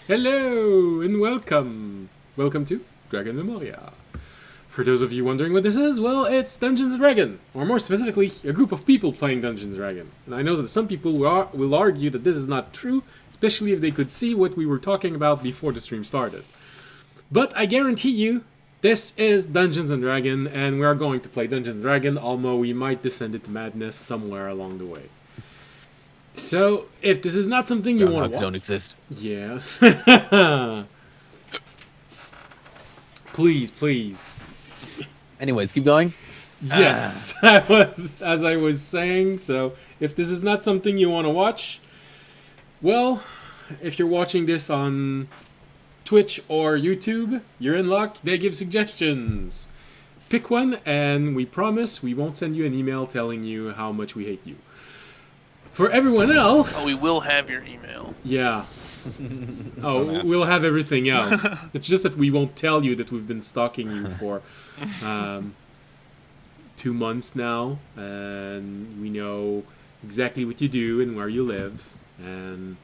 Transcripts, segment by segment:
Hello and welcome! Welcome to Drakenmemoria. For those of you wondering what this is, well, it's Dungeons & Dragons, or more specifically, a group of people playing Dungeons & Dragons. And I know that some people will argue that this is not true, especially if they could see what we were talking about before the stream started. But I guarantee you, this is Dungeons & Dragons, and we are going to play Dungeons & Dragons, although we might descend into madness somewhere along the way. So, if this is not something you want to watch... don't exist. Yeah. Please. Anyways, keep going. Yes, as I was saying, so if this is not something you want to watch, well, if you're watching this on Twitch or YouTube, you're in luck. They give suggestions. Pick one, and we promise we won't send you an email telling you how much we hate you. For everyone else... Oh, we will have your email. Yeah. Oh, we'll have everything else. It's just that we won't tell you that we've been stalking you for 2 months now, and we know exactly what you do and where you live, and...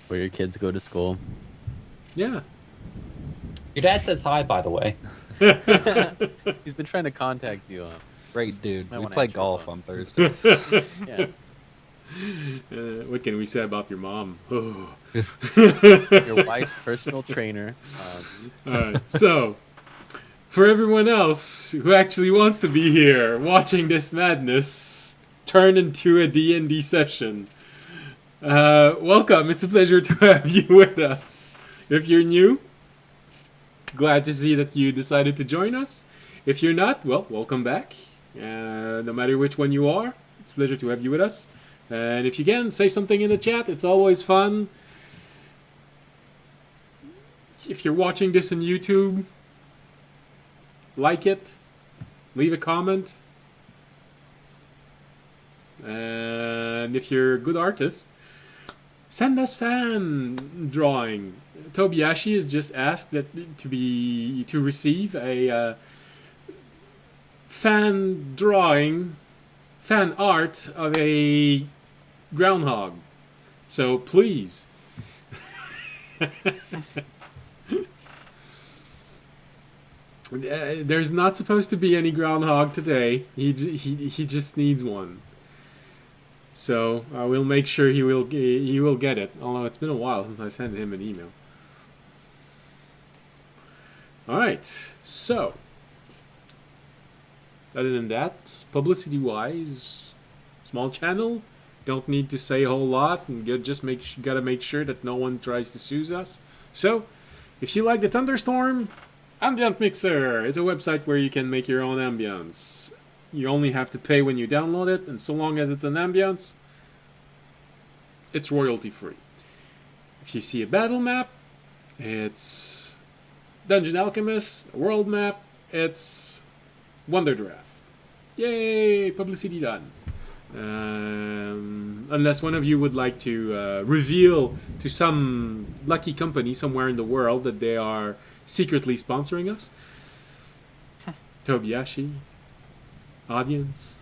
Where your kids go to school. Yeah. Your dad says hi, by the way. He's been trying to contact you. Great dude. Might We wanna play answer golf the on Thursdays. Yeah. What can we say about your mom? Oh. Your wife's personal trainer. Alright, so, for everyone else who actually wants to be here, watching this madness turn into a D&D session, welcome. It's a pleasure to have you with us. If you're new, glad to see that you decided to join us. If you're not, well, welcome back. No matter which one you are, it's a pleasure to have you with us. And if you can, say something in the chat. It's always fun. If you're watching this on YouTube, like it. Leave a comment. And if you're a good artist, send us fan drawing. Tobiyashi has just asked that to receive a fan drawing, fan art of a groundhog. So please. There's not supposed to be any groundhog today. He just needs one. So I will make sure he will get it. Although it's been a while since I sent him an email. All right. So other than that, publicity-wise, small channel. Don't need to say a whole lot, and gotta make sure that no one tries to sue us. So, if you like the Thunderstorm, Ambient Mixer. It's a website where you can make your own ambience. You only have to pay when you download it, and so long as it's an ambience, it's royalty-free. If you see a battle map, it's Dungeon Alchemist. A world map, it's Wonder Draft. Yay! Publicity done. Unless one of you would like to reveal to some lucky company somewhere in the world that they are secretly sponsoring us. Tobiyashi. Audience.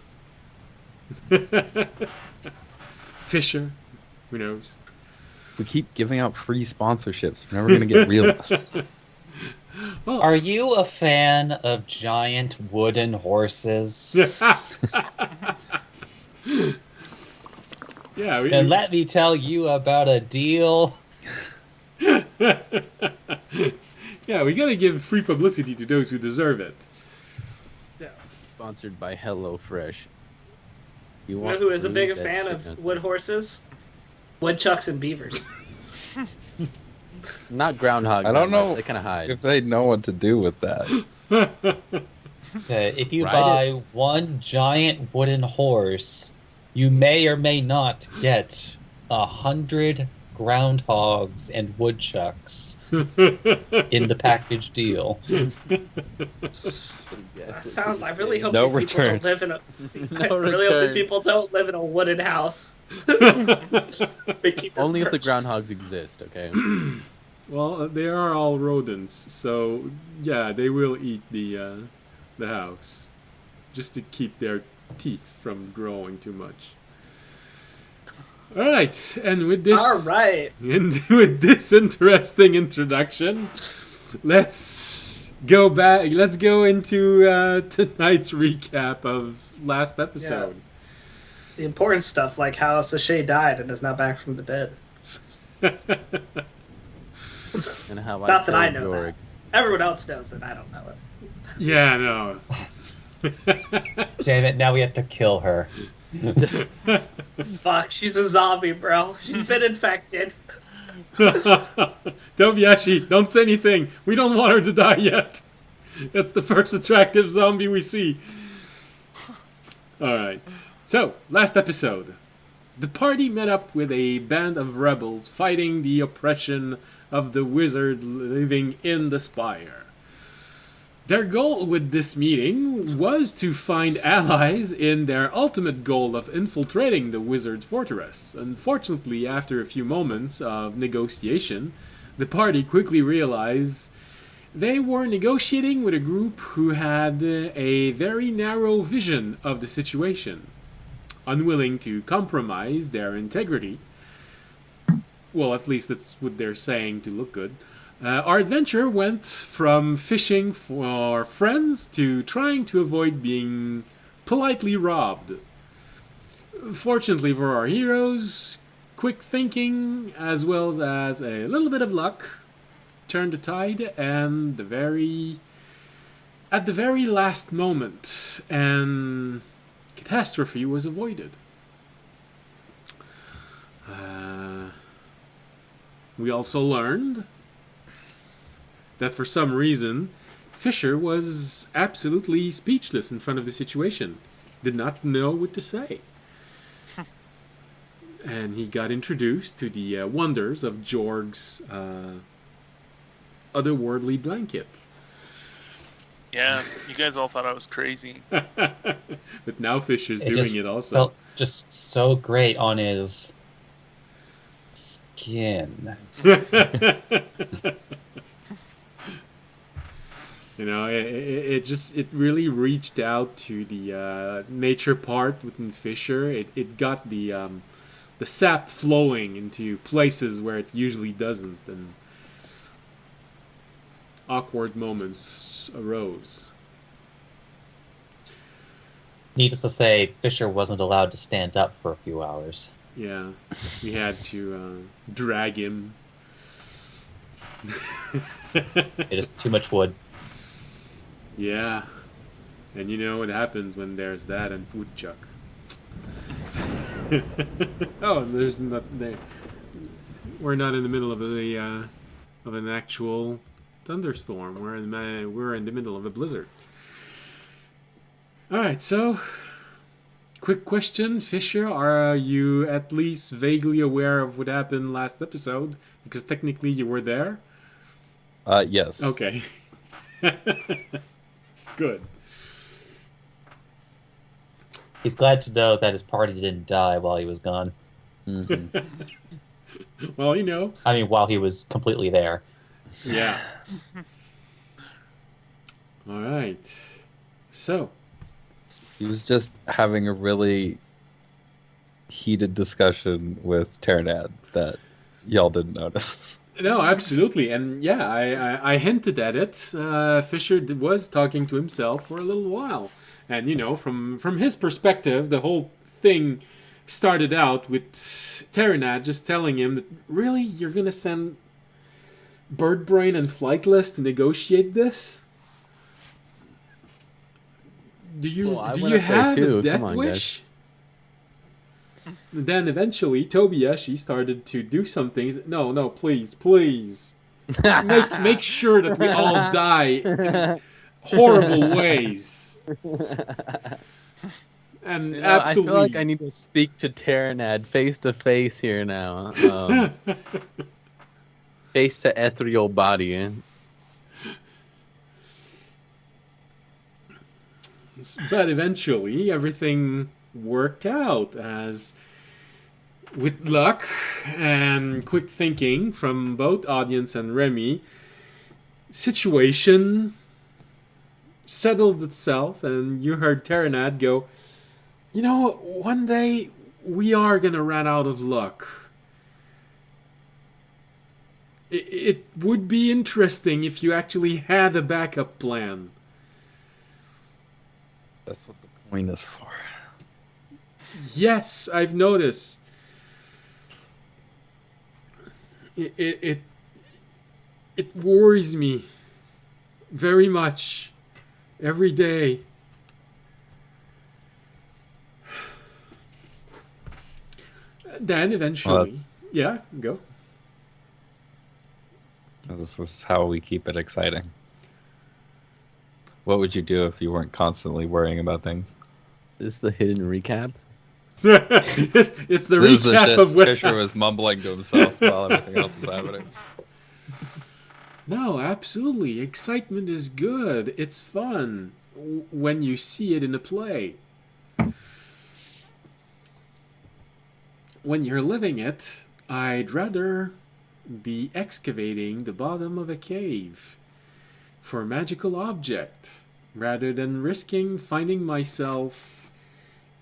Fisher. Who knows? We keep giving out free sponsorships. We're never going to get real. Well, Are you a fan of giant wooden horses? yeah. And let me tell you about a deal. Yeah, we gotta give free publicity to those who deserve it. Sponsored by HelloFresh. You know who is a big fan of wood horses? Woodchucks and beavers. Not groundhogs. I don't know They kind of hide. if they know what to do with that. If you Ride buy one giant wooden horse, you may or may not get 100 groundhogs and woodchucks in the package deal. That sounds. I really hope No these people don't returns. live in a. I No really hope returns. these people don't live in a wooden house. They keep this Only if the purchase. groundhogs exist, okay? Well, they are all rodents, so yeah, they will eat the house, just to keep their teeth from growing too much. All right, and with this, All right. and with this interesting introduction, let's go back. Let's go into tonight's recap of last episode. The important stuff, like how Sachet died and is now back from the dead. And how Not that I know that. Everyone else knows it. I don't know it. Yeah, no. Damn it, now we have to kill her. Fuck, she's a zombie, bro. She's been infected. Tobiashi, don't say anything. We don't want her to die yet. That's the first attractive zombie we see. Alright. So, last episode. The party met up with a band of rebels fighting the oppression of the wizard living in the spire. Their goal with this meeting was to find allies in their ultimate goal of infiltrating the wizard's fortress. Unfortunately, after a few moments of negotiation, the party quickly realized they were negotiating with a group who had a very narrow vision of the situation, unwilling to compromise their integrity. Well, at least that's what they're saying to look good. Our adventure went from fishing for friends to trying to avoid being politely robbed. Fortunately for our heroes, quick thinking as well as a little bit of luck turned the tide, and at the very last moment, and catastrophe was avoided. We also learned that for some reason, Fisher was absolutely speechless in front of the situation. Did not know what to say. And he got introduced to the wonders of Jorg's otherworldly blanket. Yeah, you guys all thought I was crazy. But now Fisher's doing it also. Felt just so great on his skin. You know, it really reached out to the nature part within Fisher. It got the sap flowing into places where it usually doesn't, and awkward moments arose. Needless to say, Fisher wasn't allowed to stand up for a few hours. Yeah, we had to drag him. It is too much wood. Yeah, and you know what happens when there's that and woodchuck. Oh, there's not there. We're not in the middle of an actual thunderstorm. We're in the middle of a blizzard. All right, so quick question, Fisher: are you at least vaguely aware of what happened last episode? Because technically you were there. Yes. Okay. Good. He's glad to know that his party didn't die while he was gone. Mm-hmm. Well, you know. I mean, while he was completely there. Yeah. All right. So. He was just having a really heated discussion with Terranad that y'all didn't notice. No, absolutely. And yeah, I hinted at it. Fisher was talking to himself for a little while. And, you know, from his perspective, the whole thing started out with Terranad just telling him that, really, you're going to send Birdbrain and Flightless to negotiate this? Do you have a death wish? Then eventually, Tobiashi started to do something. No, please. Make sure that we all die in horrible ways. And absolutely, I feel like I need to speak to Terranad face to face here now. Face to ethereal body. But eventually, everything worked out, as with luck and quick thinking from both audience and Remy, situation settled itself, and you heard Terranad go, you know, one day we are gonna run out of luck. It would be interesting if you actually had a backup plan. That's what the coin is for. Yes, I've noticed. It worries me very much every day. Then eventually, yeah, go. This is how we keep it exciting. What would you do if you weren't constantly worrying about things? This is the hidden recap. It's the This is the recap shit of what Fisher was mumbling to himself while everything else was happening. No, absolutely. Excitement is good. It's fun when you see it in a play. When you're living it, I'd rather be excavating the bottom of a cave for a magical object rather than risking finding myself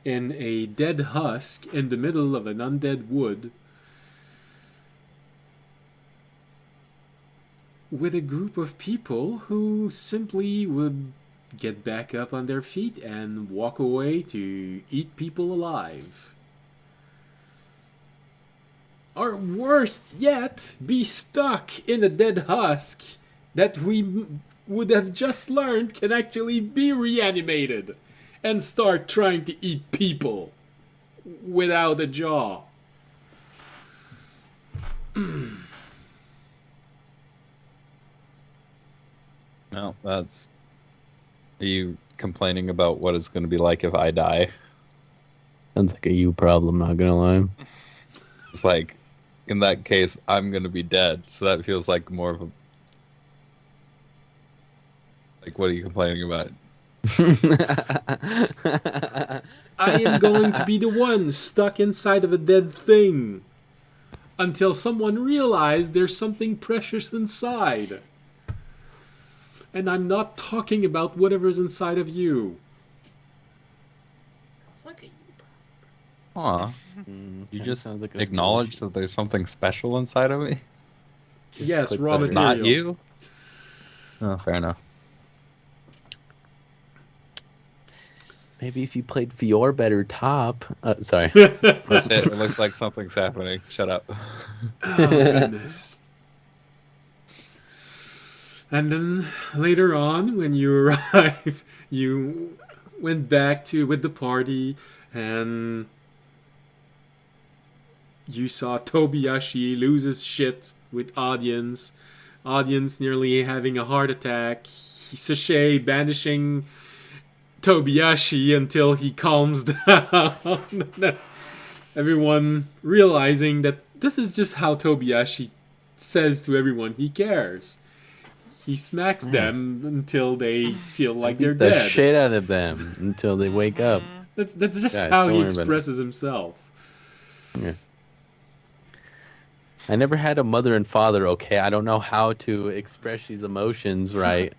in a dead husk in the middle of an undead wood with a group of people who simply would get back up on their feet and walk away to eat people alive. Or worst yet, be stuck in a dead husk that we would have just learned can actually be reanimated and start trying to eat people without a jaw. No, that's... Are you complaining about what it's going to be like if I die? Sounds like a you problem, not gonna lie. It's like, in that case, I'm going to be dead. So that feels like more of a... Like, what are you complaining about? I am going to be the one stuck inside of a dead thing until someone realizes there's something precious inside. And I'm not talking about whatever's inside of you. It's like a Aw. Mm, You kinda just sounds like a acknowledge solution. that there's something special inside of me? Yes, click raw that. It's material. not you? Oh, fair enough. Maybe if you played Fior better top. Sorry. Oh, shit, it looks like something's happening. Shut up. Oh, goodness. And then later on, when you arrive, you went back with the party, and you saw Tobiyashi lose his shit with Audience. Audience nearly having a heart attack. Sachet banishing Tobiyashi until he calms down. Everyone realizing that this is just how Tobiyashi says to everyone he cares. He smacks them until they feel like they're Beat the dead. shit out of them until they wake up. That's just Guys, how don't he worry about it. expresses himself. Yeah. I never had a mother and father, okay? I don't know how to express these emotions right.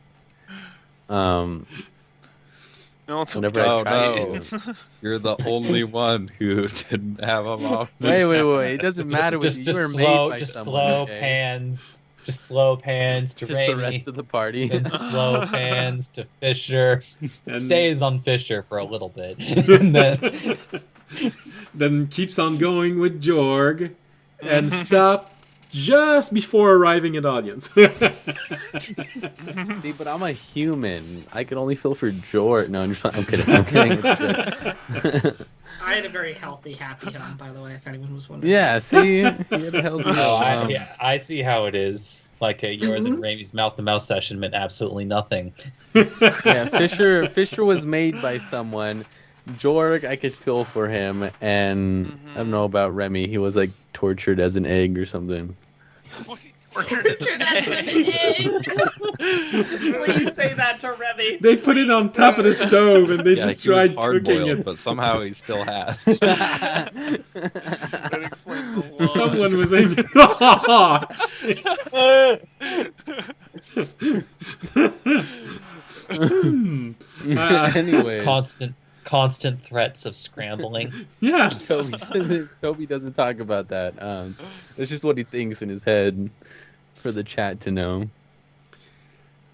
No, it's Whenever okay. I Oh, try no. You're the only one who didn't have a mom. Wait. It doesn't matter what you were made by just someone, slow okay? pans. Just slow pans to Just the Rainy. rest of the party. Then slow pans to Fisher. And Stays on Fisher for a little bit. And then then keeps on going with Jorg and stop just before arriving at Audience. See, but I'm a human. I can only feel for George. No, I'm kidding. I'm kidding. I had a very healthy, happy home, by the way, if anyone was wondering. Yeah, see? You had a healthy I see how it is. Like yours and Ramey's mouth-to-mouth session meant absolutely nothing. Yeah, Fisher was made by someone. Jorg, I could feel for him, and I don't know about Remy. He was like tortured as an egg or something. Tortured as an egg. Please say that to Remy. They put it on top of the stove and they just he was tried cooking hard-boiled, it. but somehow he still has. That explains a lot. Someone was aiming. Oh, Anyway, Constant constant threats of scrambling. Yeah. Toby doesn't talk about that. It's just what he thinks in his head for the chat to know.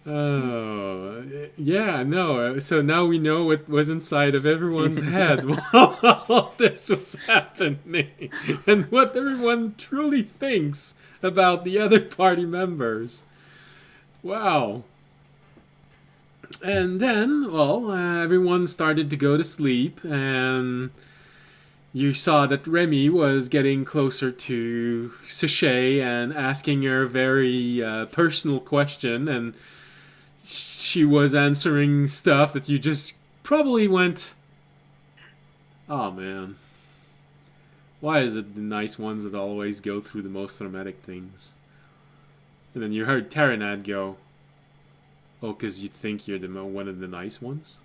Oh, yeah, no. So now we know what was inside of everyone's head while all this was happening, and what everyone truly thinks about the other party members. Wow. And then, well, everyone started to go to sleep, and you saw that Remy was getting closer to Sachet and asking her a very personal question, and she was answering stuff that you just probably went, oh man, why is it the nice ones that always go through the most traumatic things? And then you heard Taranad go, oh, because you think you're one of the nice ones?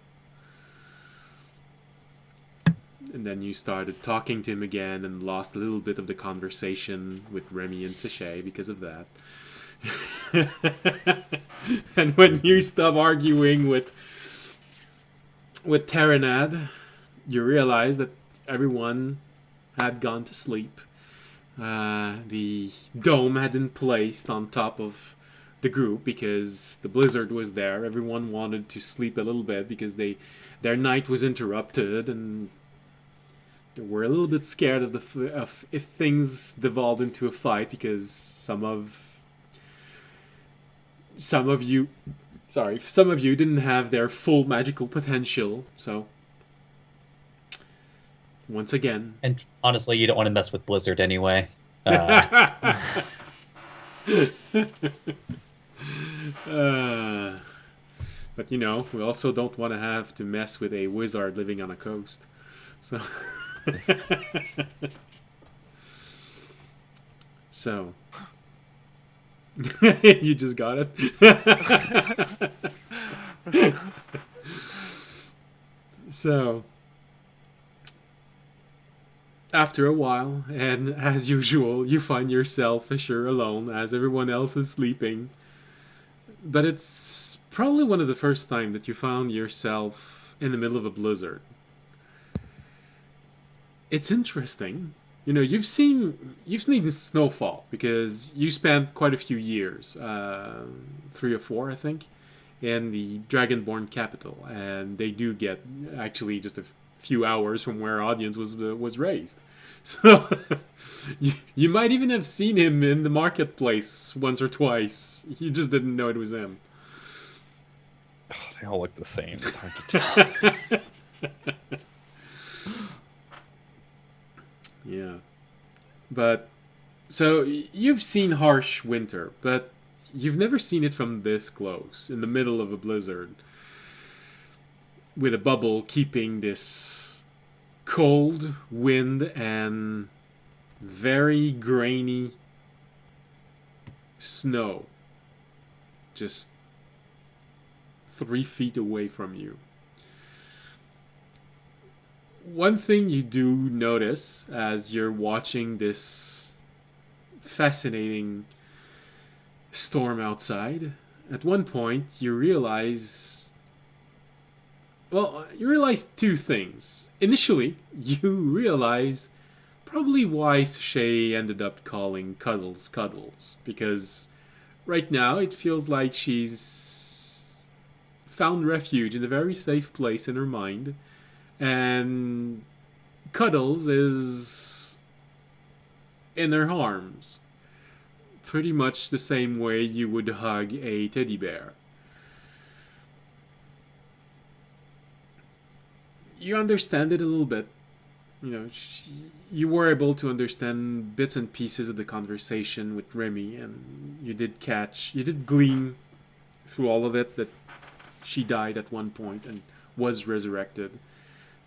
And then you started talking to him again and lost a little bit of the conversation with Remy and Sachet because of that. And when you stop arguing with Taranad, you realize that everyone had gone to sleep. The dome had been placed on top of the group because the blizzard was there. Everyone wanted to sleep a little bit because their night was interrupted, and they were a little bit scared of if things devolved into a fight, because some of you didn't have their full magical potential. So once again, and honestly, you don't want to mess with Blizzard anyway. But you know, we also don't want to have to mess with a wizard living on a coast. So so you just got it. So after a while, and as usual, you find yourself, Fisher, alone as everyone else is sleeping. But it's probably one of the first time that you found yourself in the middle of a blizzard. It's interesting. You know, you've seen the snowfall because you spent quite a few years, 3 or 4, I think, in the Dragonborn capital, and they do get actually just a few hours from where audience was raised. So you might even have seen him in the marketplace once or twice. You just didn't know it was him. Oh, they all look the same. It's hard to tell. Yeah. But so you've seen harsh winter, but you've never seen it from this close, in the middle of a blizzard, with a bubble keeping this cold wind and very grainy snow just 3 feet away from you. One thing you do notice as you're watching this fascinating storm outside, at one point you realize 2 things. Initially, you realize probably why Shay ended up calling Cuddles Cuddles, because right now it feels like she's found refuge in a very safe place in her mind, and Cuddles is in her arms. Pretty much the same way you would hug a teddy bear. You understand it a little bit. You know, you were able to understand bits and pieces of the conversation with Remy, and you did glean through all of it that she died at one point and was resurrected,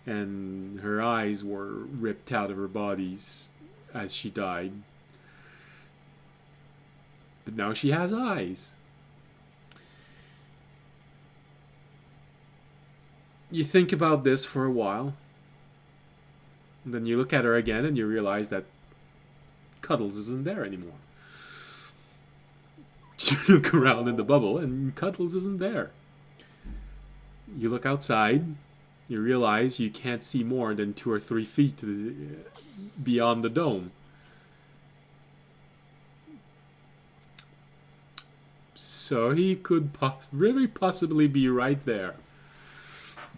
and her eyes were ripped out of her bodies as she died. But now she has eyes. You think about this for a while, and then you look at her again and you realize that Cuddles isn't there anymore. You look around in the bubble and Cuddles isn't there. You look outside you realize you can't see more than 2 or 3 feet beyond the dome. So he could really possibly be right there,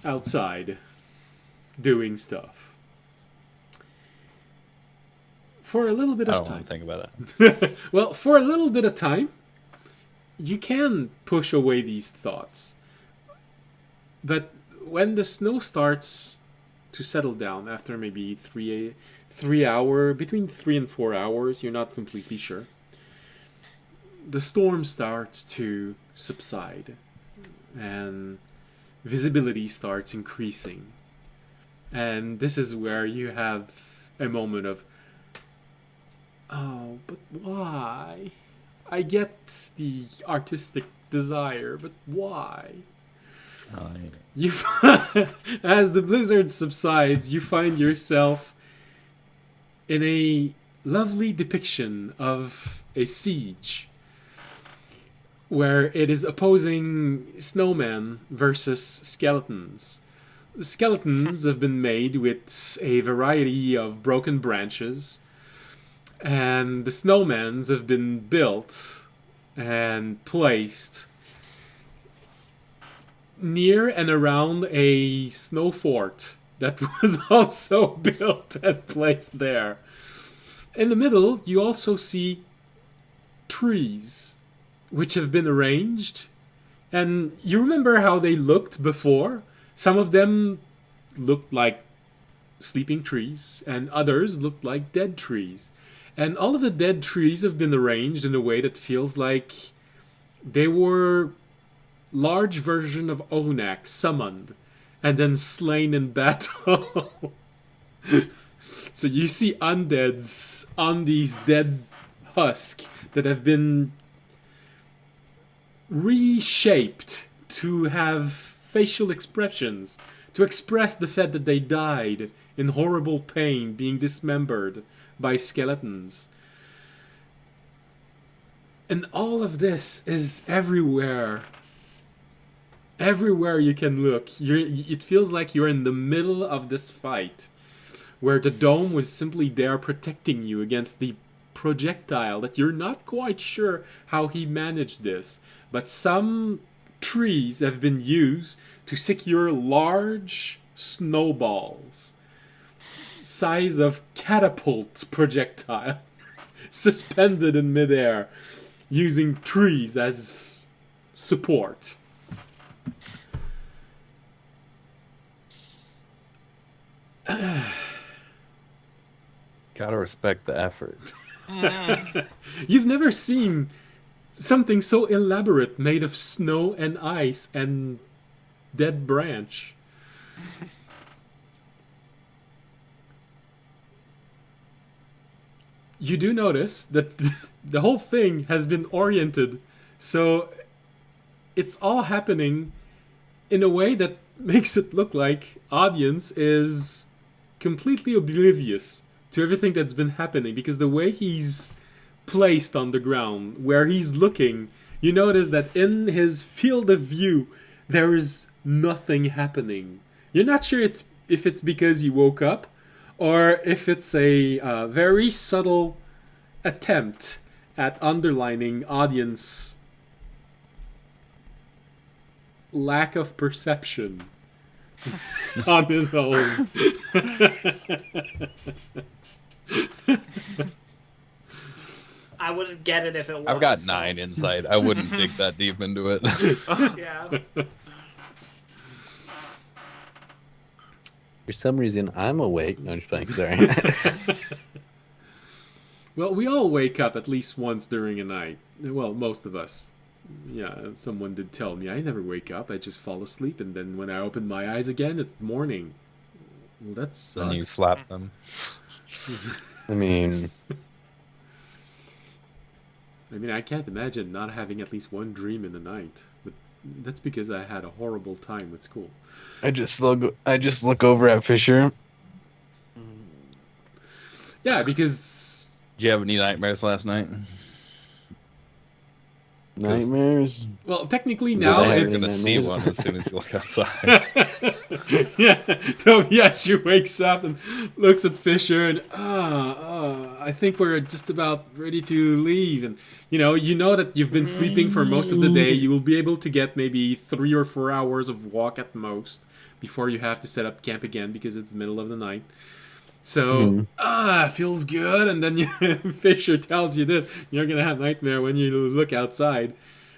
outside, doing stuff. For a little bit I of don't want time. to think about it. Well, for a little bit of time, you can push away these thoughts. But when the snow starts to settle down after maybe 3 hour, between 3 and 4 hours, you're not completely sure. The storm starts to subside and visibility starts increasing. And this is where you have a moment of, oh, but why? I get the artistic desire, but why? You, as the blizzard subsides, you find yourself in a lovely depiction of a siege, where it is opposing snowmen versus skeletons. The skeletons have been made with a variety of broken branches, and the snowmen have been built and placed near and around a snow fort that was also built and placed there. In the middle, you also see trees which have been arranged. And you remember how they looked before? Some of them looked like sleeping trees, and others looked like dead trees. And all of the dead trees have been arranged in a way that feels like they were large version of Onak summoned and then slain in battle. So you see undeads on these dead husks that have been reshaped to have facial expressions, to express the fact that they died in horrible pain, being dismembered by skeletons. And all of this is everywhere. Everywhere you can look. It feels like you're in the middle of this fight, where the dome was simply there protecting you against the projectile that you're not quite sure how he managed this. But some trees have been used to secure large snowballs, size of catapult projectile, suspended in midair, using trees as support. Gotta respect the effort. You've never seen something so elaborate made of snow and ice and dead branch. You do notice that the whole thing has been oriented, so it's all happening in a way that makes it look like audience is completely oblivious to everything that's been happening, because the way he's placed on the ground, where he's looking, you notice that in his field of view there is nothing happening. You're not sure if it's because you woke up, or if it's a very subtle attempt at underlining audience lack of perception on his own. I wouldn't get it if it was. I've got 9 insight. I wouldn't dig that deep into it. Yeah. For some reason, I'm awake. No, I'm just playing. Sorry. Well, we all wake up at least once during a night. Well, most of us. Yeah, someone did tell me I never wake up. I just fall asleep, and then when I open my eyes again, it's morning. Well, that sucks. And you slap them. I mean, I can't imagine not having at least one dream in the night. But that's because I had a horrible time with school. I just look over at Fisher. Yeah, because Did you have any nightmares last night? Nightmares? Well, technically Did now I have You're it's... gonna see nightmares? one as soon as you look outside. Yeah, Tobiashi wakes up and looks at Fisher and I think we're just about ready to leave. And you know that you've been sleeping for most of the day. You will be able to get maybe 3 or 4 hours of walk at most before you have to set up camp again because it's the middle of the night. So feels good. And then Fisher tells you this: you're gonna have nightmare when you look outside,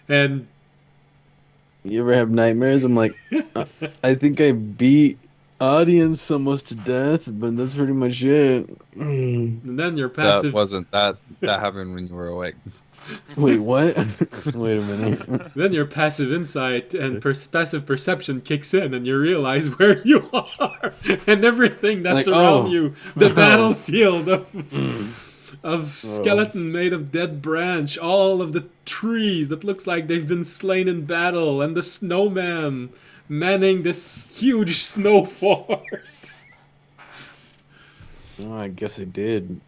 and. You ever have nightmares? I'm like, I think I beat audience almost to death, but that's pretty much it. And then your That passive... wasn't that happened when you were awake. Wait, what? Wait a minute. Then your passive insight and passive perception kicks in, and you realize where you are and everything that's Like, around oh. you. The battlefield of skeleton made of dead branch, all of the trees that looks like they've been slain in battle, and the snowman manning this huge snow fort. Oh, I guess I did.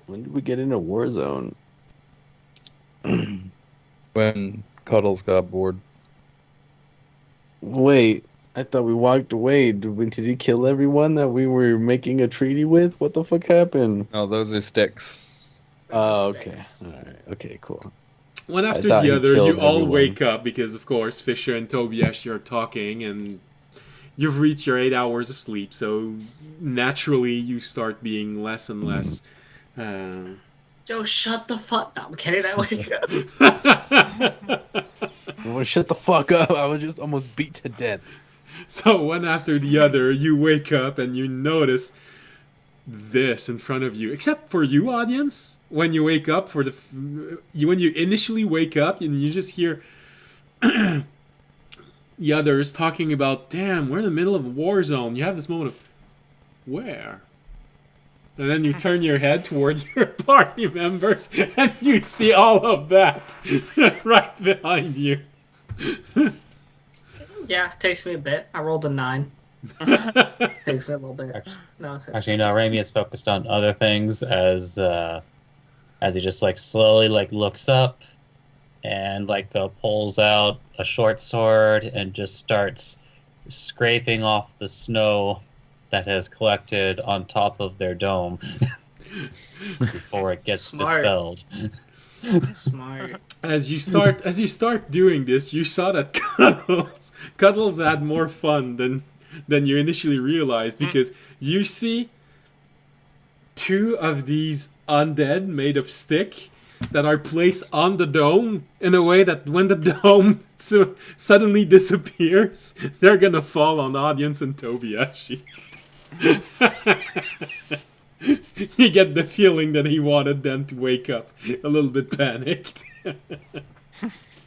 When did we get into Warzone? When Cuddles got bored. Wait, I thought we walked away. Did he kill everyone that we were making a treaty with? What the fuck happened? No, those are sticks. Oh, okay. All right. Okay, cool. One after thought the he other, you killed all everyone. wake up because, of course, Fisher and Tobiashi are talking, and you've reached your 8 hours of sleep. So naturally, you start being less and less. Joe, shut the fuck up. I'm kidding. I wake up. Well, shut the fuck up. I was just almost beat to death. So one after the other, you wake up and you notice this in front of you. Except for you, audience, when you wake up when you initially wake up and you just hear the others talking about, damn, we're in the middle of a war zone. You have this moment of, where? And then you turn your head toward your party members and you see all of that right behind you. Yeah, takes me a bit. I rolled a 9. Takes me a little bit. Actually, no. Raimi is focused on other things as he just slowly looks up and pulls out a short sword and just starts scraping off the snow that has collected on top of their dome before it gets dispelled. Smart. As you start doing this, you saw that Cuddles had more fun than you initially realized, because you see 2 of these undead made of stick that are placed on the dome in a way that when the dome suddenly disappears, they're gonna fall on audience and Tobiashi. You get the feeling that he wanted them to wake up a little bit panicked.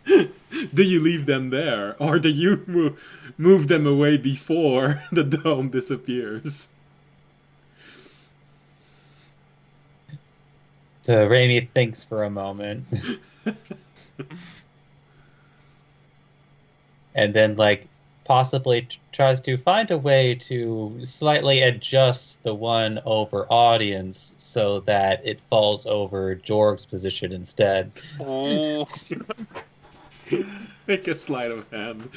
Do you leave them there, or do you move them away before the dome disappears? So Raimi thinks for a moment. And then possibly tries to find a way to slightly adjust the one over audience so that it falls over Jorg's position instead. Oh. Make a sleight of hand.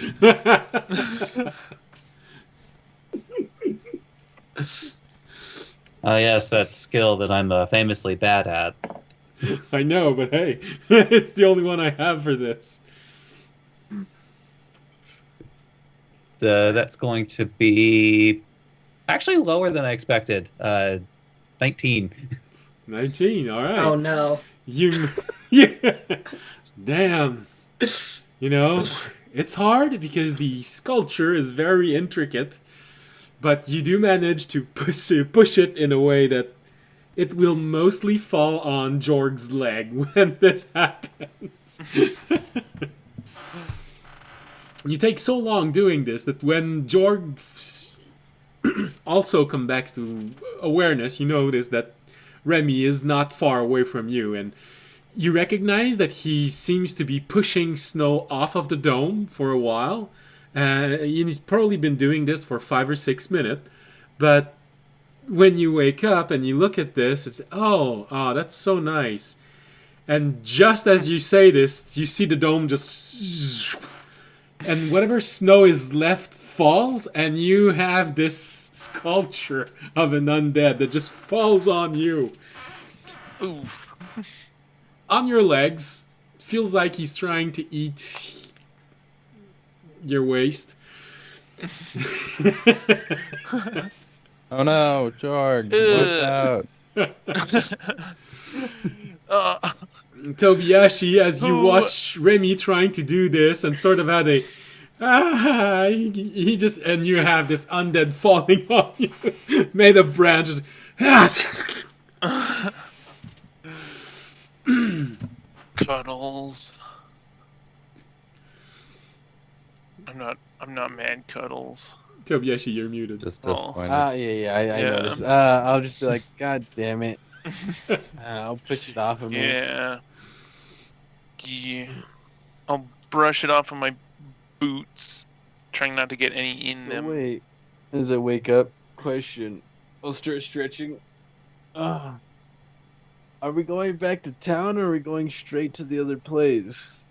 Oh yes, that skill that I'm famously bad at. I know, but hey, it's the only one I have for this. That's going to be actually lower than I expected. 19. 19, alright. Oh no. Damn. It's hard because the sculpture is very intricate, but you do manage to push it in a way that it will mostly fall on Jorg's leg when this happens. You take so long doing this that when Jorg also comes back to awareness, you notice that Remy is not far away from you, and you recognize that he seems to be pushing snow off of the dome for a while. He's probably been doing this for 5 or 6 minutes, but when you wake up and you look at this, it's, oh, that's so nice. And just as you say this, you see the dome just... And whatever snow is left falls, and you have this sculpture of an undead that just falls on you. Oof. On your legs. Feels like he's trying to eat your waist. Oh no, George, watch out. Tobiyashi, as you watch Remy trying to do this and sort of had a he just, and you have this undead falling on you made of branches. Cuddles. I'm not mad, Cuddles. Tobiyashi, you're muted. Just Oh. disappointed. I noticed. I'll just be like, God damn it. I'll push it off of me. Yeah. I'll brush it off of my boots, trying not to get any in them. Wait, as I wake up, question. I'll start stretching. Are we going back to town, or are we going straight to the other place?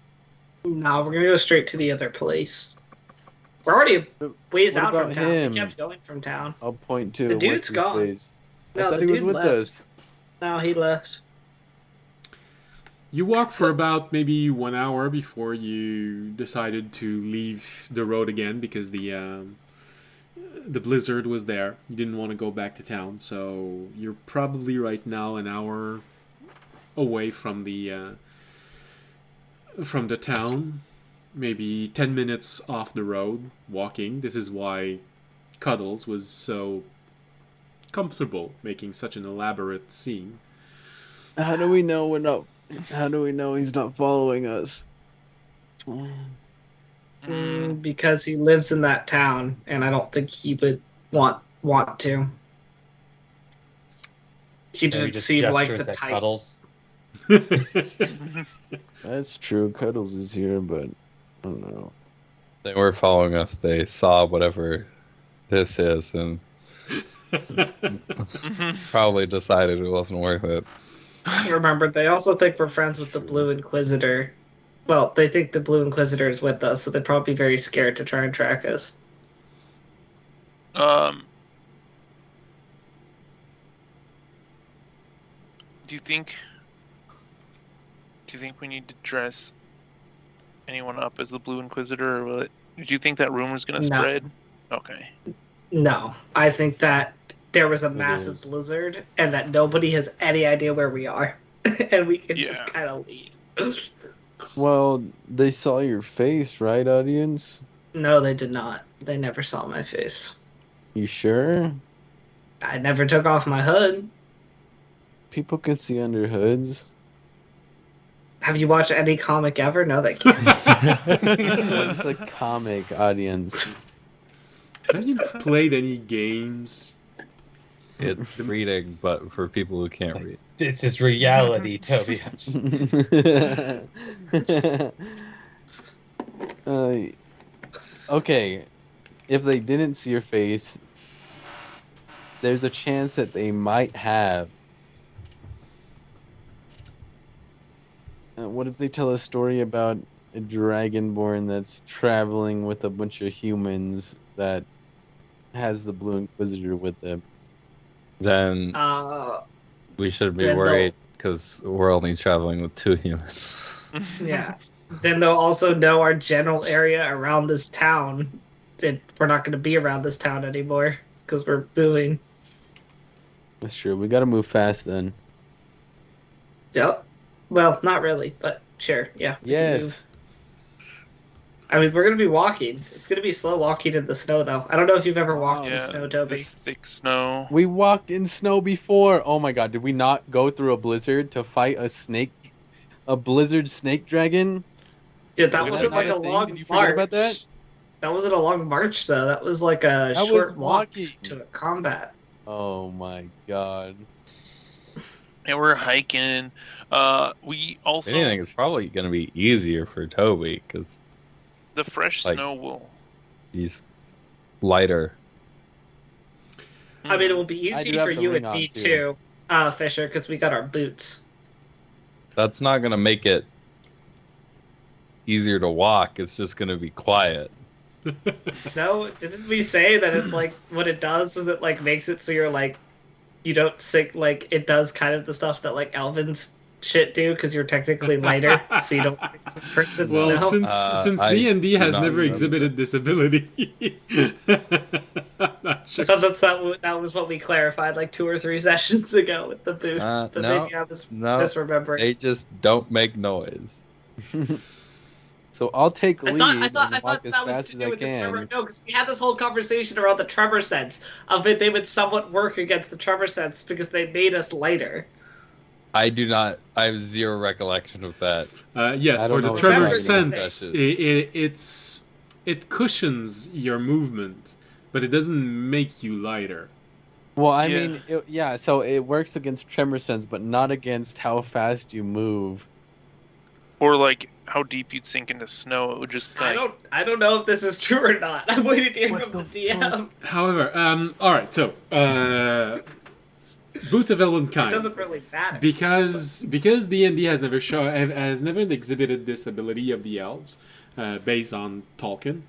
No, we're gonna go straight to the other place. We're already a ways What out from about town. him? We kept going from town. I'll point to The dude's what's his gone. face. No, I thought the he was dude with left. us. No, he left. You walk for about maybe 1 hour before you decided to leave the road again because the blizzard was there. You didn't want to go back to town, so you're probably right now an hour away from the town. Maybe 10 minutes off the road walking. This is why Cuddles was so comfortable making such an elaborate scene. How do we know we're not? How do we know he's not following us? Because he lives in that town, and I don't think he would want to. He Maybe didn't just seem like gestures the at type. Cuddles. That's true. Cuddles is here, but I don't know. They were following us. They saw whatever this is and probably decided it wasn't worth it. Remember, they also think we're friends with the Blue Inquisitor. Well, they think the Blue Inquisitor is with us, so they'd probably be very scared to try and track us. Do you think we need to dress anyone up as the Blue Inquisitor, or will it? Do you think that rumor's gonna No. spread? Okay. No, I think that there was a massive is. blizzard, and that nobody has any idea where we are, and we can just Yeah. kind of leave. Well, they saw your face, right, audience? No, they did not. They never saw my face. You sure? I never took off my hood. People can see under hoods. Have you watched any comic ever? No, they can't. What's a comic, audience? Have you played any games? It's reading, but for people who can't read. This is reality, Toby. Okay, if they didn't see your face, there's a chance that they might have. What if they tell a story about a dragonborn that's traveling with a bunch of humans that has the Blue Inquisitor with them? Then we should be then worried because we're only traveling with 2 humans. Yeah. Then they'll also know our general area around this town. We're not going to be around this town anymore because we're moving. That's true. We gotta move fast then. Yep. Well, not really, but sure. Yeah. we can move. Yes. I mean, we're going to be walking. It's going to be slow walking in the snow, though. I don't know if you've ever walked in Yeah, snow, Toby. this thick snow. We walked in snow before. Oh my god, did we not go through a blizzard to fight a blizzard snake dragon? Dude, that Was wasn't that like not a a thing? long Did you march. forget about that? That wasn't a long march, though. That was like a That short was walk walking. to a combat. Oh my god. And we're hiking. We also If anything, it's probably going to be easier for Toby because the fresh like- snow will. he's lighter. I mean, it will be I easy do have for the you ring and me, on, too. too, Fisher, because we got our boots. That's not gonna make it easier to walk. It's just gonna be quiet. No, didn't we say that it's like what it does is it like makes it so you're like you don't sink like it does kind of the stuff that like Elvin's shit do because you're technically lighter, so you don't footprints in Well, snow. since I D&D has do not never remember exhibited this ability, I'm not sure. So that was what we clarified like 2 or 3 sessions ago with the boots. But no, maybe I was no, misremembering. They just don't make noise. So I'll take lead I and thought walk as that was fast to as do I with the tremor. can. No, because we had this whole conversation around the tremor sense of it. They would somewhat work against the tremor sense because they made us lighter. I do not. I have zero recollection of that. Yes, I for don't the know what tremor you're talking sense, about. it cushions your movement, but it doesn't make you lighter. Well, I Yeah. mean, so it works against tremor sense, but not against how fast you move. Or like how deep you'd sink into snow. It would just I kind of. don't know if this is true or not. I'm waiting to hear What from the the DM. However, all right, so Boots of It Elvenkind. doesn't really matter. Because D&D has never exhibited this ability of the elves based on Tolkien.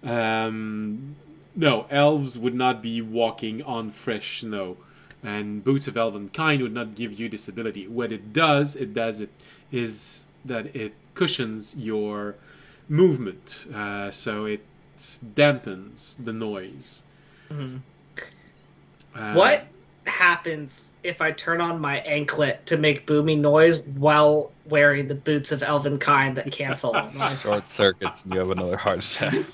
No, elves would not be walking on fresh snow, and Boots of Elvenkind would not give you this ability. What it does is that it cushions your movement, so it dampens the noise. What happens if I turn on my anklet to make booming noise while wearing the boots of Elvenkind that cancel all noise? Short circuits, and you have another heart attack.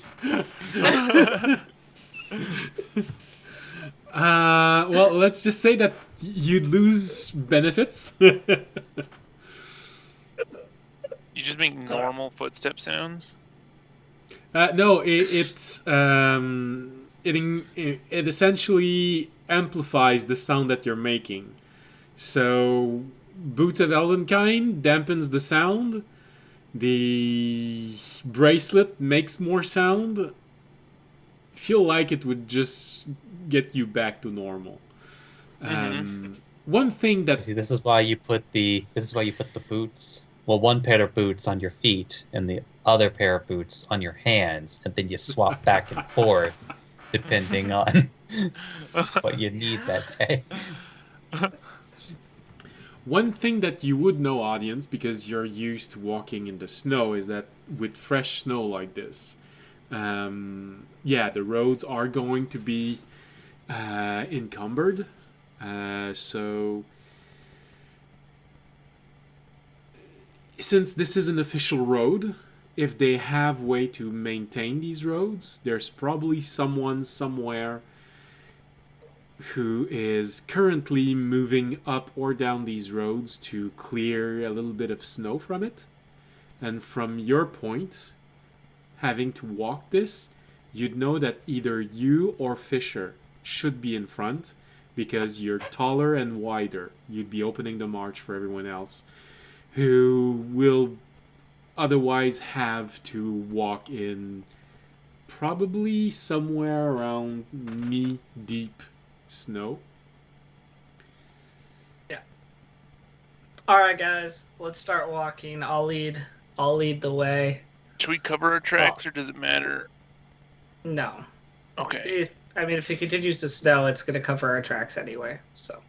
Well, let's just say that you'd lose benefits. You just make normal footstep sounds. No, it essentially amplifies the sound that you're making. So, Boots of Elvenkind dampens the sound. The bracelet makes more sound. Feel like it would just get you back to normal. One thing that See, this is why you put the boots. Well, one pair of boots on your feet and the other pair of boots on your hands, and then you swap back and forth depending on what you need that day. One thing that you would know, audience, because you're used to walking in the snow, is that with fresh snow like this, the roads are going to be encumbered. So, since this is an official road, if they have way to maintain these roads, there's probably someone somewhere who is currently moving up or down these roads to clear a little bit of snow from it. And from your point, having to walk this, you'd know that either you or Fisher should be in front because you're taller and wider. You'd be opening the march for everyone else who will otherwise have to walk in probably somewhere around knee-deep snow. Yeah. All right, guys, let's start walking. I'll lead the way. Should we cover our tracks, or does it matter? No. Okay. If it continues to snow, it's going to cover our tracks anyway. So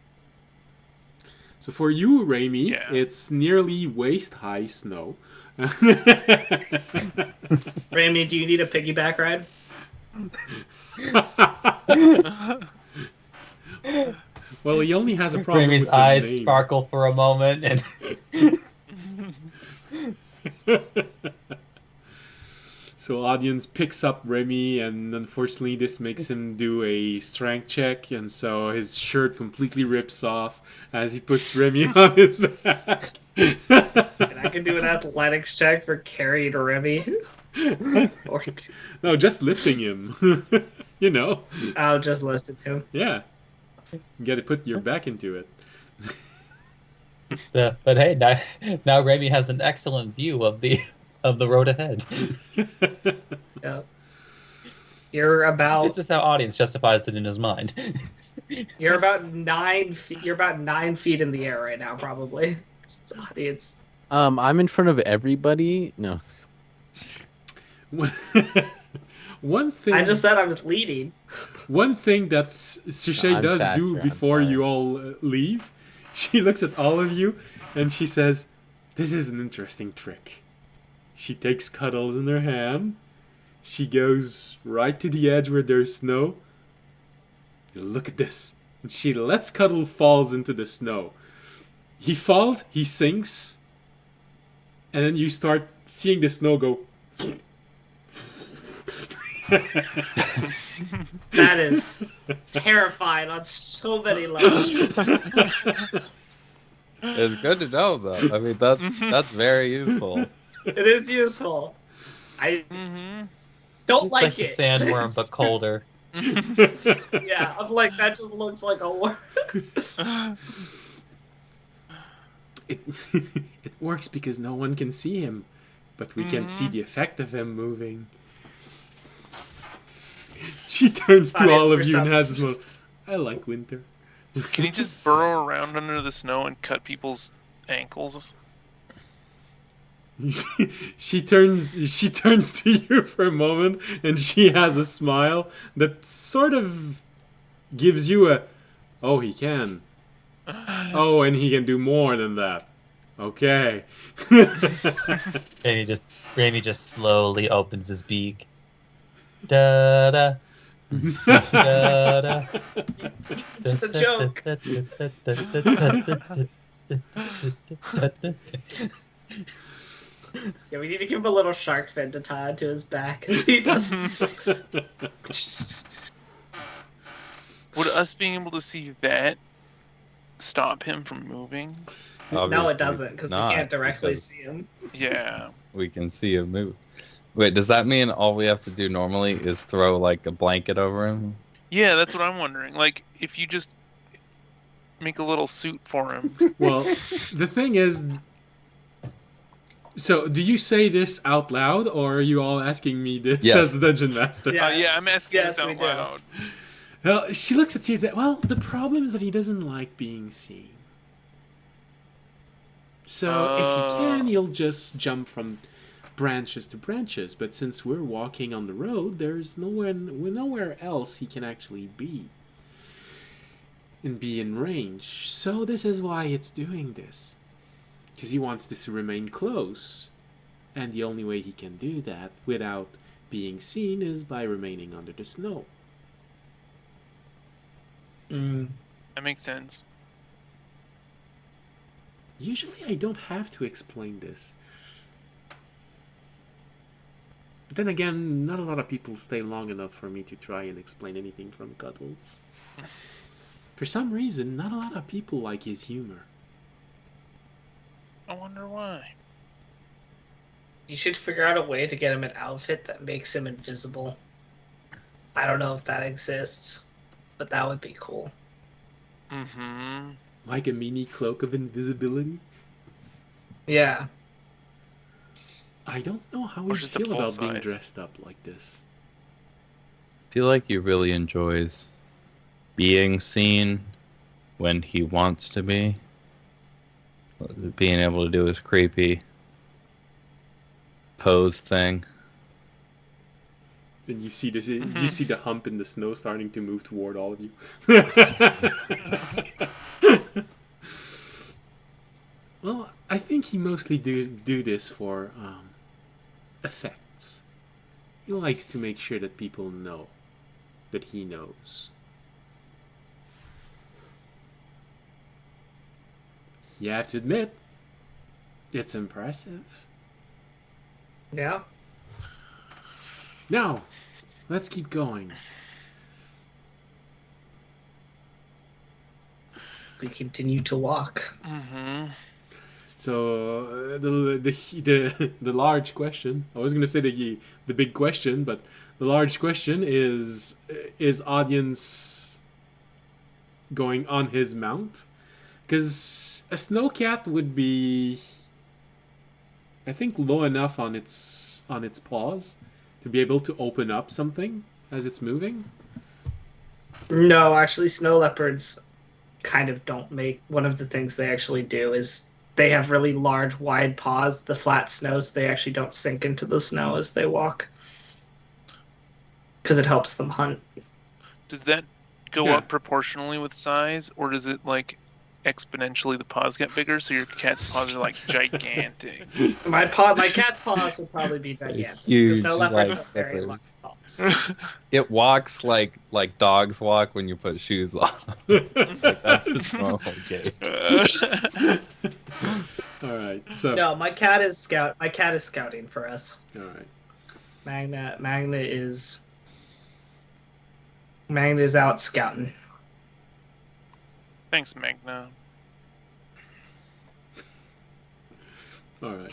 So for you, Raimi, Yeah. it's nearly waist-high snow. Rami, do you need a piggyback ride? Well, he only has a problem Ramie's with the eyes name. sparkle for a moment, and So audience picks up Remy, and unfortunately this makes him do a strength check, and so his shirt completely rips off as he puts Remy on his back. And I can do an athletics check for carrying Remy. Or No, just lifting him. You know. I'll just list it to him. Yeah. You gotta put your back into it. but hey, now Rami has an excellent view of the road ahead. Yeah. You're about This is how audience justifies it in his mind. you're about 9 feet. You're about 9 feet in the air right now, probably. Audience. I'm in front of everybody. No. One one thing. I just said I was leading. One thing that Suchet I'm does faster, do I'm before sorry. you all leave, she looks at all of you and she says, "This is an interesting trick." She takes Cuddles in her hand. She goes right to the edge where there's snow. Look at this. And she lets Cuddle falls into the snow. He falls, he sinks, and then you start seeing the snow go. That is terrifying on so many levels. It's good to know, though. I mean, that's very useful. It is useful. I Mm-hmm. don't It's like like the it. sandworm, but colder. Yeah, I'm like, that just looks like a worm. It it works because no one can see him, but we can see the effect of him moving. She turns to Thought all it's of for you and has something. this moment. I like winter. Can he just burrow around under the snow and cut people's ankles? She turns to you for a moment and she has a smile that sort of gives you a, oh, he can. Oh, and he can do more than that. Okay. Raimi just slowly opens his beak. Da da. Da da. It's the joke. Yeah, we need to give him a little shark fin to tie onto his back as he does. Would us being able to see that stop him from moving? No, Obviously it doesn't, because we not, can't directly because see him. Yeah. we can see him move. Wait, does that mean all we have to do normally is throw like a blanket over him? Yeah, that's what I'm wondering. Like, if you just make a little suit for him. Well, the thing is, so do you say this out loud, or are you all asking me this Yes. as the dungeon master? Yeah. Yeah, I'm asking Yes, this we out do. loud. Well, she looks at you and says, well, the problem is that he doesn't like being seen. So if he can, he'll just jump from branches to branches. But since we're walking on the road, there's nowhere else he can actually be and be in range. So this is why it's doing this. Because he wants this to remain close. And the only way he can do that without being seen is by remaining under the snow. That makes sense. Usually I don't have to explain this. But then again, not a lot of people stay long enough for me to try and explain anything from Cuddles. For some reason, not a lot of people like his humor. I wonder why. You should figure out a way to get him an outfit that makes him invisible. I don't know if that exists, but that would be cool. Mm-hmm. Like a mini cloak of invisibility? Yeah. I don't know how Or he'd just a feel full about being size. dressed up like this. I feel like he really enjoys being seen when he wants to be. Being able to do his creepy pose thing. And you see this, you see the hump in the snow starting to move toward all of you. Well, I think he mostly do this for effects. He likes to make sure that people know that he knows. You have to admit, it's impressive. Yeah. Now, let's keep going. We continue to walk. Mm-hmm. So the large question. I was gonna say the big question, but the large question is audience going on his mount? Because a snowcat would be, I think, low enough on its paws to be able to open up something as it's moving. No, actually, snow leopards kind of don't make. One of the things they actually do is they have really large, wide paws. The flat snows, they actually don't sink into the snow as they walk because it helps them hunt. Does that go Yeah. up proportionally with size, or does it like exponentially the paws get bigger? So your cat's paws are like gigantic. My cat's paws would probably be gigantic. Huge, Snow leopards like have very leopards. large paws. It walks like dogs walk when you put shoes on. Like, that's its normal gait. All right. So. No, my cat is scouting for us. All right. Magna is out scouting. Thanks, Magna. All right.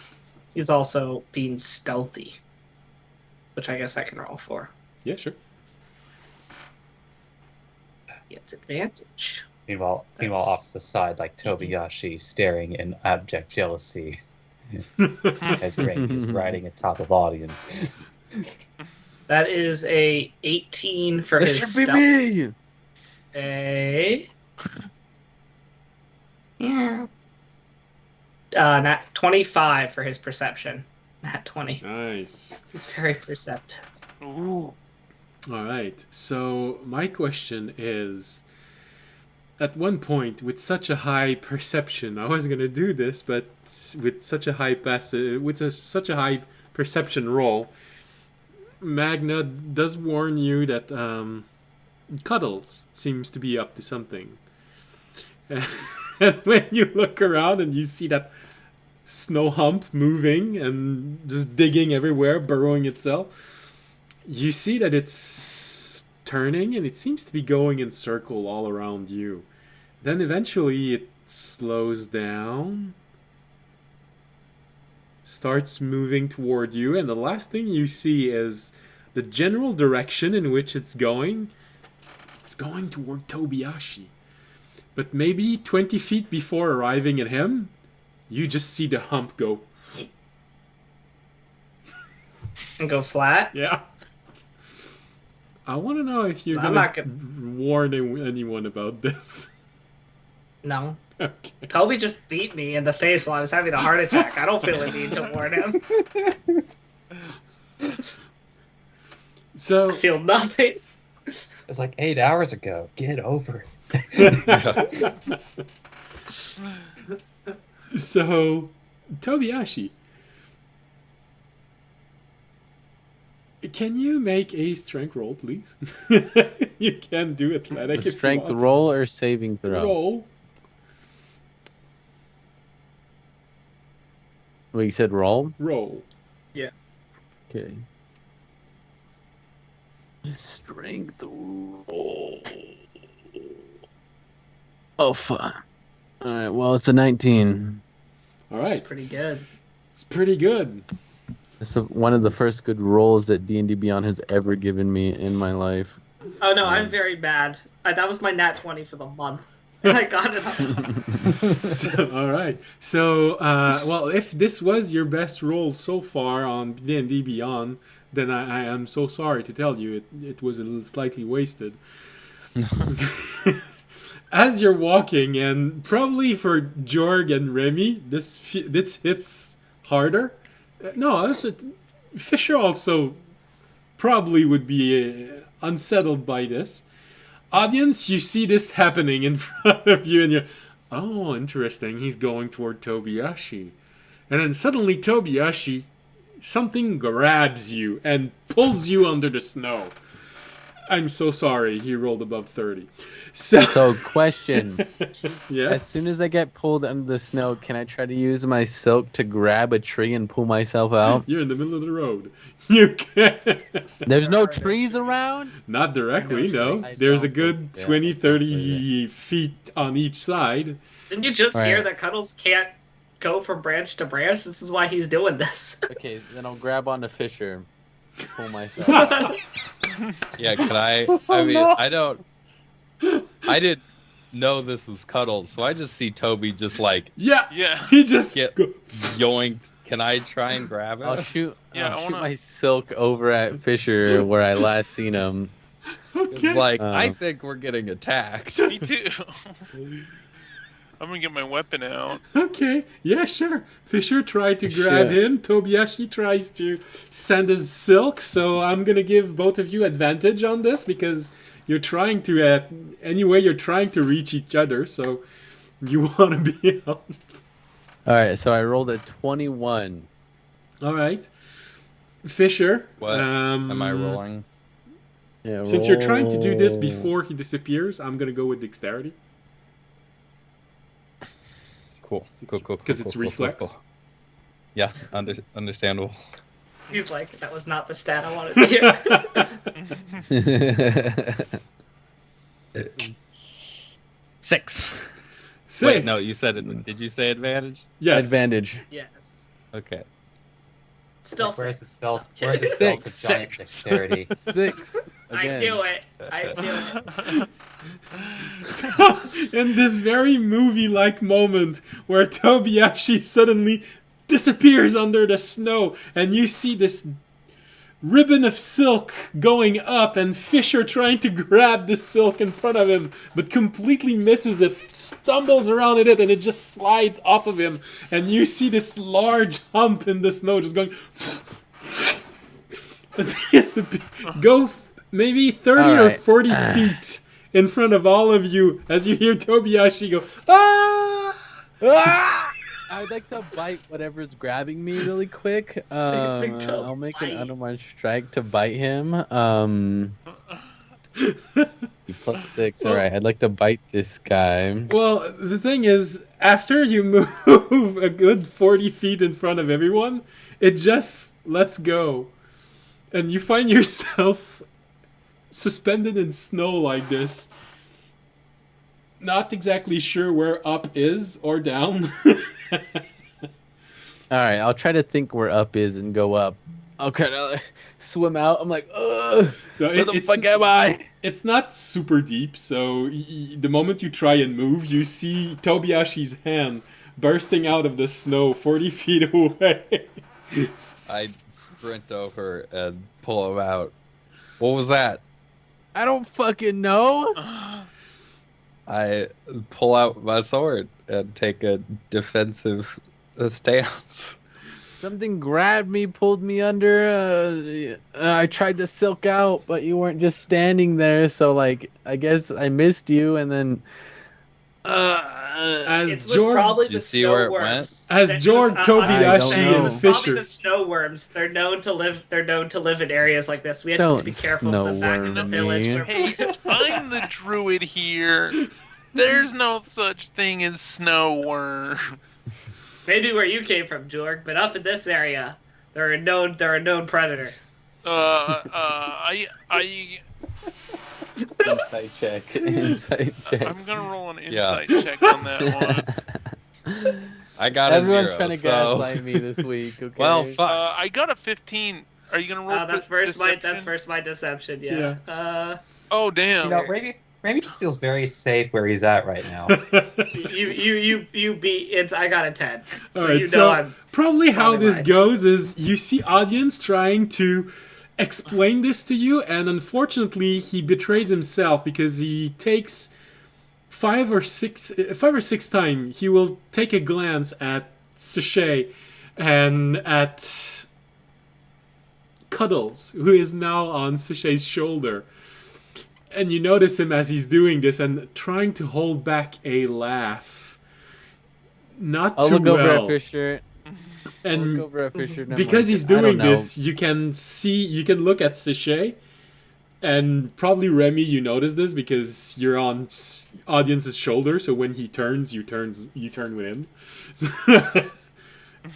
He's also being stealthy, which I guess I can roll for. Yeah, sure. Gets advantage. Meanwhile, off the side, like Tobiyashi, staring in abject jealousy as Ray is riding atop of audience. That is a 18 for That his should be stealth. me. A nat 25 for his perception. Nat 20. Nice. He's very perceptive. Ooh. All right. So my question is, at one point, with such a high perception, I was gonna do this, but with such a high such a high perception roll, Magna does warn you that Cuddles seems to be up to something. And when you look around and you see that snow hump moving and just digging everywhere, burrowing itself, you see that it's turning and it seems to be going in circle all around you. Then eventually it slows down, starts moving toward you, and the last thing you see is the general direction in which it's going. It's going toward Tobiyashi. But maybe 20 feet before arriving at him, you just see the hump go. And go flat? Yeah. I want to know if you're I'm going not to warn anyone about this. No. Okay. Toby just beat me in the face while I was having a heart attack. I don't feel a need to warn him. So, I feel nothing. It's like 8 hours ago. Get over it. so Tobiyashi, can you make a strength roll, please? You can do athletic A if strength you want. roll or saving throw? Roll. Well, you said roll? Roll. Okay. Strength roll. Oh, fuck. Alright, well, it's a 19. All right. It's pretty good. It's pretty good. It's one of the first good rolls that D&D Beyond has ever given me in my life. Oh no, I'm very bad. That was my nat 20 for the month. And I got it up. So, all right. So, well, if this was your best roll so far on D&D Beyond, then I am so sorry to tell you it was a little slightly wasted. As you're walking, and probably for Jorg and Remy, this hits harder. No, Fisher also probably would be unsettled by this. Audience, you see this happening in front of you, and you're, oh, interesting. He's going toward Tobiyashi, and then suddenly Tobiyashi, something grabs you and pulls you under the snow. I'm so sorry. He rolled above 30. So, question. Yes. As soon as I get pulled under the snow, can I try to use my silk to grab a tree and pull myself out? You're in the middle of the road. You can There's no trees around? not directly, no. I There's a don't good think- 20, yeah, 30 feet on each side. Didn't you just hear Right. that Cuddles can't go from branch to branch? This is why he's doing this. Okay, then I'll grab onto Fisher. Pull myself out. Yeah, can I? I mean, I didn't know this was Cuddles, so I just see Toby just like Yeah, Yeah. he just Get- go- yoinked. Can I try and grab I'll it? shoot, Yeah, I'll I shoot wanna- my silk over at Fisher where I last seen him. okay. It's like I Oh. think we're getting attacked. Me too. I'm gonna get my weapon out. Okay, yeah, sure. Fisher tried to grab Shit. him. Tobiashi tries to send his silk. So I'm gonna give both of you advantage on this because you're trying to. Anyway, you're trying to reach each other. So you want to be out. All right, so I rolled a 21. All right, Fisher. What am I rolling? Yeah, Since you're trying to do this roll- before he disappears, I'm gonna go with dexterity Cool. because it's reflex. Yeah, understandable. He's like, that was not the stat I wanted to hear. 6. Six. Wait, no, you said it. Did you say advantage? Yes. Advantage. Yes. Okay. Still Where's the six. spell? No, Where's the spell for Six. giant dexterity? 6. I Again. knew it. I knew it. In this very movie-like moment where Tobiashi suddenly disappears under the snow and you see this ribbon of silk going up and Fisher trying to grab the silk in front of him but completely misses it, stumbles around in it, and it just slides off of him, and you see this large hump in the snow just going go maybe 30 or Alright. 40 feet in front of all of you as you hear Tobiashi go, ah! Ah! I'd like to bite whatever's grabbing me really quick. Like to I'll make an bite. unarmed strike to bite him. +6. All right, I'd like to bite this guy. Well, the thing is, after you move a good 40 feet in front of everyone, it just lets go. And you find yourself suspended in snow like this. Not exactly sure where up is or down. All right, I'll try to think where up is and go up. I'll kind of swim out. I'm like, ugh, So where the fuck am I? It's not super deep, so the moment you try and move, you see Tobiashi's hand bursting out of the snow 40 feet away. I sprint over and pull him out. What was that? I don't fucking know. I pull out my sword and take a defensive stance. Something grabbed me, pulled me under. I tried to silk out, but you weren't just standing there. So, like, I guess I missed you, and then. As It was Jorg, probably You the see where snow it went? worms. As That Jorg, was- Tobiashi, and it was Fisher. Probably the snow worms. They're known to live. They're known to live in areas like this. We have to Don't be careful of the back of the snow village. worm Where Hey, I'm the druid here. There's no such thing as snow worm. Maybe where you came from, Jorg, but up in this area, they're a known predator. I Insight check. Insight check. I'm gonna roll an Yeah. insight check on that one. I got Everyone's a 0. trying to so... gaslight me this week. Okay. Well, fuck. I got a 15. Are you gonna roll? That's first my deception. Yeah. Oh damn! You know, Raimi just feels very safe where he's at right now. You beat it. I got a 10. So Alright, you know so I'm. probably how probably this right. goes is you see audience trying to explain this to you, and unfortunately he betrays himself because he takes five or six times he will take a glance at Sachet and at Cuddles, who is now on Sachet's shoulder. And you notice him as he's doing this and trying to hold back a laugh. Not I'll too look over well. at Fisher. I'll And look over at Fisher. and I'm because like, he's I don't doing know. this, you can look at Sachet, and probably Remy, you notice this because you're on audience's shoulder, so when he turns, you turn with him.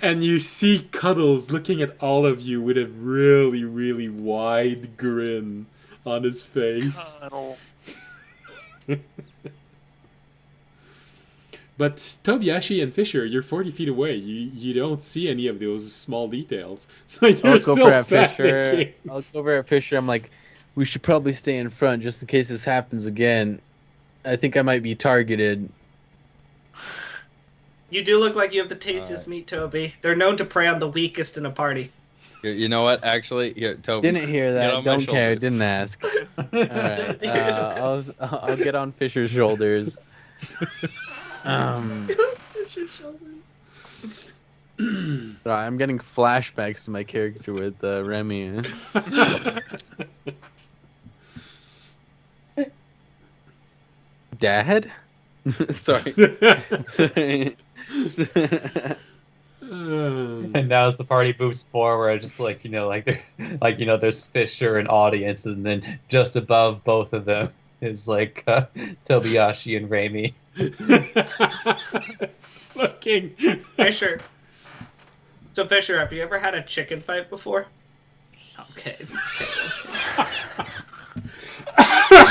And you see Cuddles looking at all of you with a really, really wide grin on his face. Cuddle. But Tobiashi and Fisher, you're 40 feet away. You don't see any of those small details. So I'll you're look still over at Fisher. panicking. I'll look over at Fisher. I'm like, we should probably stay in front just in case this happens again. I think I might be targeted. You do look like you have the tastiest meat, Toby. They're known to prey on the weakest in a party. You know what? Actually, here, Toby. Didn't hear get that. on my Don't care. shoulders. Didn't ask. All right. I'll get on Fisher's shoulders. Fisher's shoulders. I'm getting flashbacks to my character with Remy. Dad? Sorry. And now as the party moves forward, just like there's Fisher and audience, and then just above both of them is like Tobiyashi and Raimi. Looking. Fisher. So Fisher, have you ever had a chicken fight before? Okay.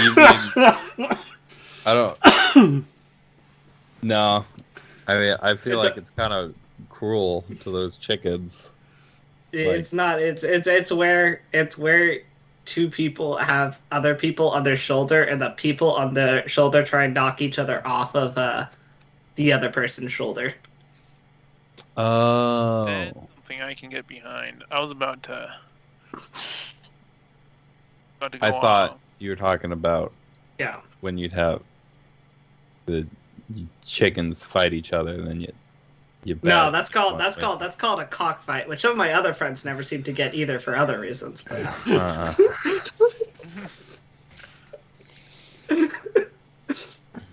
You mean, I don't. No, I mean I feel like it's kind of cruel to those chickens. It's not. It's where two people have other people on their shoulder, and the people on the shoulder try and knock each other off of the other person's shoulder. Oh, That's something I can get behind. I was about to go I thought you were talking about Yeah. when you'd have the chickens fight each other, and then you No, bat that's called one way. a cockfight, which some of my other friends never seem to get either for other reasons. But Uh-uh.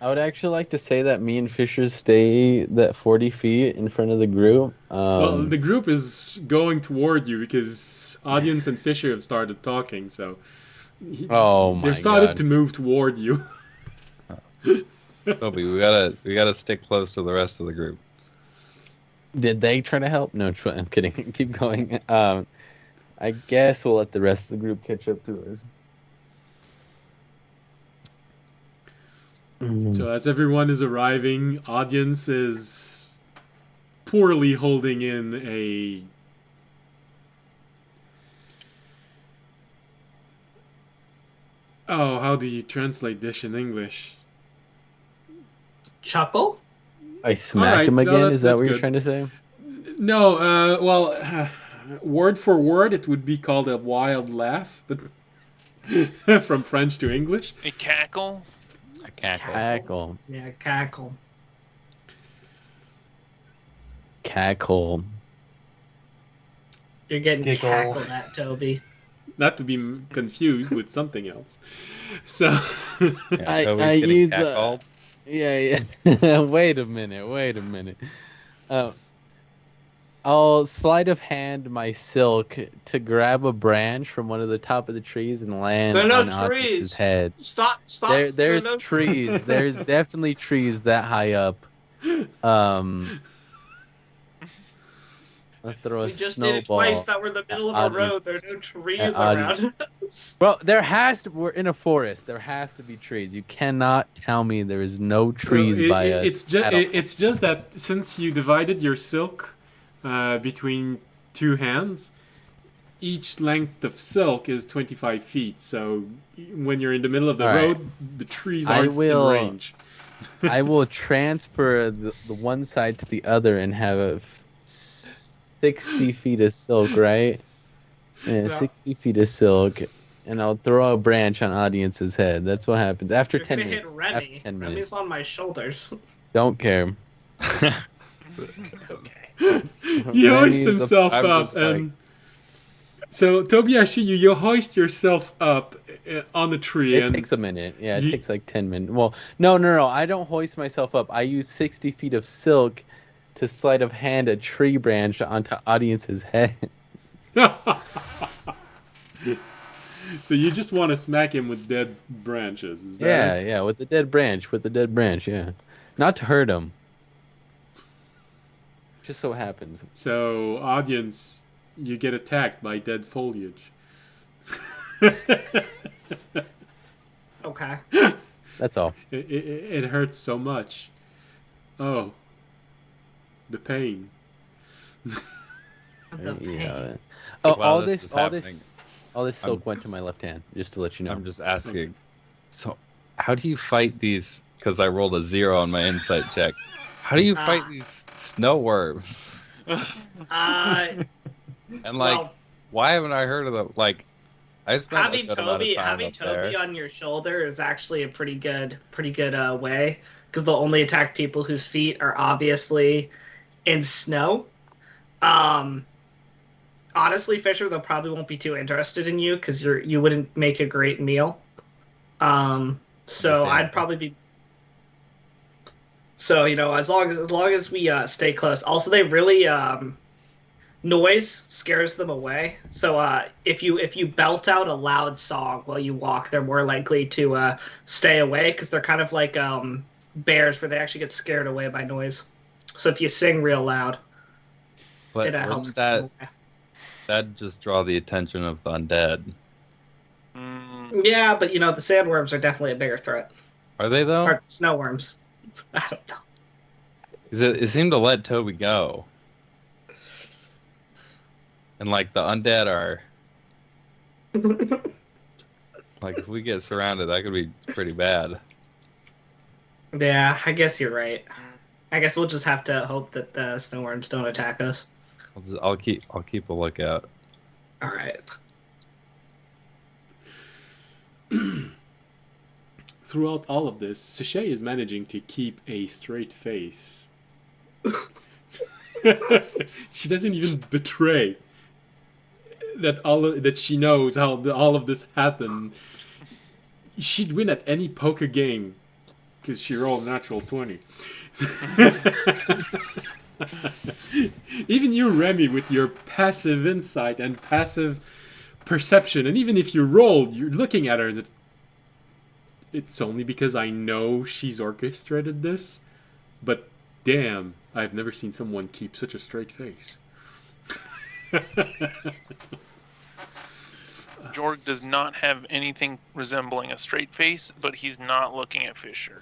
I would actually like to say that me and Fisher stay that 40 feet in front of the group. Well, the group is going toward you because audience and Fisher have started talking, so Oh my they've started God. to move toward you. Toby, we gotta stick close to the rest of the group. Did they try to help? No, I'm kidding. Keep going. I guess we'll let the rest of the group catch up to us. So as everyone is arriving, audience is poorly holding in a Oh, how do you translate this in English? chuckle. I smack Alright, him no, again? Is that that's what you're good. trying to say? No, well, word for word, it would be called a wild laugh, but from French to English. a cackle. A cackle. Cackle. Yeah, cackle. Cackle. You're getting Giggle. cackled at, Toby. Not to be confused with something else. So, Yeah, I Toby's getting use, catcalled. Yeah. Wait a minute. I'll sleight of hand my silk to grab a branch from one of the top of the trees and land There are no on Audience's trees. head. Stop. There's no- trees. There's definitely trees that high up. I'll throw a We just snowball. did it twice that we're in the middle of a Audience. road. There are no trees Audience. around us. Well, we're in a forest. There has to be trees. You cannot tell me there is no trees by us. It's just that since you divided your silk between two hands, each length of silk is 25 feet. So when you're in the middle of the All right. road, the trees I aren't will- in range. I will transfer the one side to the other and have a 60 feet of silk, right? Yeah, Yeah. 60 feet of silk, and I'll throw a branch on Audience's head. That's what happens after You're 10 gonna minutes. hit Remy. After 10 Remy's minutes. on my shoulders. Don't care. Okay. He Remy hoists is a- himself I'm up, just like- and so Tobiyashi, you hoist yourself up on the tree, It and takes a minute. Yeah, it you- takes like 10 minutes. Well, no. I don't hoist myself up. I use 60 feet of silk to sleight of hand a tree branch onto Audience's head. so you just want to smack him with dead branches. Is that it? Yeah, with the dead branch, yeah. Not to hurt him. Just so happens. So, audience, you get attacked by dead foliage. Okay. That's all. It hurts so much. Oh, the pain. The pain. Yeah. Oh, While this is happening, all this silk went to my left hand, just to let you know. I'm just asking. So, how do you fight these? Because I rolled a 0 on my insight check. How do you fight these snow worms? Uh, And like, well, why haven't I heard of them? Like, I spent having a good amount of Toby time up there. on your shoulder is actually a pretty good way because they'll only attack people whose feet are obviously in snow. Um, honestly, Fisher, they probably won't be too interested in you because you wouldn't make a great meal. So I'd probably be. So as long as we stay close. Also, they really noise scares them away. So if you belt out a loud song while you walk, they're more likely to stay away because they're kind of like bears, where they actually get scared away by noise. So if you sing real loud, But it helps. that'd just draw the attention of the undead. Yeah, but the sandworms are definitely a bigger threat. Are they though? Or snowworms. I don't know. It seemed to let Toby go. And like the undead are like if we get surrounded, that could be pretty bad. Yeah, I guess you're right. I guess we'll just have to hope that the snowworms don't attack us. I'll keep a lookout. All right. Throughout all of this, Sachet is managing to keep a straight face. She doesn't even betray that she knows how all of this happened. She'd win at any poker game because she rolled a natural 20. Even you, Remy, with your passive insight and passive perception, and even if you rolled, you're looking at her and it's only because I know she's orchestrated this, but damn, I've never seen someone keep such a straight face. Jorg does not have anything resembling a straight face, but he's not looking at Fisher.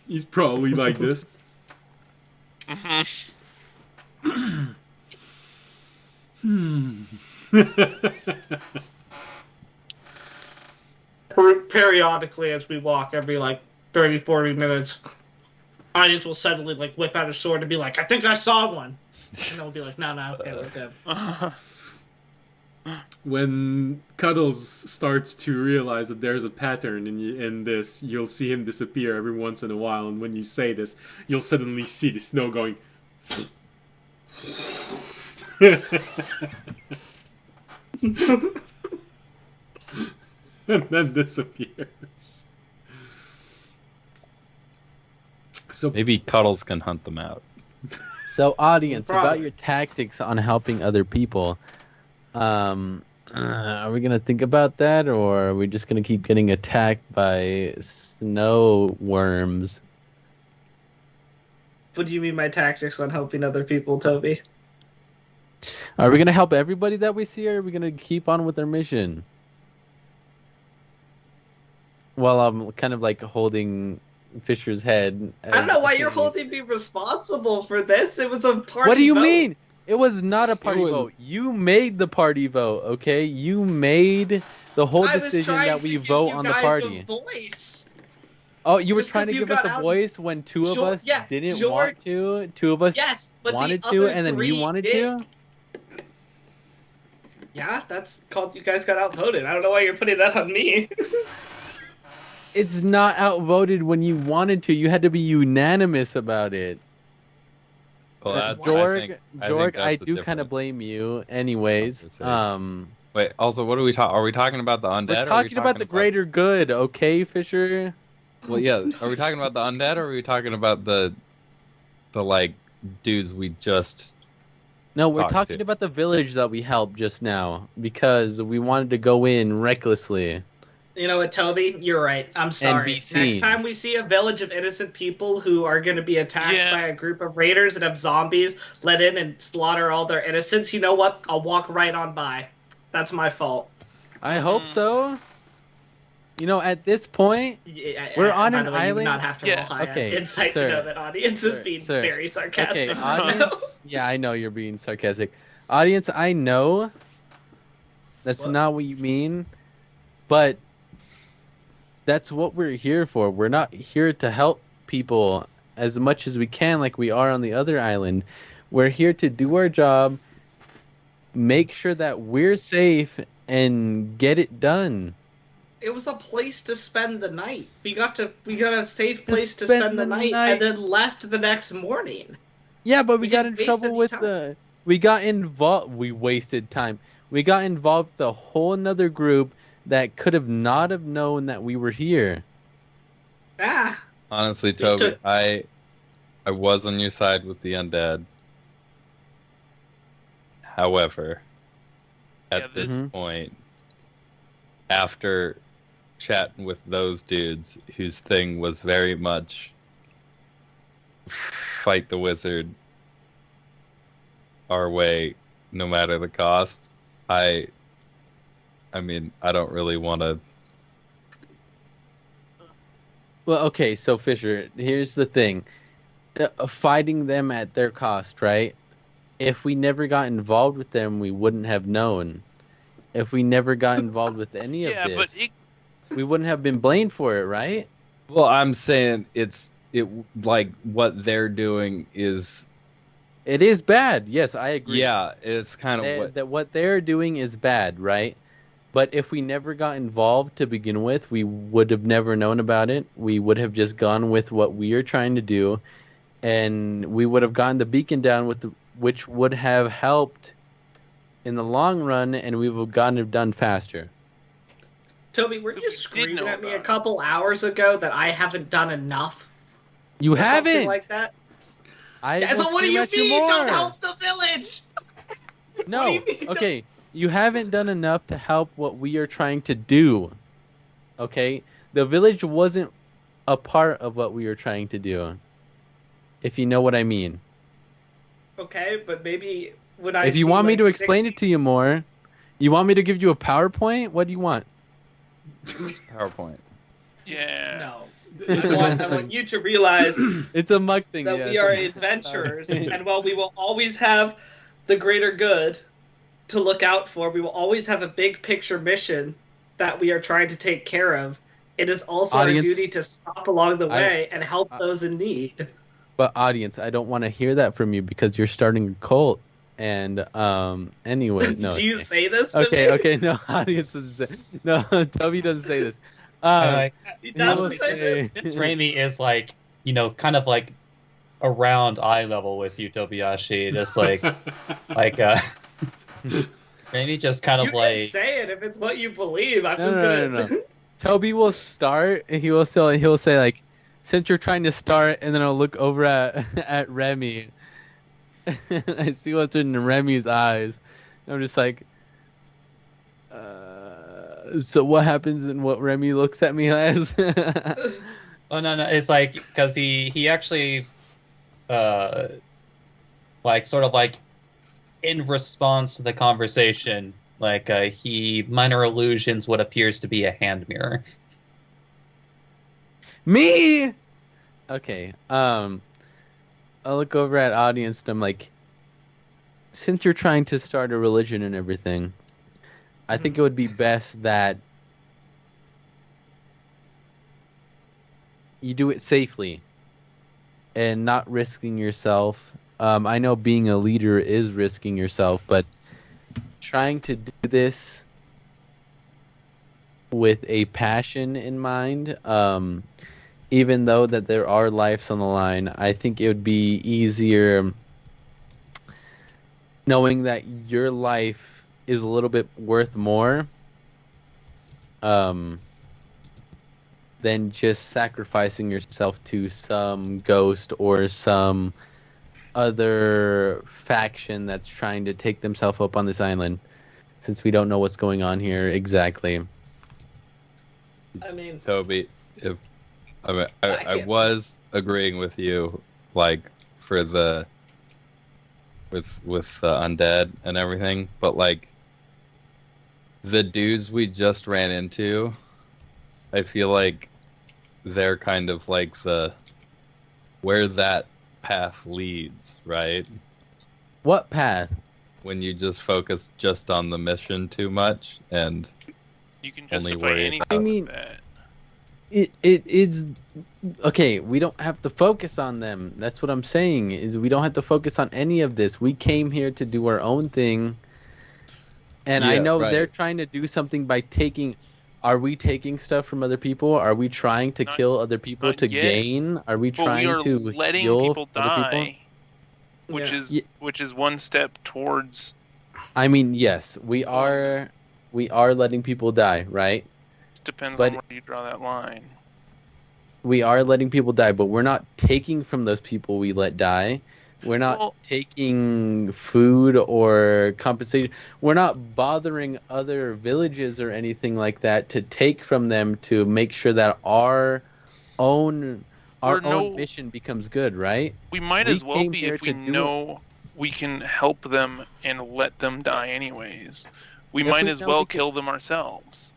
He's probably like this. Periodically, as we walk, every 30, 40 minutes, audience will suddenly whip out a sword and be like, "I think I saw one," and they'll be like, "No, okay, we're good." When Cuddles starts to realize that there's a pattern in this, you'll see him disappear every once in a while, and when you say this, you'll suddenly see the snow going. And then disappears. So Maybe Cuddles can hunt them out. So, audience, Probably. about your tactics on helping other people. Are we gonna think about that, or are we just gonna keep getting attacked by snow worms? What do you mean by tactics on helping other people, Toby? Are we gonna help everybody that we see, or are we gonna keep on with our mission? Well, I'm kind of holding Fisher's head. I don't know why you're holding me responsible for this. It was a party. What do you vote. mean? It was not a party was- vote. You made the party vote, okay? You made the whole I was decision trying that to we give vote you on the guys party. a voice. Oh, you were Just trying to 'cause you give us got a out- voice when two of us didn't want to. Two of us Yes, but wanted the to, other and then you three wanted did. to? Yeah, that's called you guys got outvoted. I don't know why you're putting that on me. It's not outvoted when you wanted to. You had to be unanimous about it. Well, Jorg, I that's the do kind of difference. blame you anyways. Conversation. Wait, also, what are we talking? Are we talking about the undead? We're or are we talking about the greater good, okay, Fisher? Well, yeah. Are we talking about the undead, or are we talking about the dudes we just? No, we're Talk talking to. about the village that we helped just now because we wanted to go in recklessly. You know what, Toby? You're right. I'm sorry. be seen. Next time we see a village of innocent people who are going to be attacked Yeah. by a group of raiders and have zombies let in and slaughter all their innocents, you know what? I'll walk right on by. That's my fault. I hope so. You know, at this point, We're on by an the way, you would island? not have to Yeah. roll high Okay, insight sir. to know that audience is being Sir. very sarcastic. Okay, right audience. now. Yeah, I know you're being sarcastic. Audience, I know that's What? not what you mean, but that's what we're here for. We're not here to help people as much as we can like we are on the other island. We're here to do our job make sure that we're safe and get it done. It was a place to spend the night. We got a safe place to spend the night and then left the next morning. Yeah, but we got didn't in waste trouble any with time. we got involved. We wasted time. We got involved with a whole another group that could have not have known that we were here. Ah, Honestly, Just Toby, I was on your side with the undead. However, Yeah, at this Mhm. point, after chatting with those dudes whose thing was very much fight the wizard our way, no matter the cost, I mean, I don't really want to. Well, okay, so Fisher, here's the thing. Fighting them at their cost, right? If we never got involved with them, we wouldn't have known. If we never got involved with any of Yeah, this, but it, we wouldn't have been blamed for it, right? Well, I'm saying it like what they're doing is, It is bad. Yes, I agree. yeah, it's kind of what. That what they're doing is bad, right? But if we never got involved to begin with, we would have never known about it. We would have just gone with what we are trying to do, and we would have gotten the beacon down which would have helped in the long run, and we would have gotten it done faster. Toby, weren't So you we did screaming know at me a about it. couple hours ago that I haven't done enough? You or something haven't. like that. I Yeah, will so what do scream you at mean? Don't more. help the village. No. What do you mean? Okay. You haven't done enough to help what we are trying to do. Okay? The village wasn't a part of what we were trying to do. If you know what I mean. Okay, but maybe when I If you see, want me like, to explain it to you more, you want me to give you a PowerPoint? What do you want? PowerPoint. yeah. No. It's a I month want thing. you to realize It's a mug thing. that yeah, we it's are a- adventurers, and while we will always have the greater good to look out for, we will always have a big picture mission that we are trying to take care of. It is also our Audience, duty to stop along the I- way and help I- those in need. But audience, I don't want to hear that from you because you're starting a cult. And anyway, no. Do you say this to Okay, me? okay, no, audience doesn't say. No, Toby doesn't say this. Like, He I will doesn't say this. say- since Raimi is like, kind of like around eye level with you, Tobiyashi, just like Raimi just kind You of can like say it if it's what you believe. I'm No, just no, gonna. no, no. Toby will start, and he'll say like, since you're trying to start, and then I'll look over at Remy. I see what's in Remy's eyes. I'm just like, so what happens and what Remy looks at me as? oh no, it's like because he actually like sort of like in response to the conversation, like he minor illusions what appears to be a hand mirror. Me? Okay. I'll look over at audience and I'm like, since you're trying to start a religion and everything, I think it would be best that you do it safely and not risking yourself. I know being a leader is risking yourself, but trying to do this with a passion in mind, even though that there are lives on the line, I think it would be easier knowing that your life is a little bit worth more than just sacrificing yourself to some ghost or some other faction that's trying to take themselves up on this island, since we don't know what's going on here exactly. I mean, Toby, if I mean, I I can't- was agreeing with you, like for the with undead and everything, but like the dudes we just ran into, I feel like they're kind of like the where that path leads, right? What path? When you just focus just on the mission too much, and You can Only justify worry anything I with mean- that. It is okay. We don't have to focus on them. That's what I'm saying. Is we don't have to focus on any of this. We came here to do our own thing, And I Yeah, know right. they're trying to do something by taking. Are we taking stuff from other people? Are we trying to Not- kill other people not to yet. gain? Are we But we trying are to letting heal people other people? die, which Yeah. is Ye- which is one step towards. I mean, yes, we are letting people die, right? Depends But on where you draw that line. we are letting people die, but we're not taking from those people we let die. We're not Well- taking food or compensation. We're not bothering other villages or anything like that to take from them to make sure that our own mission becomes good, right? We might We as well came be here if we to do- know we can help them and let them die anyways. We If might we as know well we can- kill them ourselves.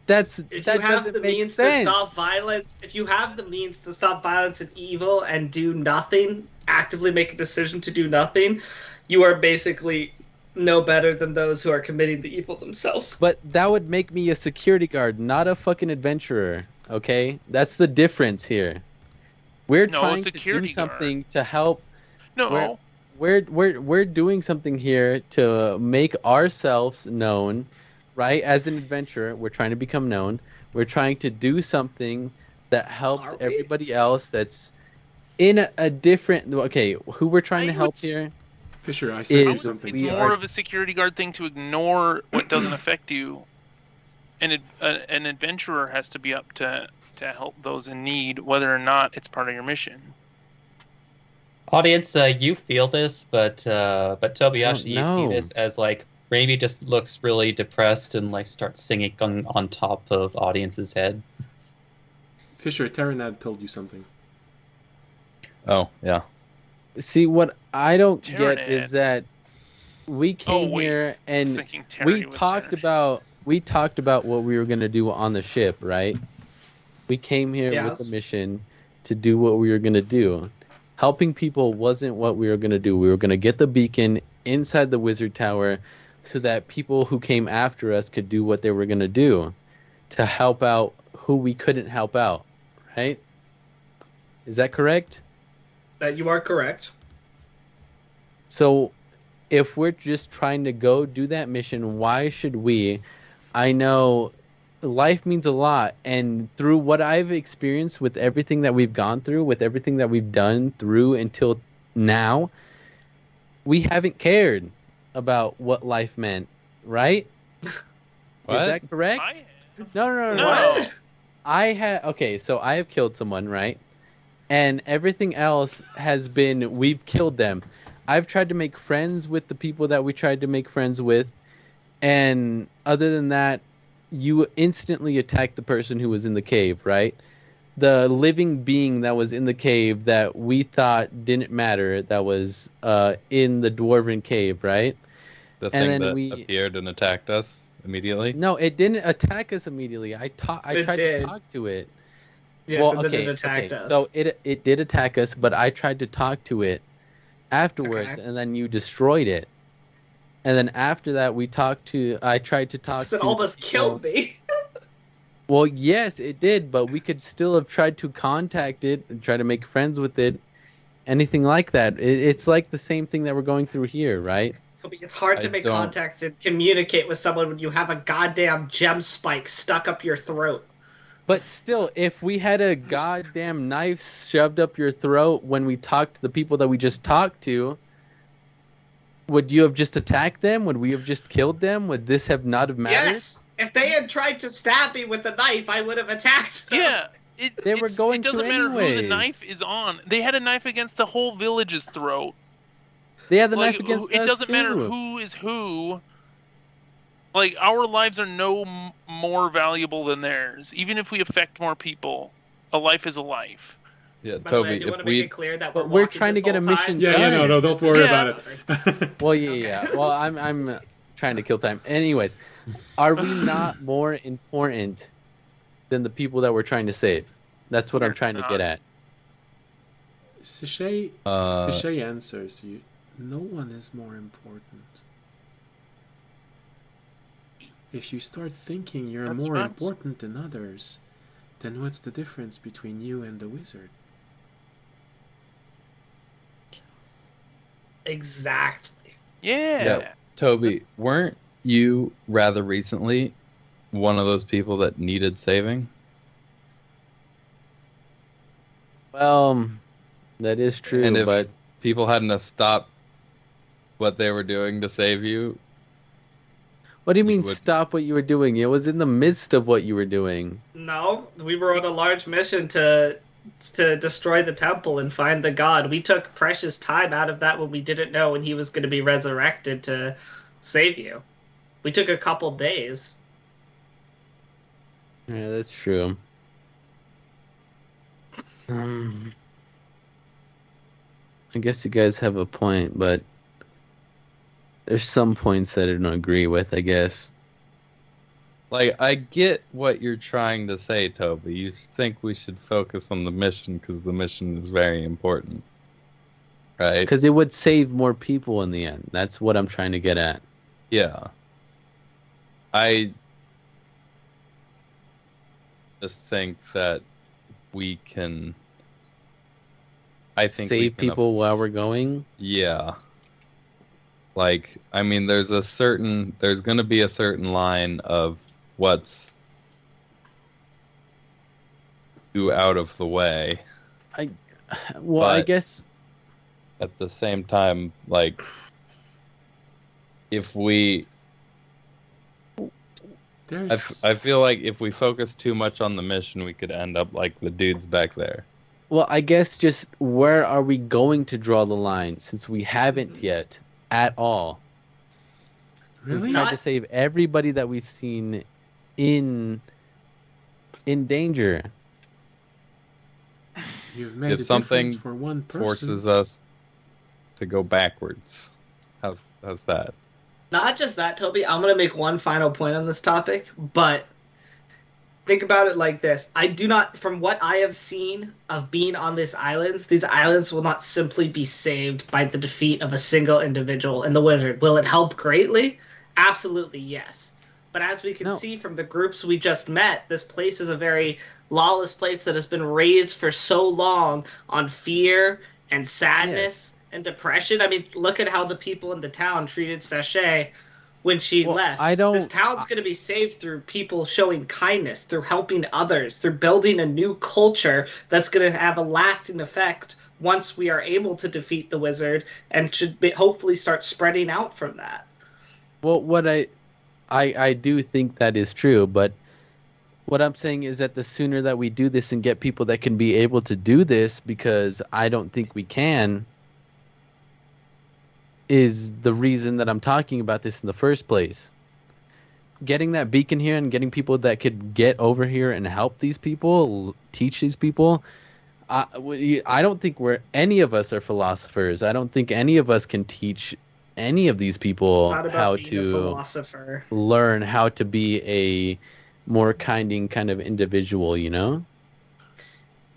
That If that you have doesn't the make means sense. to stop violence, if you have the means to stop violence and evil and do nothing, actively make a decision to do nothing, you are basically no better than those who are committing the evil themselves. But that would make me a security guard, not a fucking adventurer. Okay, that's the difference here. We're No, a trying to do security something to help. No, We're doing something here to make ourselves known, right? As an adventurer, we're trying to become known. We're trying to do something that helps Are we? everybody else that's in a different. Okay, who we're trying to I help would here? Fisher, I said Is- I do would- something. it's we more are- of a security guard thing to ignore what doesn't affect you. An adventurer has to be up to help those in need, whether or not it's part of your mission. Audience, you feel this, but Tobiyashi, you see know. this as like Raimi just looks really depressed and like starts singing on top of audience's head. Fisher, Terranad told you something. Oh, yeah. See, what I don't get Tyranid. is that we came wait. here I was and thinking Terry we was talked Terry. about what we were going to do on the ship, right? We came here with Yes. a mission to do what we were going to do. Helping people wasn't what we were going to do. We were going to get the beacon inside the wizard tower so that people who came after us could do what they were going to do to help out who we couldn't help out, right? Is that correct? That you are correct. So if we're just trying to go do that mission, why should we? I know life means a lot, and through what I've experienced with everything that we've gone through, with everything that we've done through until now, we haven't cared about what life meant, right? What? Is that correct? I, No. no. So I have killed someone, right? And everything else has been we've killed them. I've tried to make friends with the people that we tried to make friends with, and other than that, you instantly attacked the person who was in the cave, right? The living being that was in the cave that we thought didn't matter, that was in the dwarven cave, right? The And thing then that we- appeared and attacked us immediately. No, it didn't attack us immediately. I It tried did. to talk to it. Yes, Well, and then okay, it attacked okay. us. So it did attack us, but I tried to talk to it afterwards, Okay. and then you destroyed it. And then after that, I tried to talk Because to it almost people. killed me. Well, yes, it did, but we could still have tried to contact it and try to make friends with it. Anything like that. It's like the same thing that we're going through here, right? It's hard to I make don't- contact and communicate with someone when you have a goddamn gem spike stuck up your throat. But still, if we had a goddamn knife shoved up your throat when we talked to the people that we just talked to, would you have just attacked them? Would we have just killed them? Would this have not have mattered? Yes! If they had tried to stab me with a knife, I would have attacked them. Yeah. They were going It doesn't to matter who anyways. the knife is on. They had a knife against the whole village's throat. They had the Like, knife against it us doesn't matter too. who is who. Like, our lives are no more valuable than theirs. Even if we affect more people, a life is a life. Yeah, By the way, I Toby, do if want to make it we clear that But we're we're walking trying to this get a whole mission time, Yeah, so yeah, no, it's- don't worry Yeah. about it. Well, yeah, Okay. yeah. Well, I'm trying to kill time. Anyways, are we not more important than the people that we're trying to save? That's what I'm We're trying to not. get at. Sachet uh, answers you. No one is more important. If you start thinking you're That's more facts. important than others, then what's the difference between you and the wizard? Exactly. Yeah. Yeah. Toby, weren't you rather recently one of those people that needed saving? Well, that is true, And if but people hadn't have stopped what they were doing to save you, what do you you mean would. stop what you were doing? It was in the midst of what you were doing. No, we were on a large mission to destroy the temple and find the god. We took precious time out of that when we didn't know when he was going to be resurrected to save you. We took a couple days. Yeah, that's true. Um, I guess you guys have a point, but there's some points that I don't agree with, I guess. Like, I get what you're trying to say, Toby. You think we should focus on the mission because the mission is very important, right? Because it would save more people in the end. That's what I'm trying to get at. Yeah. I just think that we can. I think we Save can people while we're going. Yeah. Like, I mean, there's going to be a certain line of what's too out of the way. Well, I But- guess At the same time, like, if we, There's I feel like if we focus too much on the mission, we could end up like the dudes back there. Well, I guess just where are we going to draw the line since we haven't yet at all? really. We've tried to save everybody that we've seen in danger. You've made If a something difference for one person. Forces us to go backwards. How's that? Not just that, Toby. I'm going to make one final point on this topic, but think about it like this. I do not, from what I have seen of being on these islands will not simply be saved by the defeat of a single individual in the wizard. Will it help greatly? Absolutely, yes. But as we can see from the groups we just met, this place is a very lawless place that has been raised for so long on fear and sadness and depression. I mean, look at how the people in the town treated Sachet when she left. This town's going to be saved through people showing kindness, through helping others, through building a new culture that's going to have a lasting effect once we are able to defeat the wizard and should hopefully start spreading out from that. Well, what I do think that is true, but what I'm saying is that the sooner that we do this and get people that can be able to do this, because I don't think we can, is the reason that I'm talking about this in the first place. Getting that beacon here and getting people that could get over here and help these people, teach these people. I don't think any of us are philosophers. I don't think any of us can teach any of these people how to learn how to be a more kind of individual, you know?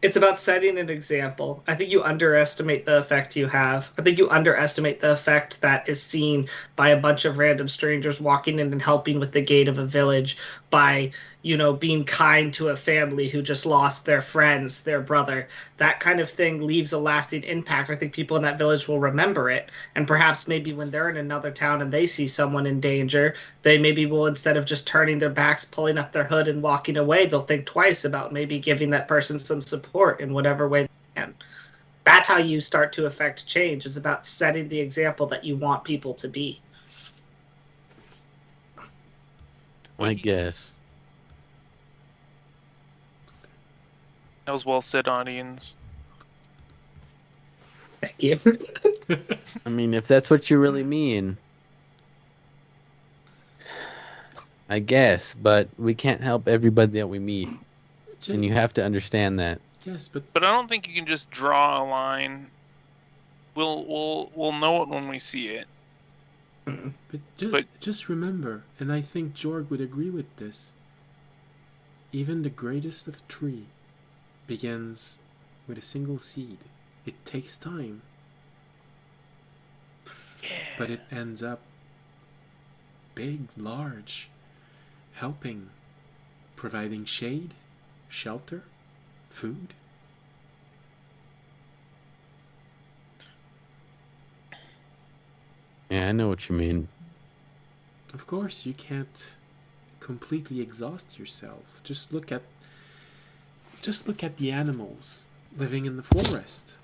It's about setting an example. I think you underestimate the effect you have. I think you underestimate the effect that is seen by a bunch of random strangers walking in and helping with the gate of a village, by, you know, being kind to a family who just lost their friends, their brother. That kind of thing leaves a lasting impact. I think people in that village will remember it. And perhaps maybe when they're in another town and they see someone in danger, they maybe will, instead of just turning their backs, pulling up their hood and walking away, they'll think twice about maybe giving that person some support in whatever way they can. That's how you start to affect change. It's about setting the example that you want people to be. I guess. That was well said, audience. Thank you. I mean, if that's what you really mean, I guess, but we can't help everybody that we meet, and you have to understand that. Yes, but I don't think you can just draw a line. We'll know it when we see it. But just remember, and I think Jorg would agree with this, even the greatest of tree begins with a single seed. It takes time. Yeah. But it ends up big, large, helping, providing shade, shelter, food. Yeah, I know what you mean. of course, you can't completely exhaust yourself. Just look at the animals living in the forest.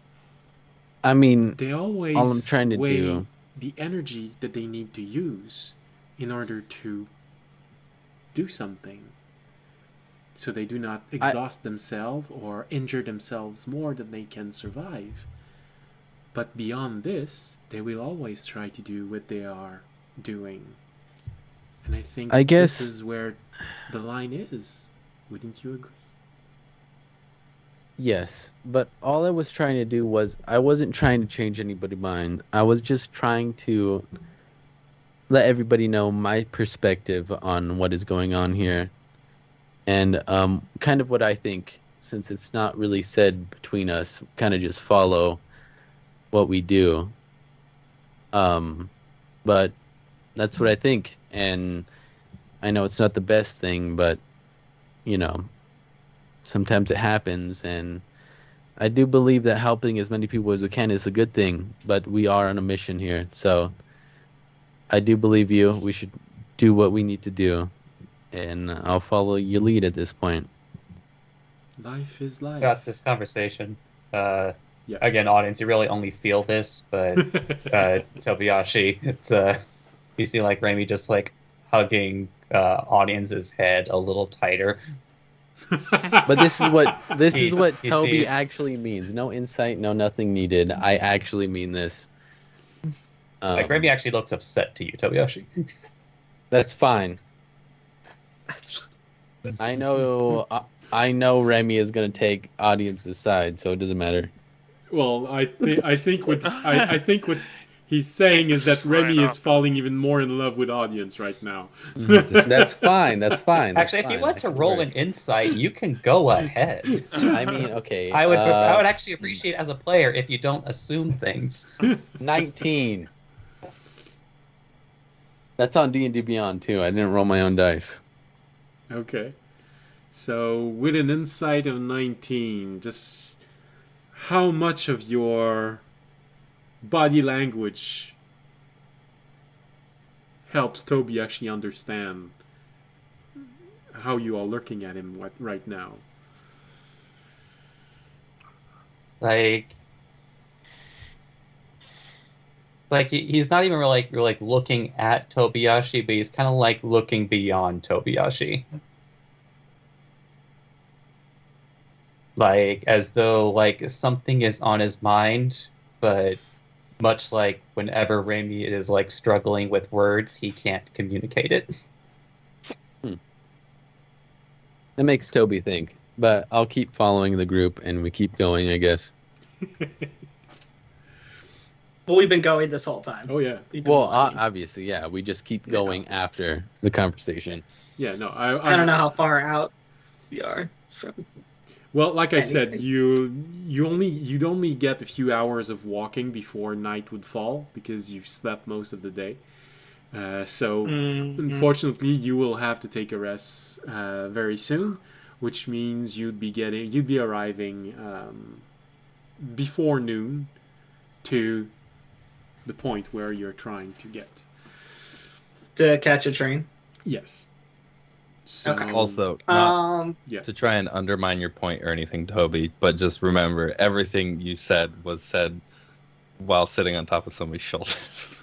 I mean, They always all I'm trying to weigh do. the energy that they need to use in order to do something. So they do not exhaust themselves or injure themselves more than they can survive. But beyond this, they will always try to do what they are doing. And I think I guess- this is where the line is. Wouldn't you agree? Yes, but all I was trying to do was I wasn't trying to change anybody's mind. I was just trying to let everybody know my perspective on what is going on here, and kind of what I think. Since it's not really said between us, kind of just follow what we do. But that's what I think, and I know it's not the best thing, but you know, sometimes it happens, and I do believe that helping as many people as we can is a good thing, but we are on a mission here, so I do believe you. We should do what we need to do, and I'll follow your lead at this point. Life is life. Got this conversation. Yes. Again, audience, you really only feel this, but Tobiyashi, it's you see like Remy just like hugging audience's head a little tighter. But this is what You Toby see- actually means. No insight, no nothing needed. I actually mean this. Like Remy actually looks upset to you, Tobiyashi. That's fine. I know Remy is gonna take audience's side, so it doesn't matter. Well, I think what he's saying is that Remy is falling even more in love with audience right now. That's fine. That's fine. That's Actually, if you fine. want That to can roll work. an insight, you can go ahead. I mean, okay. I would actually appreciate as a player if you don't assume things. 19. That's on D&D Beyond too. I didn't roll my own dice. Okay. So, with an insight of 19, just how much of your body language helps Toby actually understand how you are looking at him right now? Like he's not even really like looking at Tobiyashi, but he's kind of like looking beyond Tobiyashi. Like as though like something is on his mind, but much like whenever Remy is like struggling with words, he can't communicate it. That makes Toby think. But I'll keep following the group and we keep going, I guess. Well, we've been going this whole time. Oh yeah. We've been Well, walking. obviously, yeah. We just keep going after the conversation. Yeah, no, I don't know how far out we are from. Well, like I said, anything. you'd only get a few hours of walking before night would fall because you slept most of the day. So unfortunately, you will have to take a rest very soon, which means you'd be arriving before noon to the point where you're trying to get. To catch a train. Yes. So, Okay. Also, not yeah. to try and undermine your point or anything, Toby, but just remember everything you said was said while sitting on top of somebody's shoulders.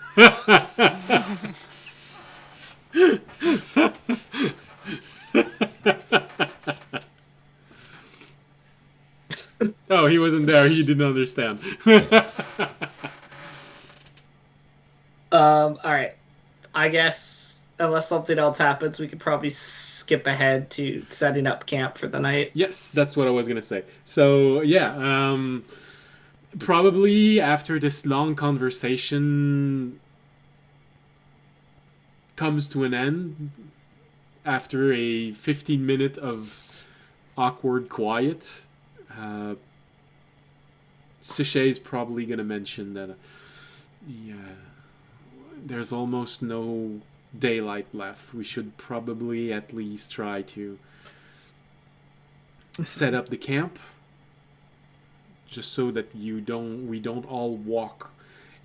Oh, he wasn't there. He didn't understand. All right. I guess unless something else happens, we could probably skip ahead to setting up camp for the night. Yes, that's what I was gonna say. So yeah, probably after this long conversation comes to an end, after a 15-minute of awkward quiet, Sichet is probably gonna mention that there's almost no daylight left. We should probably at least try to set up the camp just so that we don't all walk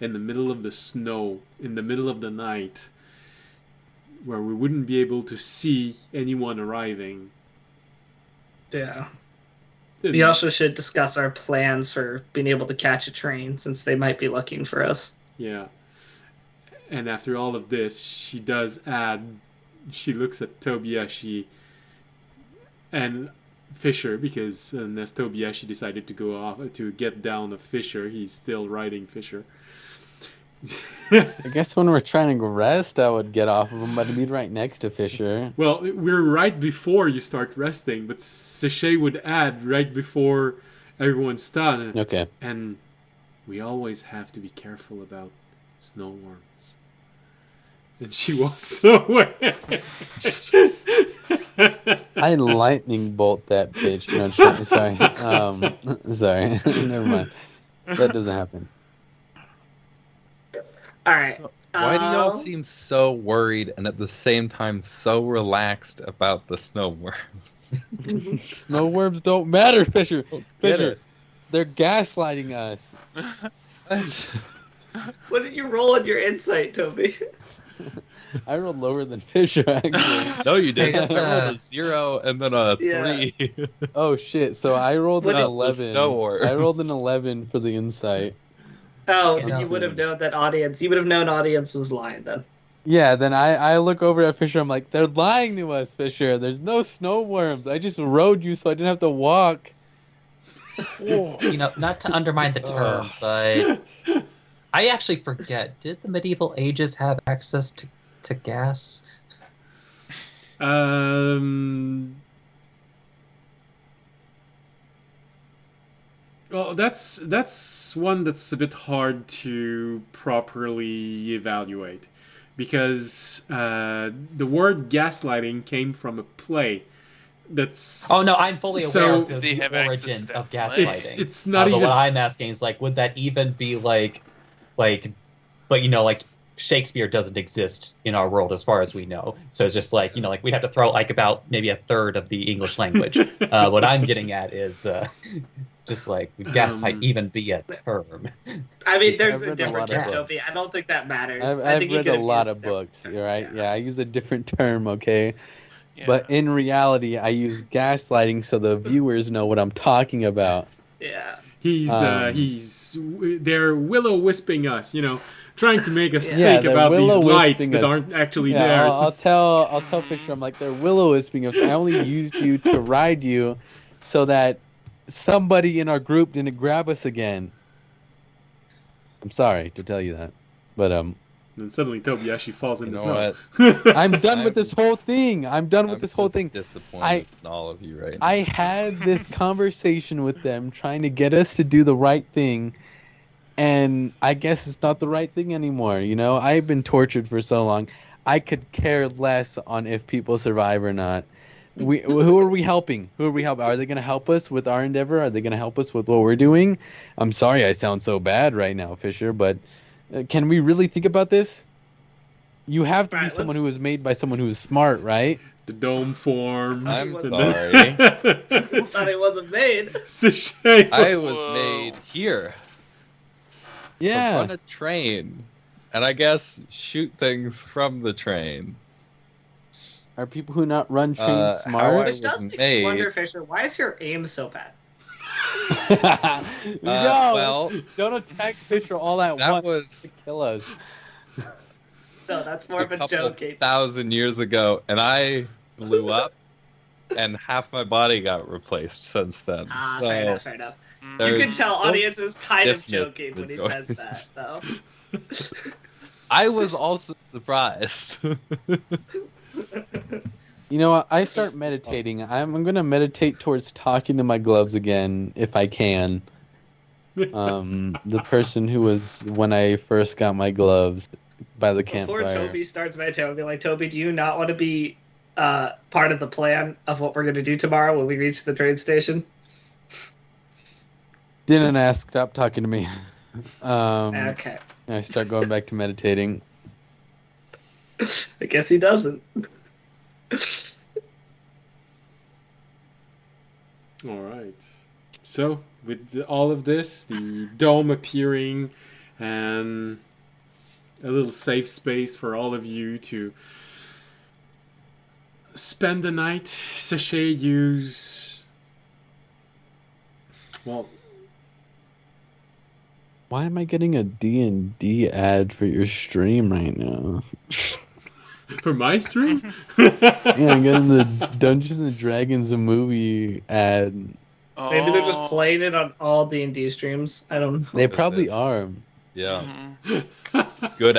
in the middle of the snow in the middle of the night where we wouldn't be able to see anyone arriving. Yeah. We also should discuss our plans for being able to catch a train, since they might be looking for us. Yeah. And after all of this, she does add, she looks at Tobiashi and Fisher, because as Tobiashi decided to go off to get down of Fisher, he's still riding Fisher. I guess when we're trying to rest, I would get off of him, but I'd be right next to Fisher. Well, we're right before you start resting, but Sachet would add right before everyone's done. Okay. And we always have to be careful about snowworms. And she walks away. I lightning bolt that bitch. No, sorry. Sorry. Never mind. That doesn't happen. All right. So, why do y'all seem so worried and at the same time so relaxed about the snowworms? Snowworms don't matter, Fisher. Get Fisher, it. they're gaslighting us. What did you roll on your insight, Toby? I rolled lower than Fisher, actually. No, you didn't. Just, I rolled a 0 and then a Yeah. 3. Oh shit! So I rolled an What is- 11. Snowworms. I rolled an 11 for the insight. Oh, You then you know. would have known that audience. You would have known audience was lying then. Yeah. Then I look over at Fisher. I'm like, they're lying to us, Fisher. There's no snowworms. I just rode you so I didn't have to walk. You know, not to undermine the term, but I actually forget. Did the medieval ages have access to gas? Well, that's one that's a bit hard to properly evaluate, because the word gaslighting came from a play. That's Oh no, I'm fully aware So- of the, They the have access to origins that of play. gaslighting. it's not But even. what I'm asking is like, would that even be like, but you know, like Shakespeare doesn't exist in our world as far as we know. So it's just like, you know, like we'd have to throw like about maybe a third of the English language. What I'm getting at is just like, would gaslight even be a term? I mean, there's I've a read a different lot of term, books. Toby. I don't think that matters. I've I think you read could a have lot used of different books. term. You're right. Yeah, I use a different term. Okay. Yeah. But in reality, I use gaslighting so the viewers know what I'm talking about. Yeah. They're willow wisping us, trying to make us Yeah, think they're about these lights willow-wisping that us. aren't actually Yeah, there. I'll tell Fisher. I'm like, they're willow-wisping us. I only used you to ride you, so that somebody in our group didn't grab us again. I'm sorry to tell you that, but And suddenly Toby actually falls in You the know snow. what? I'm done with I'm- this whole thing. I'm done with I'm this whole just thing. disappointed in all of you right now. I had this conversation with them, trying to get us to do the right thing, and I guess it's not the right thing anymore. I've been tortured for so long. I could care less on if people survive or not. Who are we helping? Who are we helping? Are they going to help us with our endeavor? Are they going to help us with what we're doing? I'm sorry I sound so bad right now, Fisher, but can we really think about this? You have to be Right, someone let's- who is made by someone who is smart, right? The dome forms. I'm and sorry. then- Thought it wasn't made. Sachet. I was Whoa. made here to Yeah. run a train, and I guess shoot things from the train. Are people who not run trains How smart? I Which does was make me made- wonder, Fisher, why is your aim so bad? No, well, don't attack Fisher all at that once was to kill us. No, that's more of a couple joke. Aiden. thousand years ago, and I blew up, and half my body got replaced since then. Ah, so fair enough, fair enough. Mm. You there's can tell still audience is kind of stiffness joking when he with says that, yours. so. I was also surprised. You know what? I start meditating. I'm gonna meditate towards talking to my gloves again, if I can. The person who was when I first got my gloves by the Before campfire. Toby starts meditating, I'll be like, Toby, do you not want to be part of the plan of what we're going to do tomorrow when we reach the train station? Didn't ask. Stop talking to me. Okay. I start going back to meditating. I guess he doesn't. All right. So, with all of this, the dome appearing, and a little safe space for all of you to spend the night. Sachet use. Well, Why am I getting a D&D ad for your stream right now? for my stream. Yeah, I'm getting the Dungeons and Dragons movie ad. Maybe they're just Oh. playing it on all D&D streams. I don't know. They It probably is. are. Yeah. Mhm. Good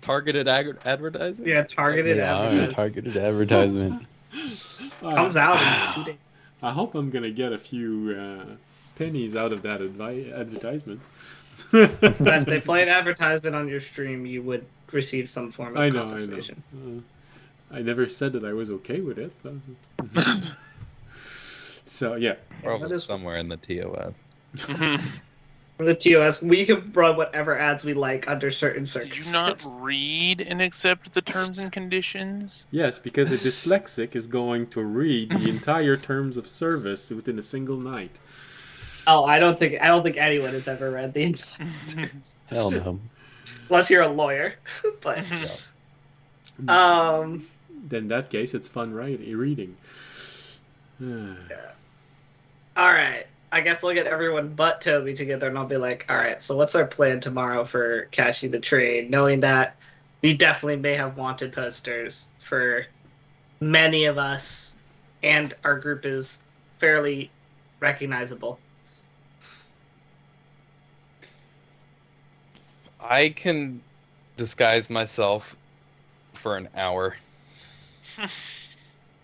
targeted advertising. Yeah, targeted They are advertising. targeted advertisement. Comes out in 2 days. I hope I'm gonna get a few pennies out of that advertisement. But if they play an advertisement on your stream, you would receive some form of I compensation. know. I never said that I was okay with it. But... So yeah, Probably That is- somewhere in the TOS. For the TOS, we can run whatever ads we like under certain Do you not circumstances. read and accept the terms and conditions? yes, because a dyslexic is going to read the entire terms of service within a single night. Oh, I don't think anyone has ever read the entire terms, Hell no. unless you're a lawyer. But Then in that case, it's fun reading. all right, I guess I'll get everyone but Toby together, and I'll be like, all right, so what's our plan tomorrow for cashing the trade? Knowing that we definitely may have wanted posters for many of us, and our group is fairly recognizable. I can disguise myself for an hour.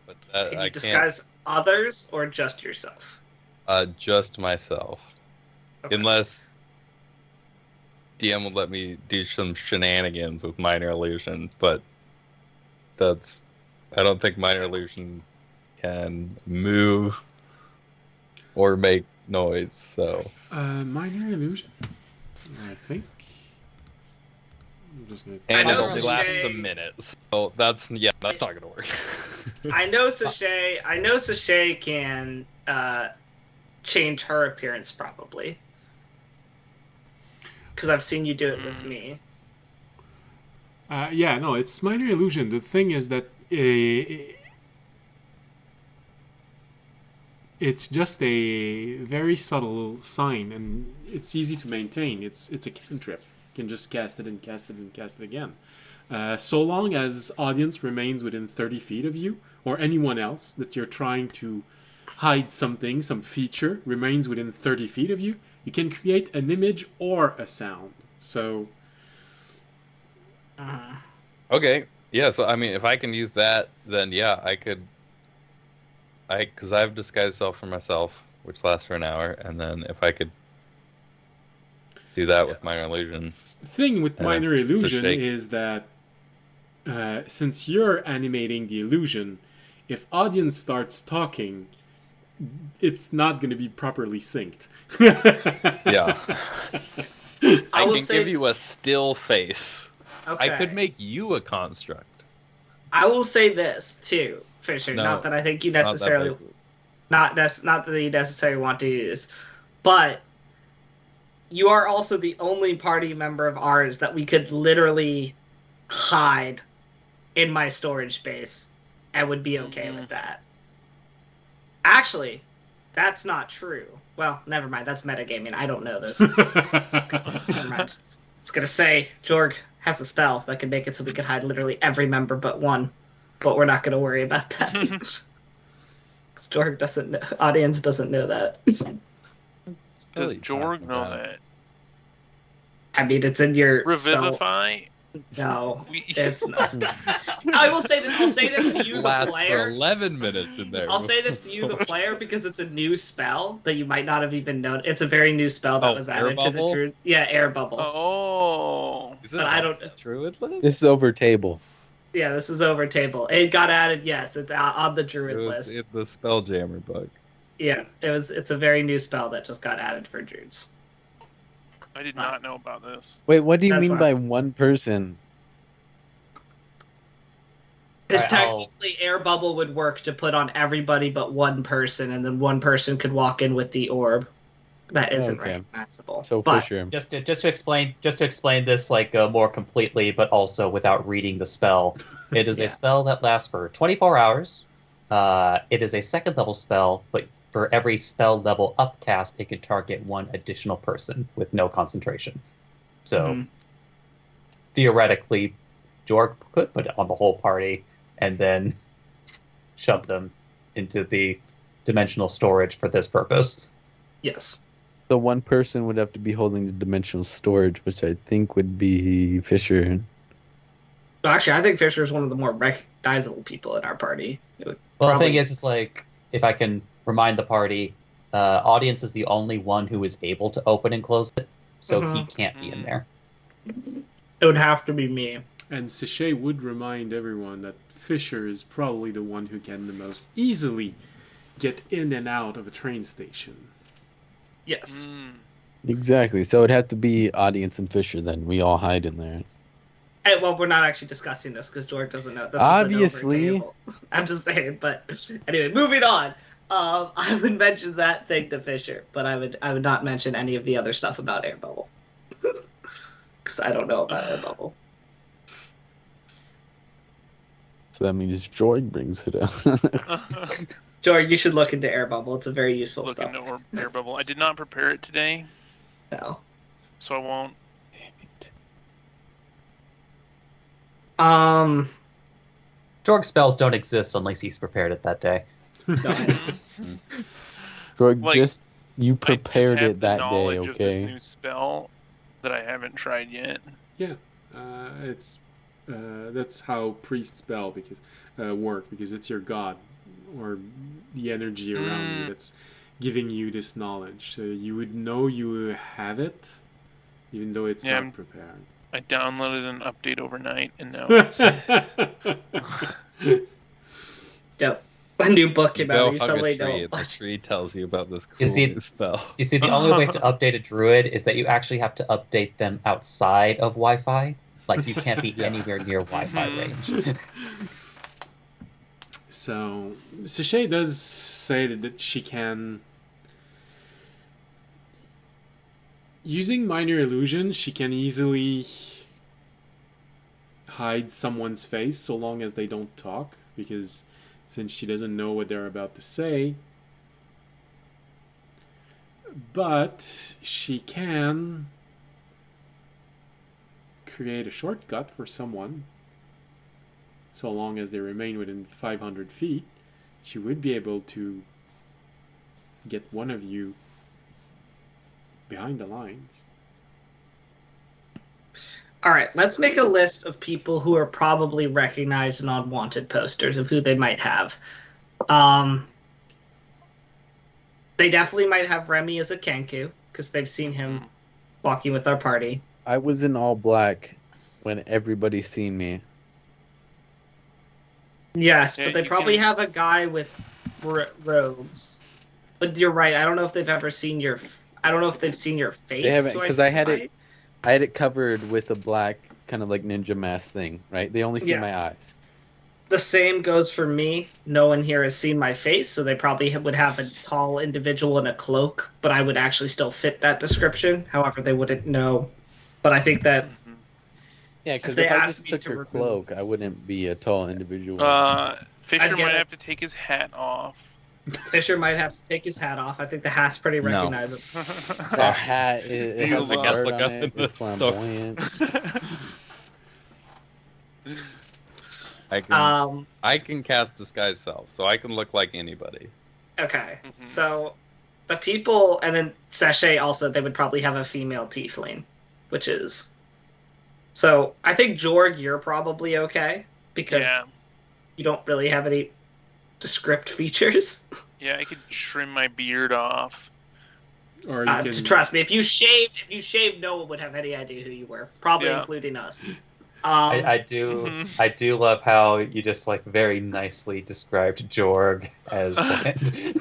But Can you I disguise others or just yourself? can't. Just myself. Okay. Unless DM would let me do some shenanigans with minor illusion, but I don't think minor illusion can move or make noise, so Minor illusion. I think. I'm just gonna. and I it know only Sachet- lasts a minute. So that's not gonna work. I know Sachet can change her appearance probably. Because I've seen you do it with me. Yeah, no, it's minor illusion. The thing is that it's just a very subtle sign, and it's easy to maintain. It's a cantrip. You can just cast it and cast it and cast it again. So long as audience remains within 30 feet of you, or anyone else that you're trying to hide something, some feature, remains within 30 feet of you, you can create an image or a sound. So, Okay. Yeah, so I mean if I can use that, then yeah, I could because I've disguised self for myself, which lasts for an hour, and then if I could do that with minor illusion. the thing with minor it's a illusion shake. is that since you're animating the illusion, if audience starts talking, it's not going to be properly synced. Yeah. I I will can say- give you a still face. Okay. I could make you a construct. I will say this too, Fisher. No, not that I think you Not that necessarily big. not that you necessarily want to use, but you are also the only party member of ours that we could literally hide in my storage space and would be okay with that. Actually, that's not true. Well, never mind. That's metagaming. I don't know this. Never mind. It's gonna say Jorg has a spell that can make it so we can hide literally every member but one, but we're not gonna worry about that. 'Cause Jorg doesn't know, audience doesn't know that. Does Really Jorg talking know about- that? I mean, it's in your spell. Revivify? No, We- it's not. I will say this. I'll say this to you, the Lasts for player. 11 minutes in there. I'll say this to you, the player, because it's a new spell that you might not have even known. It's a very new spell that Oh, was air added to the bubble? druid. Yeah, air bubble. Oh. Is it but I on don't- Druid list? This is over table. Yeah, this is over table. It got added. Yes, it's out on the It druid was list. in the Spelljammer book. Yeah, it's a very new spell that just got added for druids. I did not know about this. Wait, what do you That's mean fine. by one person? Because Alright, I'll- technically, air bubble would work to put on everybody but one person, and then one person could walk in with the orb. that isn't Okay. recognizable. So but Fisher. Just to explain this like more completely, but also without reading the spell. It is Yeah. a spell that lasts for 24 hours. It is a second level spell, but for every spell level upcast, it can target one additional person with no concentration. So Mhm. theoretically, Jorg could put it on the whole party and then shove them into the dimensional storage for this purpose. Yes. The one person would have to be holding the dimensional storage, which I think would be Fisher. Actually, I think Fisher is one of the more recognizable people in our party. It would Well, probably... the thing is, it's like, if I can remind the party, audience is the only one who is able to open and close it, so he Mhm. can't be in there. It would have to be me. And Sachet would remind everyone that Fisher is probably the one who can the most easily get in and out of a train station. Yes. Exactly. So it'd have to be audience and Fisher then. We all hide in there. Hey, well, we're not actually discussing this because George doesn't know. This Obviously. Was I'm just saying, but anyway, moving on. I would mention that thing to Fisher, but I would not mention any of the other stuff about Air Bubble because I don't know about Air Bubble. So that means Jorg brings it up. George, you should look into Air Bubble. It's a very useful Look spell. into air bubble. I did not prepare it today, No. so I won't. Jorg spells don't exist unless he's prepared it that day. No. Jorg, Like, just you I just prepared have it the that day, knowledge of this okay? new spell that I haven't tried yet. Yeah, it's that's how priests spell because work because it's your god or the energy around you that's giving you this knowledge. So you would know you have it, even though it's Yeah, not prepared. I downloaded an update overnight, and now it's Yep. A new book came out. Go You hug suddenly a tree, know. and the tree tells you about this You cool see- new spell. You see, the only way to update a druid is that you actually have to update them outside of Wi-Fi. Like, you can't be anywhere near Wi-Fi range. So Sachet does say that she can, using minor illusion, she can easily hide someone's face so long as they don't talk, because since she doesn't know what they're about to say. But she can create a shortcut for someone. So long as they remain within 500 feet, she would be able to get one of you behind the lines. All right, let's make a list of people who are probably recognized in unwanted posters of who they might have. They definitely might have Remy as a Kenku because they've seen him walking with our party. I was in all black when everybody's seen me. Yes, Yeah, but they you probably can- have a guy with robes. But you're right. I don't know if they've ever seen your. I don't know if they've seen your face. They haven't, to because I had identify. it. I had it covered with a black kind of like ninja mask thing, right? They only see Yeah. my eyes. The same goes for me. No one here has seen my face, so they probably would have a tall individual in a cloak, but I would actually still fit that description. However, they wouldn't know. But I think that Yeah, because they if I asked just me took to your remove- cloak, I wouldn't be a tall individual. Fisher I'd get might it. have to take his hat off. Fisher might have to take his hat off. I think the hat's pretty No. recognizable. The hat it Do has you a love- bird look on up it. in the It's flamboyant. I can cast disguise self, so I can look like anybody. Okay, Mhm. so the people, and then Sachet also, they would probably have a female tiefling, which is. So I think Jorg, you're probably okay because Yeah, you don't really have any descript features. yeah, I could trim my beard off. Or you can. Trust me, if you shaved, no one would have any idea who you were, probably Yeah. including us. I do love how you just like very nicely described Jorg as bland.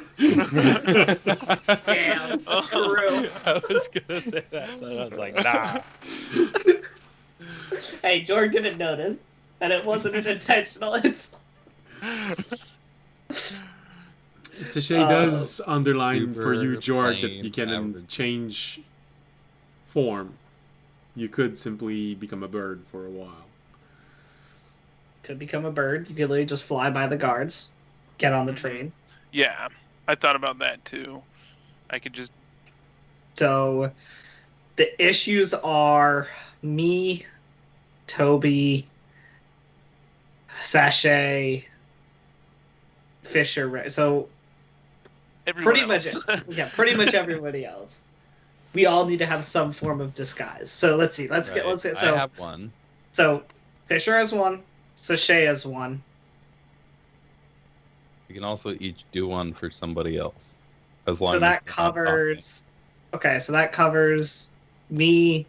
Damn, true. I was gonna say that, but I was like, nah. Hey, Jorg didn't notice, and it wasn't an intentional insult. Sachet does underline for you, super Jorg, that plain you can average. change form. You could simply become a bird for a while. Could become a bird. You could literally just fly by the guards, get on the Mhm. train. Yeah, I thought about that too. I could just So the issues are me, Toby, Sachet, Fisher. So everyone pretty much, else. pretty much everybody else. We all need to have some form of disguise. So let's see. Let's get. Right. I So have one. so Fisher has one. Sachet has one. You can also each do one for somebody else, as long So as that they're not talking. covers. Okay, so that covers me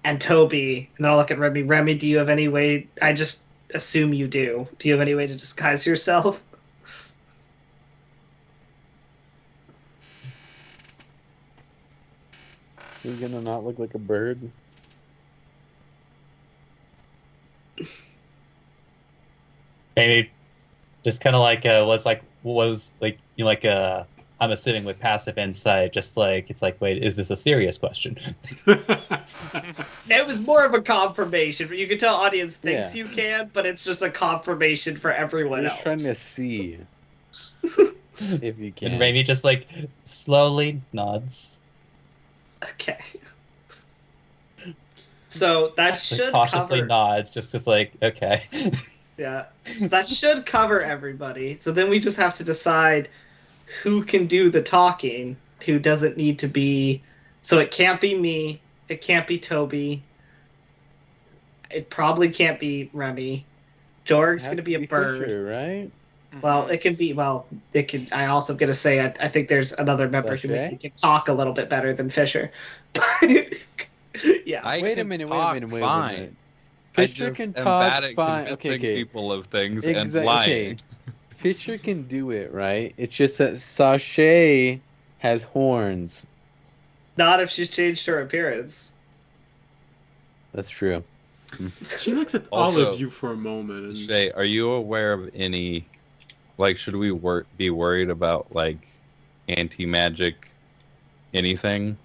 and Toby. And then I'll look at Remy. Remy, do you have any way? I just assume you do. Do you have any way to disguise yourself? You're gonna not look like a bird. Maybe just kind of like I'm assuming with passive insight, just like it's like, wait, is this a serious question? It was more of a confirmation. You can tell audience thinks Yeah. you can, but it's just a confirmation for everyone You're else. just trying to see if you can. And Raimi just like slowly nods, Okay. So that like, should cautiously cover. nods, just as like, okay. Yeah. So that should cover everybody. So then we just have to decide who can do the talking, who doesn't need to be. So it can't be me. It can't be Toby. It probably can't be Remy. Jorg's going to be a bird. Fisher, right? Well, it can be. Well, it can. I also going to say I think there's another member who Sachet? maybe can talk a little bit better than Fisher. Yeah. I Wait a can minute, talk wait a minute. fine. Fisher I just can am talk bad at fine. convincing Okay. people of things and Exactly. lying. Okay. Fisher can do it, right? It's just that Sachet has horns. Not if she's changed her appearance. That's true. She looks at all Also, of you for a moment. And Shay, are you aware of any, like, should we be worried about, like, anti-magic anything?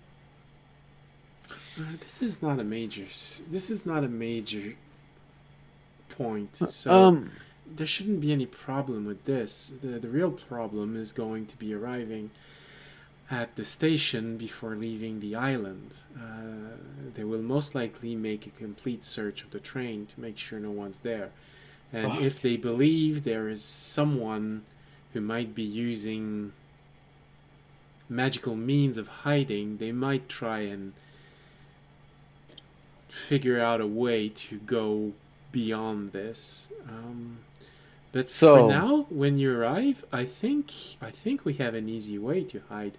This is not a major. This is not a major point. So there shouldn't be any problem with this. The real problem is going to be arriving at the station before leaving the island. They will most likely make a complete search of the train to make sure no one's there. And if they believe there is someone who might be using magical means of hiding, they might try and figure out a way to go beyond this. But So- for now, when you arrive, I think we have an easy way to hide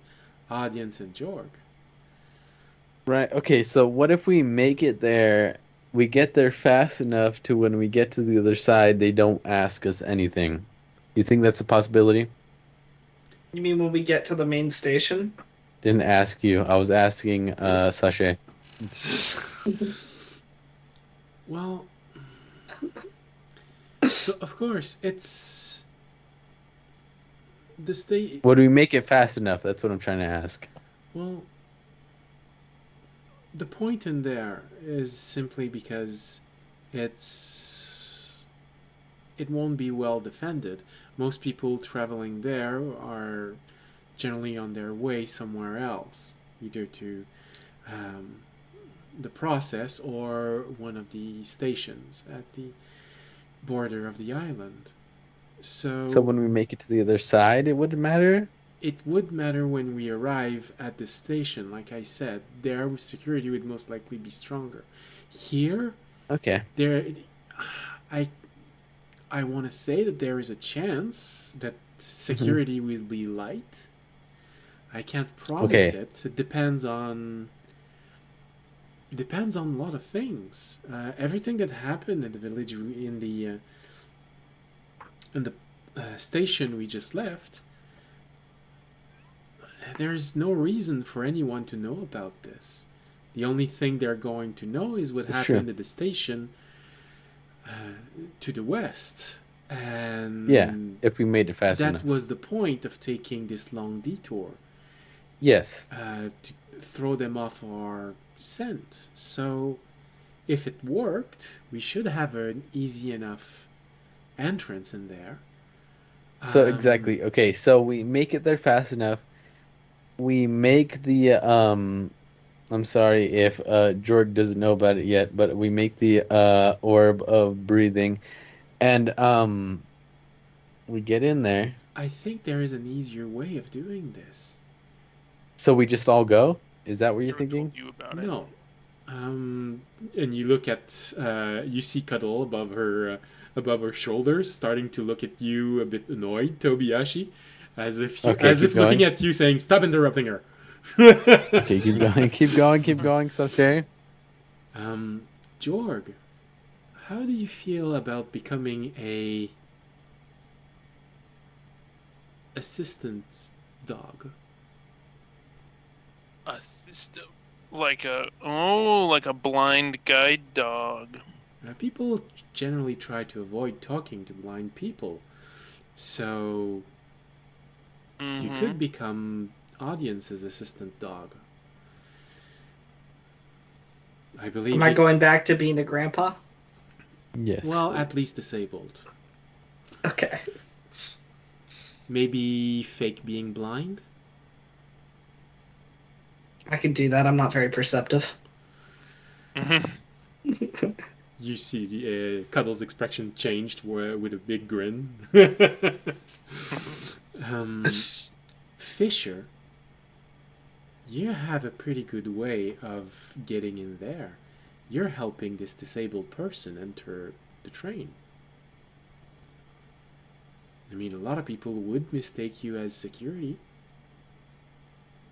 Audience and Jorg. Right. Okay. So what if we make it there? We get there fast enough to when we get to the other side, they don't ask us anything. You think that's a possibility? You mean when we get to the main station? Didn't ask you. I was asking Sachet. Well, so of course it's the state. Would we make it fast enough? That's what I'm trying to ask. Well, the point in there is simply because it won't be well defended. Most people traveling there are generally on their way somewhere else, either to the process or one of the stations at the border of the island. So when we make it to the other side, it wouldn't matter? it would matter when we arrive at the station. Like I said, their security would most likely be stronger. Here, Okay. I want to say that there is a chance that security will be light. I can't promise Okay. it. It depends on a lot of things. Everything that happened in the village, in the station we just left, there's no reason for anyone to know about this. The only thing they're going to know is what That's happened true. at the station to the west. And Yeah, if we made it fast that enough. was the point of taking this long detour, Yes. to throw them off our scent. So if it worked, we should have an easy enough entrance in there. So exactly. Okay, so we make it there fast enough. We make the I'm sorry if Jorg doesn't know about it yet, but we make the orb of breathing, and we get in there. I think there is an easier way of doing this. So we just all go? Is that what you're Drew thinking? told you about it. No. And you look at you see Cuddle above her shoulders, starting to look at you a bit annoyed, Tobiyashi, as if Okay, as keep if looking going. at you, saying, "Stop interrupting her." Okay, keep going, keep going, keep going, Sashay. Jorg, how do you feel about becoming a assistant dog? A system, like a blind guide dog. People generally try to avoid talking to blind people, so you could become Audience's assistant dog. I believe. Am I going back to being a grandpa? Yes. Well, at least disabled. Okay. Maybe fake being blind? I can do that. I'm not very perceptive. You see Cuddle's expression changed with a big grin. Fisher, you have a pretty good way of getting in there. You're helping this disabled person enter the train. I mean, a lot of people would mistake you as security.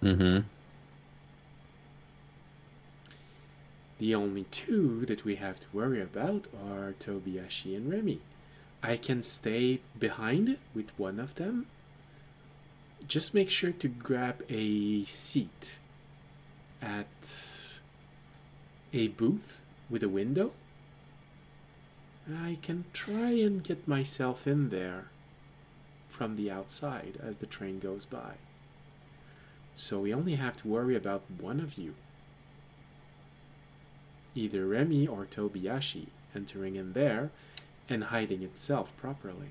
Mm-hmm. The only two that we have to worry about are Tobiyashi and Remy. I can stay behind with one of them. Just make sure to grab a seat at a booth with a window. I can try and get myself in there from the outside as the train goes by. So we only have to worry about one of you. Either Remy or Tobiyashi entering in there and hiding itself properly.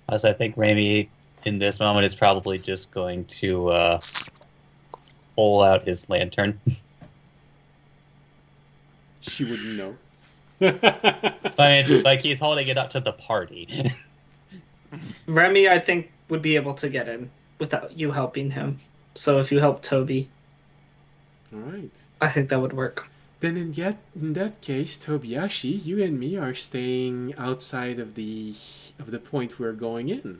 As I think Remy in this moment is probably just going to pull out his lantern. She wouldn't know. I mean, like he's holding it up to the party. Remy, I think, would be able to get in without you helping him. So if you help Toby, All right. I think that would work. Then in that case, Tobiyashi, you and me are staying outside of the point we're going in,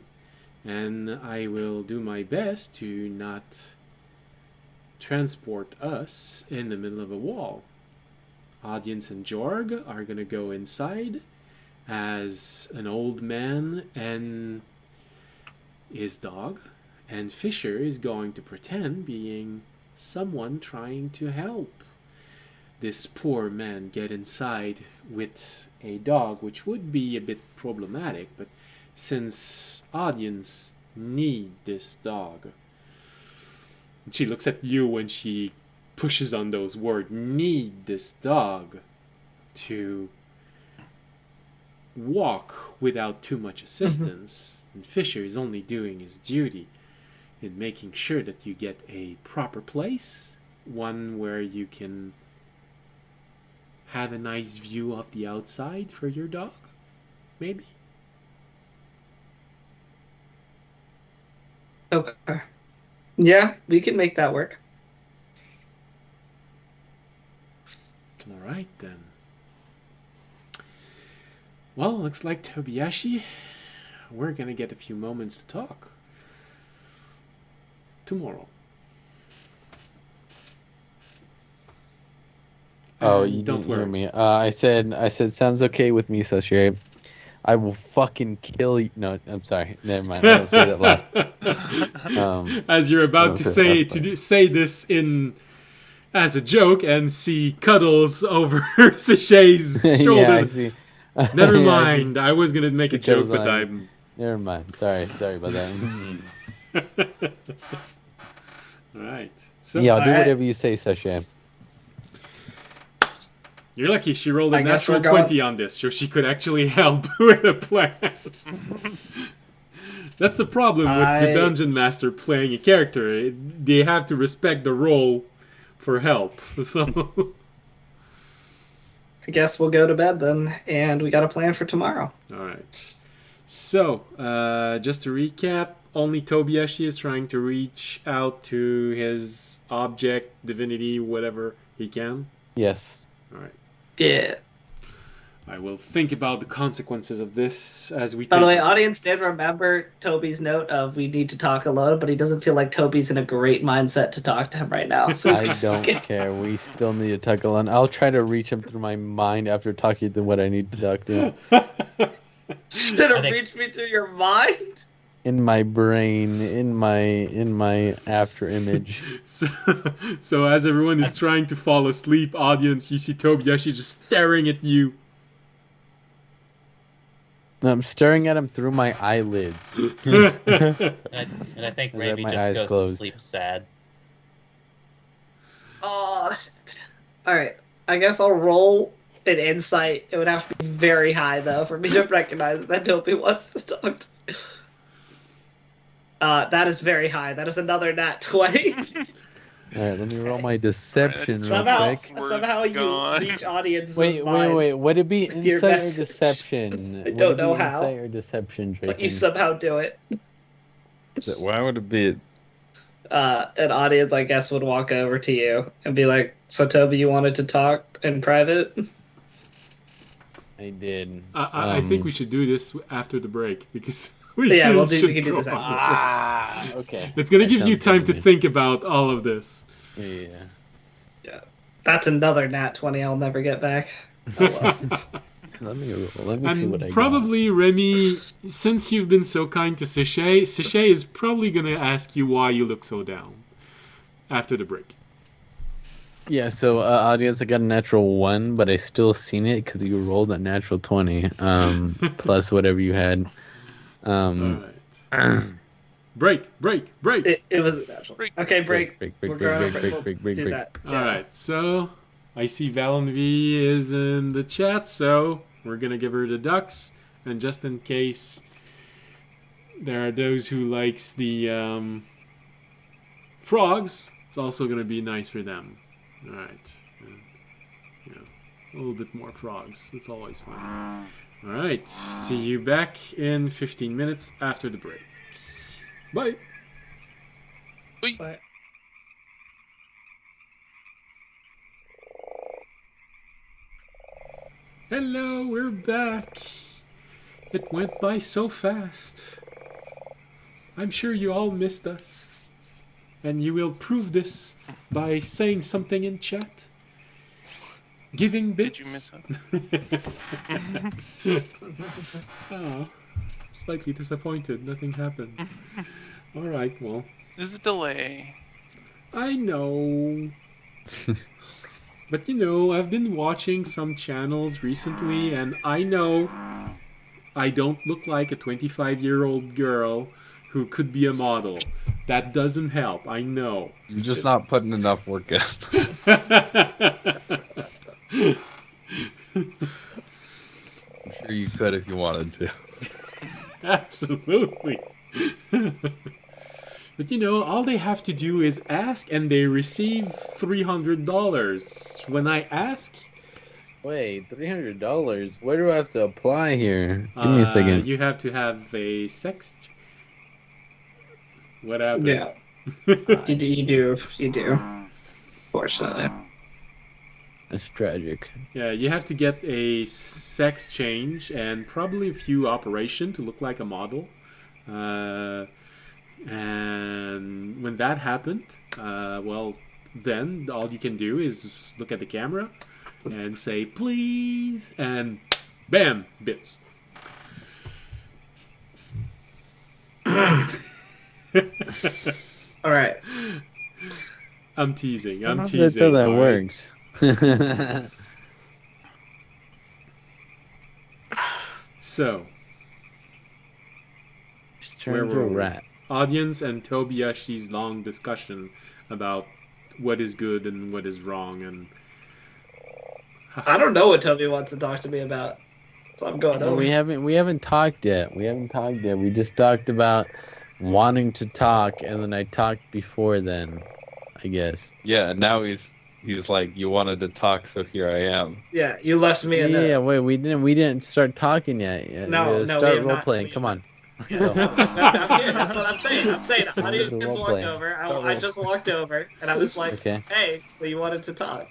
and I will do my best to not transport us in the middle of a wall. Audience and Jorg are gonna go inside as an old man and his dog, and Fisher is going to pretend being someone trying to help this poor man get inside with a dog, which would be a bit problematic, but since Audience need this dog, and she looks at you when she pushes on those words, need this dog to walk without too much assistance, and Fisher is only doing his duty in making sure that you get a proper place, one where you can have a nice view of the outside for your dog, maybe? Okay. Yeah, we can make that work. All right, then. Well, looks like Tobiyashi, we're gonna get a few moments to talk. Tomorrow. Oh, And you don't didn't hear worry. me. I said, sounds okay with me, Sashay. I will fucking kill you. No, I'm sorry. Never mind. I will say that last. As you're about I'll to say that last say this in as a joke and see Cuddles over Sashay's Yeah, I shoulder. see. Never Yeah, mind. she- I was gonna make a she joke, goes but on. I'm. Never mind. Sorry about that. All right. So Yeah, I'll do Alright. whatever you say, Sasha. you're lucky she rolled a I guess natural we're going- 20 on this, so she could actually help with a plan. That's the problem with the I- dungeon master playing a character. They have to respect the role for help. So, I guess we'll go to bed then, and we got a plan for tomorrow. all right. So, just to recap, only Tobiyashi is trying to reach out to his object, divinity, whatever he can. Yes. All right. Yeah. I will think about the consequences of this as we By the take way, it. audience did remember Toby's note of we need to talk alone, but he doesn't feel like Toby's in a great mindset to talk to him right now. So he's I gonna don't skip. care. We still need to talk alone. I'll try to reach him through my mind after talking to what I need to talk to. Should I have think- reached me through your mind. In my brain, in my after image. So as everyone is trying to fall asleep, audience, you see Tobiyashi just staring at you. No, I'm staring at him through my eyelids. And I think I have Raby my just eyes goes closed. to sleep sad. Oh, all right. I guess I'll roll an insight. It would have to be very high though for me to recognize that Toby wants to talk to me. That is very high. That is another nat 20. Alright, let me roll my deception real somehow, quick. We're somehow you gone. reach audience's Wait. mind, Would it be with your insight or message. deception? I don't Would it know be how. Insight or deception, Draken? but you somehow do it. Why would it be? An audience, I guess, would walk over to you and be like, "So, Toby, you wanted to talk in private?" I did. I think we should do this after the break because we Yeah, we should can do go this after. on. Okay. It's gonna That give you sounds time good to me. think about all of this. Yeah. That's another nat 20 I'll never get back. Oh, well. Let me roll. Let me see what I And probably Remy, since you've been so kind to Sichet is probably gonna ask you why you look so down after the break. got. Yeah. So, audience, I got a natural 1, but I still seen it because you rolled a natural 20, plus whatever you had. All right. Break. It was natural. Break. Okay, break. break, We're going over it. We'll break. do that. All right. So I see Valen V is in the chat, so we're gonna give her the ducks, and just in case there are those who likes the frogs, it's also gonna be nice for them. All right. And, a little bit more frogs. It's always fun. All right. See you back in 15 minutes after the break. Bye. But Hello, we're back. It went by so fast. I'm sure you all missed us. And you will prove this by saying something in chat. Giving Did you bits. miss Oh, slightly disappointed. Nothing happened. Alright, well, There's a delay. I know. But I've been watching some channels recently, and I know I don't look like a 25-year-old girl who could be a model. That doesn't help, I know. You're just not putting enough work in. I'm sure you could if you wanted to. Absolutely. But all they have to do is ask, and they receive $300. When I ask, Wait, $300. Where do I have to apply here? Give me a second. you have to have a sex. What happened? yeah, you do. Fortunately. That's tragic. Yeah, you have to get a sex change and probably a few operation to look like a model. And when that happened, then all you can do is just look at the camera and say, please, and bam, bits. All right. I'm teasing. I'm That's teasing. how that all right? works. So, Just where turn into a were we? rat. Audience and Tobiyashi's long discussion about what is good and what is wrong, and I don't know what Toby wants to talk to me about, so I'm going Well, over. we haven't talked yet. We haven't talked yet. We just talked about wanting to talk, and then I talked before then, I guess. Yeah, now he's like, you wanted to talk, so here I am. Yeah, you left me in Yeah, the. wait, we didn't start talking yet. No, we Start have role not. playing. We have Come on. Yeah, Go. no, I'm here. That's what I'm saying. I'm saying Let's do audience role walked play. over. Start I role- just walked over, and I was like, Okay. "Hey, well, you wanted to talk."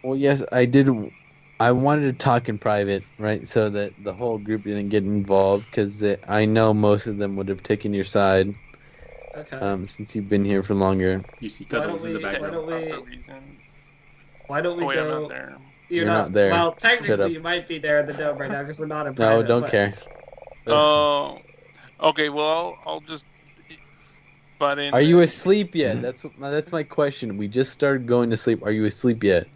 Well, yes, I did. I wanted to talk in private, right, so that the whole group didn't get involved, because I know most of them would have taken your side, Okay. since you've been here for longer. you see Why Cuddles don't in the we- why background. don't we- Proper reason. Why don't we Oh, wait, I'm go? not there. You're not there. Well, Shut up. technically, you might be there in the dome right now because we're not in No, private. don't but- care. Oh, okay. Well, I'll just butt in. Are you there. asleep yet? That's my question. We just started going to sleep. Are you asleep yet?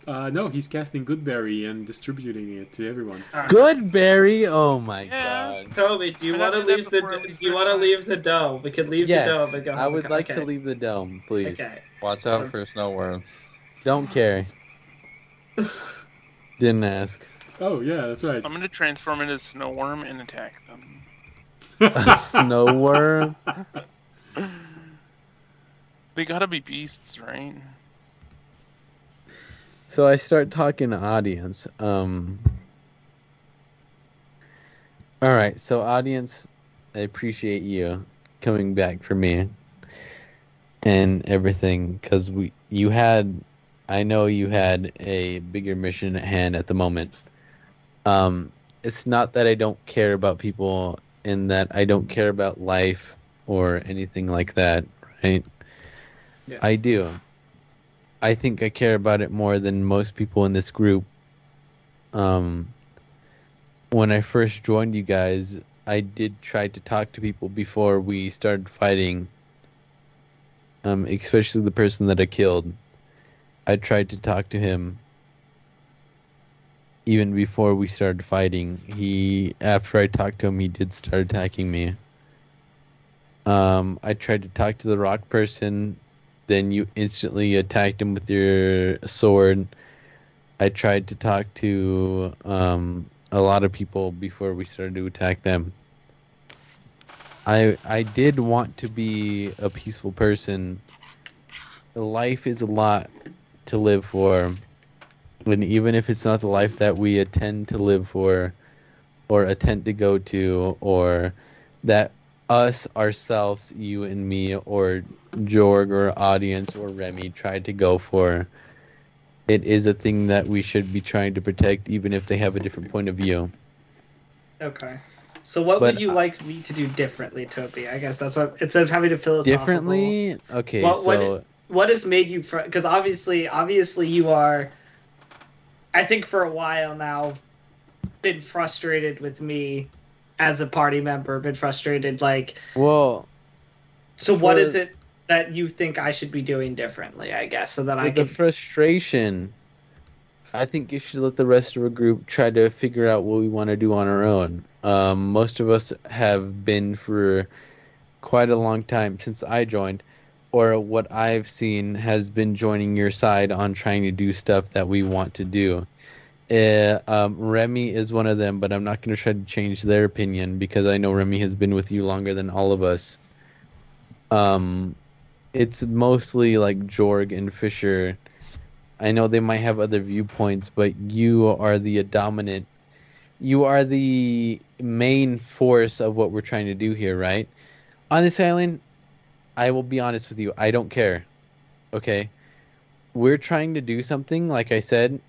No, he's casting Goodberry and distributing it to everyone. Good, Barry. Oh my Yeah. god. Toby, do you I'd want to have to do that leave the? before I leave Do you want to first. leave the dome? We could leave the Yes, dome and go. I would like okay. to leave the dome, please. Okay. Watch out for snow worms. Don't care. Didn't ask. Oh yeah, that's right. I'm gonna transform into a snow worm and attack them. A snow worm. They gotta be beasts, right? So I start talking to audience. All right, so audience, I appreciate you coming back for me and everything, because I know you had a bigger mission at hand at the moment. It's not that I don't care about people and that I don't care about life or anything like that, right? Yeah. I do. I think I care about it more than most people in this group. When I first joined you guys, I did try to talk to people before we started fighting. Especially the person that I killed. I tried to talk to him even before we started fighting. After I talked to him, he did start attacking me. I tried to talk to the rock person, then you instantly attacked him with your sword. I tried to talk to a lot of people before we started to attack them. I did want to be a peaceful person. Life is a lot to live for. And even if it's not the life that we intend to live for, or attempt to go to, or that us, ourselves, you and me, or Jorg, or audience, or Remy tried to go for, it is a thing that we should be trying to protect, even if they have a different point of view. Okay. So what But would you like me to do differently, Toby? I guess that's what instead of having to philosophical. Differently? Okay, What has made you? Because obviously you are. I think for a while now, been frustrated with me as a party member. Been frustrated, like. well, So what for- is it that you think I should be doing differently? I guess so that for I the can. frustration, I think you should let the rest of our group try to figure out what we want to do on our own. Most of us have been for quite a long time since I joined, or what I've seen has been joining your side on trying to do stuff that we want to do. Remy is one of them, but I'm not going to try to change their opinion because I know Remy has been with you longer than all of us. It's mostly like Jorg and Fisher. I know they might have other viewpoints, but you are the dominant. You are the main force of what we're trying to do here, right? On this island, I will be honest with you. I don't care. Okay? We're trying to do something, like I said,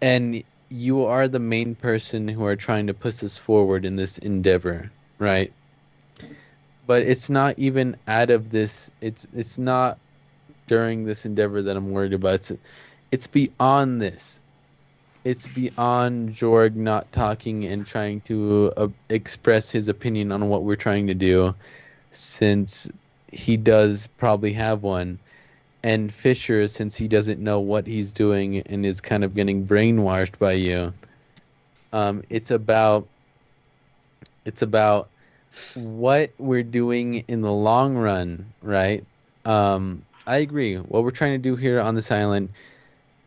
and you are the main person who are trying to push us forward in this endeavor, right? But it's not even out of this. It's not during this endeavor that I'm worried about. It's beyond this. It's beyond Jorg not talking and trying to express his opinion on what we're trying to do, since he does probably have one. And Fisher, since he doesn't know what he's doing and is kind of getting brainwashed by you. It's about what we're doing in the long run, right? I agree. What we're trying to do here on this island,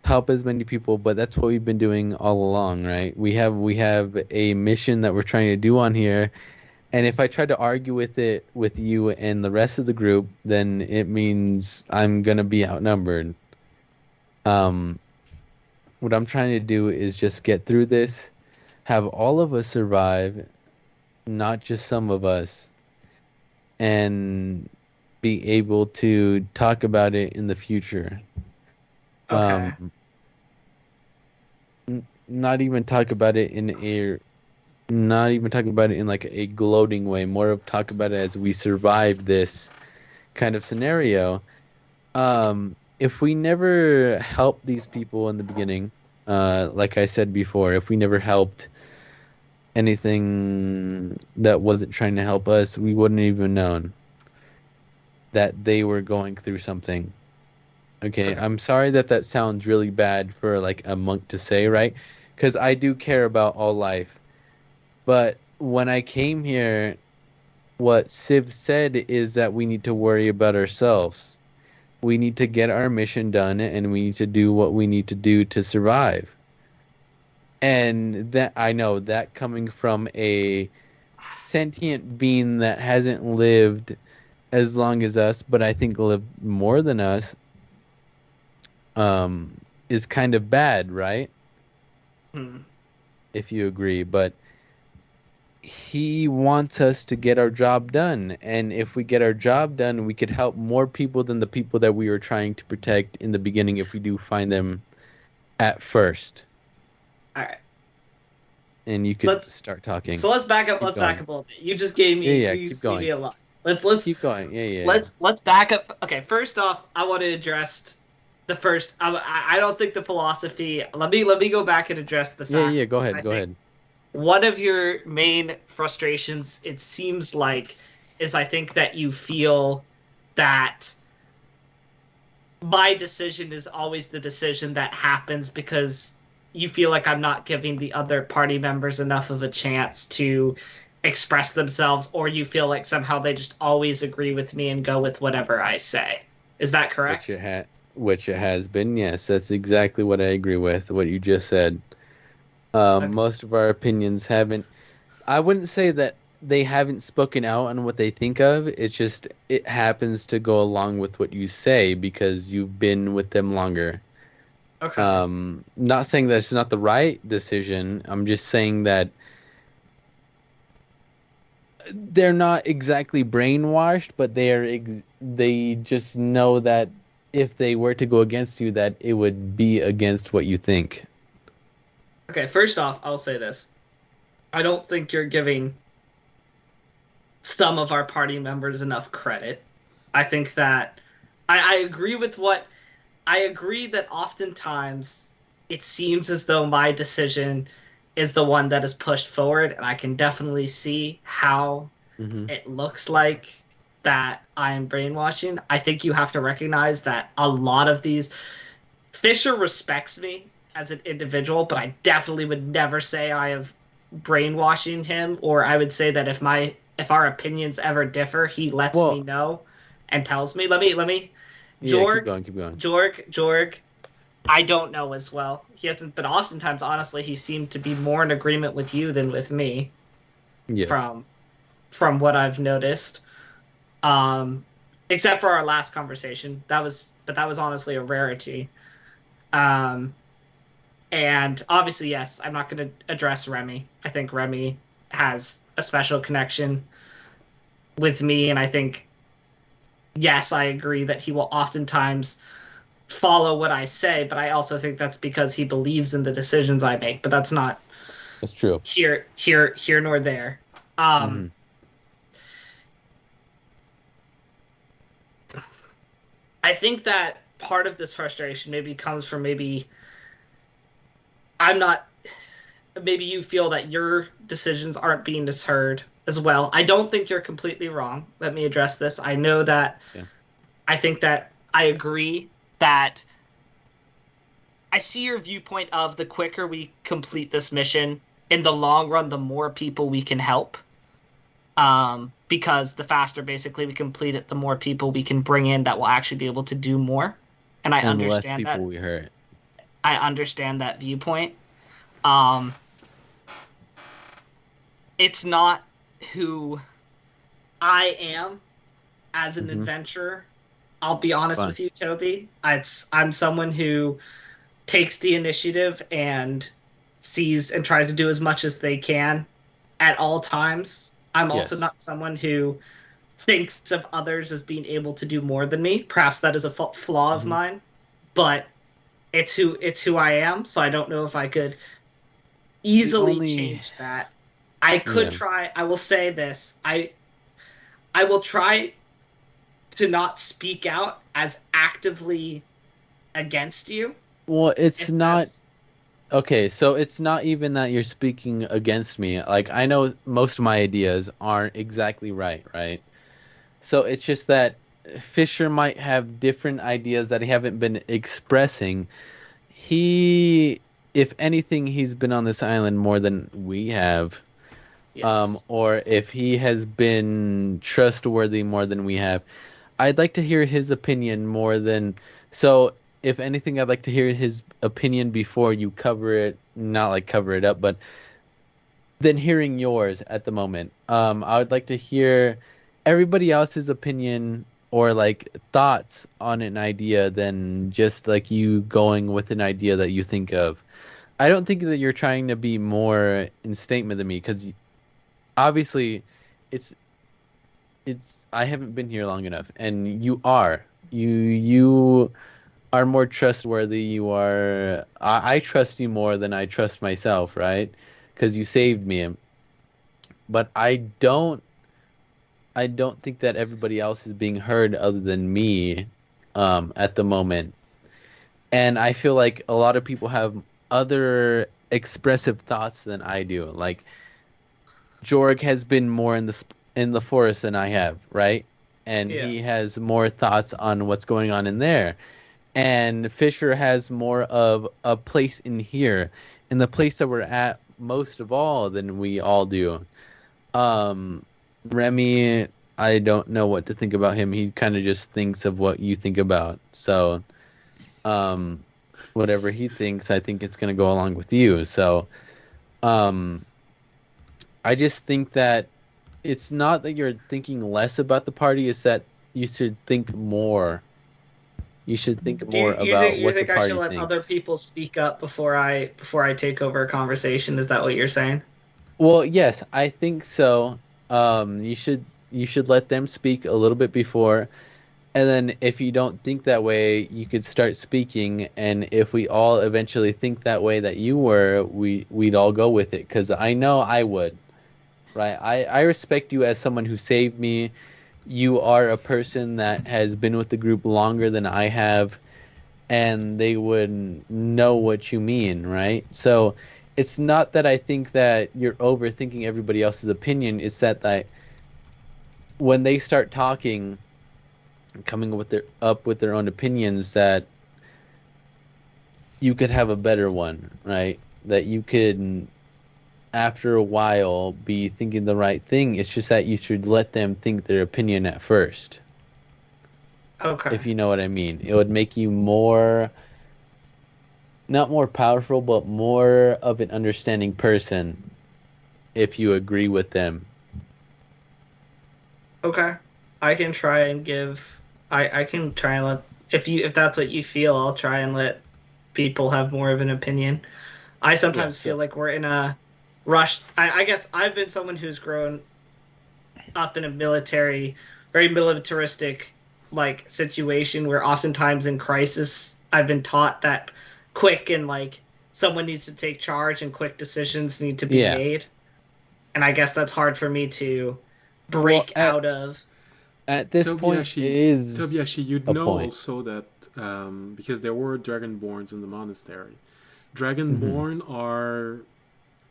help as many people, but that's what we've been doing all along, right? We have a mission that we're trying to do on here, and if I try to argue with it with you and the rest of the group, then it means I'm gonna be outnumbered. Um, what I'm trying to do is just get through this, have all of us survive, not just some of us, and be able to talk about it in the future. Okay. Not even talk about it not even talk about it in like a gloating way, more of talk about it as we survive this kind of scenario. If we never helped these people in the beginning, like I said before, if we never helped anything that wasn't trying to help us, we wouldn't even known that they were going through something. Okay, I'm sorry that that sounds really bad for like a monk to say, right? Because I do care about all life. But when I came here, what Civ said is that we need to worry about ourselves. We need to get our mission done and we need to do what we need to do to survive. And that I know that coming from a sentient being that hasn't lived as long as us, but I think lived more than us, is kind of bad, right? Hmm. If you agree. But he wants us to get our job done. And if we get our job done, we could help more people than the people that we were trying to protect in the beginning if we do find them at first. All right. And you could start talking. So let's back up. Keep Let's going. back up a little bit. You just gave me. Yeah, You keep just gave going. me a lot. Let's Keep going. Yeah. let's back up. Okay, first off, I want to address the first. I don't think the philosophy. Let me go back and address the fact. Yeah. Go ahead. One of your main frustrations, it seems like, is I think that you feel that my decision is always the decision that happens because you feel like I'm not giving the other party members enough of a chance to express themselves, or you feel like somehow they just always agree with me and go with whatever I say. Is that correct? Which it has been. Yes, that's exactly what I agree with. What you just said. Okay. Most of our opinions haven't. I wouldn't say that they haven't spoken out on what they think of. It's just it happens to go along with what you say because you've been with them longer. Okay. Not saying that it's not the right decision. I'm just saying that they're not exactly brainwashed, but they just know that if they were to go against you, that it would be against what you think. Okay, first off, I'll say this. I don't think you're giving some of our party members enough credit. I think that I agree with what I agree that oftentimes it seems as though my decision is the one that is pushed forward, and I can definitely see how it looks like that I am brainwashing. I think you have to recognize that a lot of these Fisher respects me as an individual, but I definitely would never say I have brainwashing him, or I would say that if our opinions ever differ, he lets me know and tells me. Let me Jorg, keep going. Jorg, I don't know as well. He hasn't, but oftentimes, honestly, he seemed to be more in agreement with you than with me. Yes. From what I've noticed. Except for our last conversation. That was honestly a rarity. And obviously, yes, I'm not going to address Remy. I think Remy has a special connection with me, and I think, yes, I agree that he will oftentimes follow what I say, but I also think that's because he believes in the decisions I make. But that's not That's true. here nor there. I think that part of this frustration maybe comes from maybe you feel that your decisions aren't being heard as well. I don't think you're completely wrong. Let me address this. I know that I think that I agree that I see your viewpoint of the quicker we complete this mission, in the long run, the more people we can help. Because the faster basically we complete it, the more people we can bring in that will actually be able to do more. And I And less understand people that. we hurt. I understand that viewpoint. Um, it's not who I am as an adventurer. I'll be honest Fine. with you, Toby. I'm someone who takes the initiative and sees and tries to do as much as they can at all times. I'm also Yes. not someone who thinks of others as being able to do more than me. Perhaps that is a flaw of mine, but it's who I am. So I don't know if I could easily change that. I could try. I will say this. I will try to not speak out as actively against you. Well, it's if not. that's- Okay, so it's not even that you're speaking against me. Like, I know most of my ideas aren't exactly right? So it's just that Fisher might have different ideas that he haven't been expressing. He, if anything, he's been on this island more than we have. Yes. Or if he has been trustworthy more than we have. I'd like to hear his opinion more than so. If anything, I'd like to hear his opinion before you cover it. Not like cover it up, but then hearing yours at the moment. I would like to hear everybody else's opinion or like thoughts on an idea than just like you going with an idea that you think of. I don't think that you're trying to be more in statement than me because obviously it's I haven't been here long enough, and you are more trustworthy. You are I trust you more than I trust myself, right? Because you saved me. But I don't think that everybody else is being heard other than me at the moment. And I feel like a lot of people have other expressive thoughts than I do. Like Jorg has been more in the forest than I have, right? And Yeah. he has more thoughts on what's going on in there. And Fisher has more of a place in here, in the place that we're at most of all than we all do. Remy, I don't know what to think about him. He kind of just thinks of what you think about. So, whatever he thinks, I think it's going to go along with you. So, um, I just think that it's not that you're thinking less about the party, it's that you should think more. You should think Do more about you what the think I should party let other thinks. people speak up before I take over a conversation? Is that what you're saying? Well, yes, I think so. You should let them speak a little bit before, and then if you don't think that way, you could start speaking. And if we all eventually think that way that you were, we'd all go with it. Because I know I would, right? I respect you as someone who saved me. You are a person that has been with the group longer than I have, and they would know what you mean, right? So it's not that I think that you're overthinking everybody else's opinion. It's that when they start talking, coming up with their own opinions, that you could have a better one, right? That you could, after a while, be thinking the right thing. It's just that you should let them think their opinion at first. Okay. If you know what I mean. It would make you more, not more powerful, but more of an understanding person if you agree with them. Okay. I can try and give. I can try and let if that's what you feel. I'll try and let people have more of an opinion. I sometimes Yeah, feel so- like we're in a rush. I guess I've been someone who's grown up in a very militaristic like situation where oftentimes in crisis I've been taught that quick and like someone needs to take charge and quick decisions need to be Yeah. made. And I guess that's hard for me to break out of. At this point, it is Tobiashi, you'd a know point. also that because there were dragonborns in the monastery. Dragonborn are,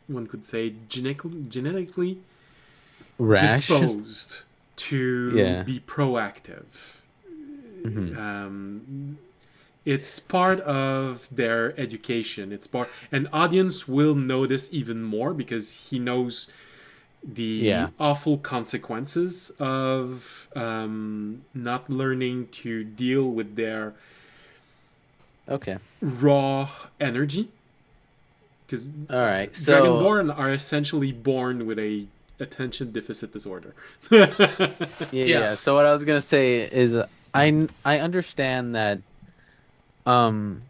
one could say, genetically Rash. disposed to Yeah. be proactive. Mhm. It's part of their education. It's part, an audience will notice even more because he knows the Yeah. awful consequences of not learning to deal with their Okay. raw energy. Because All right. So Dragonborn are essentially born with a attention deficit disorder. yeah. So what I was gonna say is, I understand that. Um,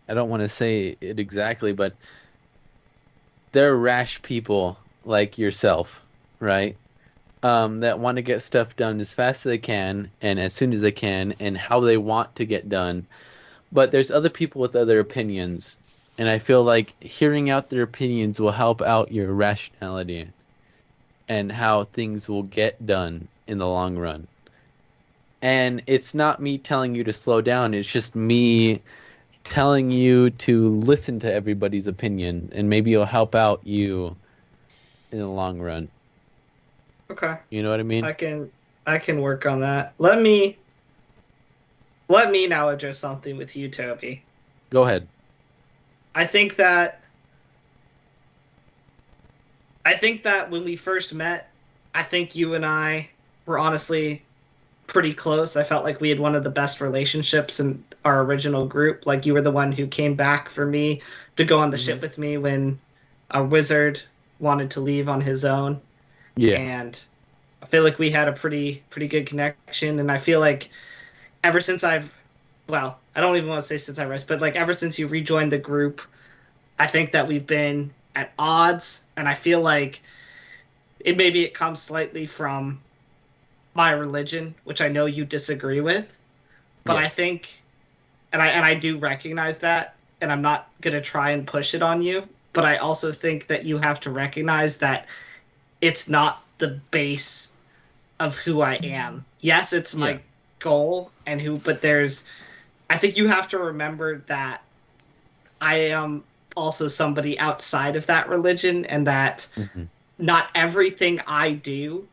I don't want to say it exactly, but they're rash people like yourself, right? That want to get stuff done as fast as they can and as soon as they can and how they want to get done. But there's other people with other opinions, and I feel like hearing out their opinions will help out your rationality and how things will get done in the long run. And it's not me telling you to slow down, it's just me telling you to listen to everybody's opinion, and maybe it'll help out you in the long run. Okay. You know what I mean? I can work on that. Let me now address something with you, Toby. Go ahead. I think that when we first met, I think you and I were honestly pretty close. I felt like we had one of the best relationships in our original group. Like, you were the one who came back for me to go on the ship with me when a wizard wanted to leave on his own. Yeah. And I feel like we had a pretty good connection. And I feel like ever since I don't even want to say since I rest, but like ever since you rejoined the group, I think that we've been at odds. And I feel like it comes slightly from my religion, which I know you disagree with, but Yes. I think, and I do recognize that, and I'm not gonna try and push it on you, but I also think that you have to recognize that it's not the base of who I am. Yes, it's my goal but I think you have to remember that I am also somebody outside of that religion, and that not everything I do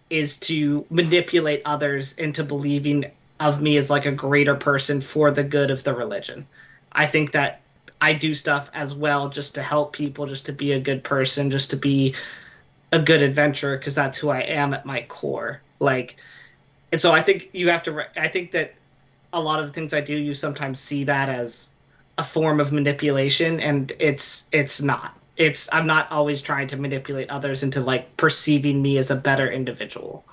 is to manipulate others into believing of me as like a greater person for the good of the religion. I think that I do stuff as well just to help people, just to be a good person, just to be a good adventurer, because that's who I am at my core. Like, and so I think you have to. I think that a lot of the things I do, you sometimes see that as a form of manipulation, and it's not. I'm not always trying to manipulate others into like perceiving me as a better individual.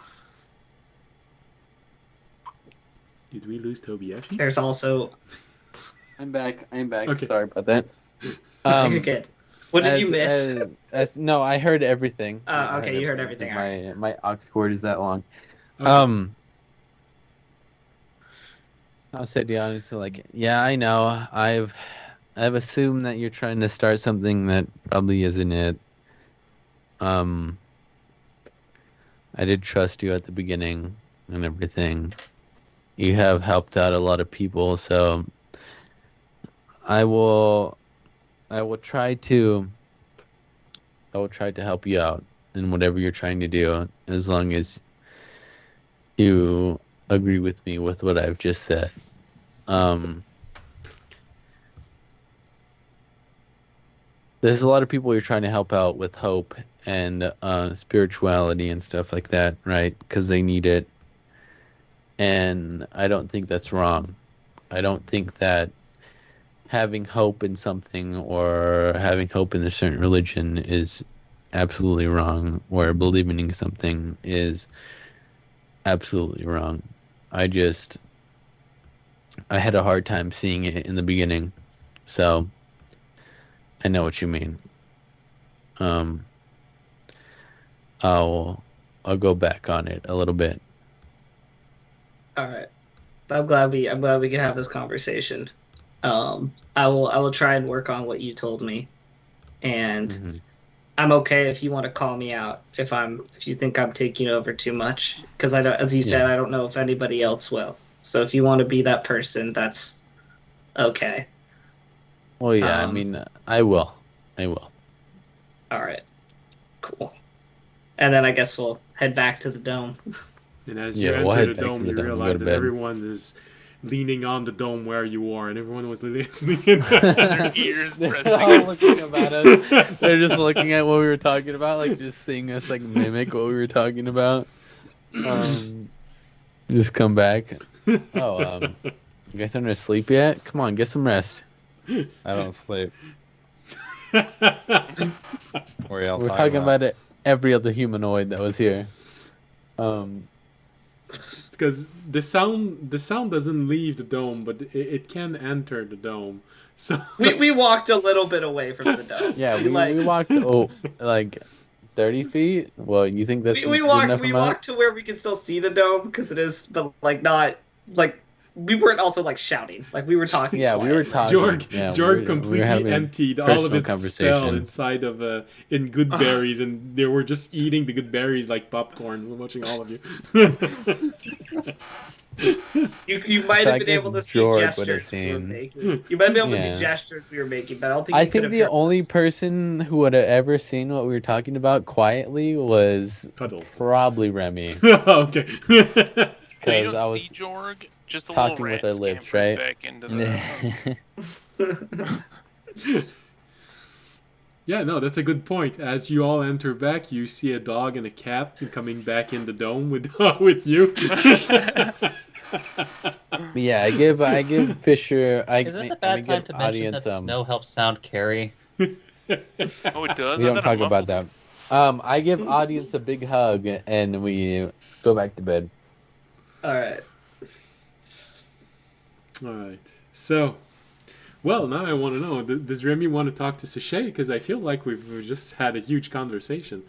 Did we lose Tobiyashi? There's also I'm back. Okay. Sorry about that. you're good. What did you miss? No, I heard everything. Okay, you heard everything. My aux cord is that long. Okay. I'll say the honest, like, yeah, I know. I've assumed that you're trying to start something that probably isn't it. I did trust you at the beginning and everything. You have helped out a lot of people, so I will try to help you out in whatever you're trying to do, as long as you agree with me with what I've just said. There's a lot of people you're trying to help out with hope and spirituality and stuff like that, right? Because they need it. And I don't think that's wrong. I don't think that having hope in something or having hope in a certain religion is absolutely wrong, or believing in something is absolutely wrong. I had a hard time seeing it in the beginning, so I know what you mean. I'll go back on it a little bit. All right. I'm glad we can have this conversation. I will try and work on what you told me, and I'm okay if you want to call me out if you think I'm taking over too much, because I don't, as you said, I don't know if anybody else will. So if you want to be that person, that's okay. Well, yeah, I mean, I will. All right. Cool. And then I guess we'll head back to the dome. And as you enter the dome, you realize that everyone is leaning on the dome where you are, and everyone was listening. Their ears pressed They're all against. looking about us. They're just looking at what we were talking about, like just seeing us like mimic what we were talking about. Just come back. Oh, you guys aren't asleep yet? Come on, get some rest. I don't sleep. What are y'all We're talking about? about it. Every other humanoid that was here. It's because the sound doesn't leave the dome, but it can enter the dome. So We walked a little bit away from the dome. Yeah, we walked like 30 feet. Well, you think that's we good walked enough we amount? walked to where we can still see the dome because it is, but like not like we weren't also like shouting, like we were talking. Yeah, we were quietly. talking. Jorg we were completely having emptied all of personal its spell inside of in good berries, and they were just eating the good berries like popcorn. We're watching all of you. You might So I have been guess able to see Jorg would have gestures we were seen. making. You might be able to Yeah. see gestures we were making, but I don't think I you could think have the heard only us. person who would have ever seen what we were talking about quietly was Cuddles. probably Remy. Okay. You Because don't I was see Jorg, just a talking little with rat our lips, scampers right? back into the. Yeah, no, that's a good point. As you all enter back, you see a dog and a cat coming back in the dome with with you. Yeah, I give Fisher. Is this a bad time give to mention audience. that snow helps sound carry? Oh, it does. We I don't thought it talk about muffled that. I give audience a big hug and we go back to bed. All right. All right. So, well, now I want to know: does Remy want to talk to Sachet? Because I feel like we've just had a huge conversation.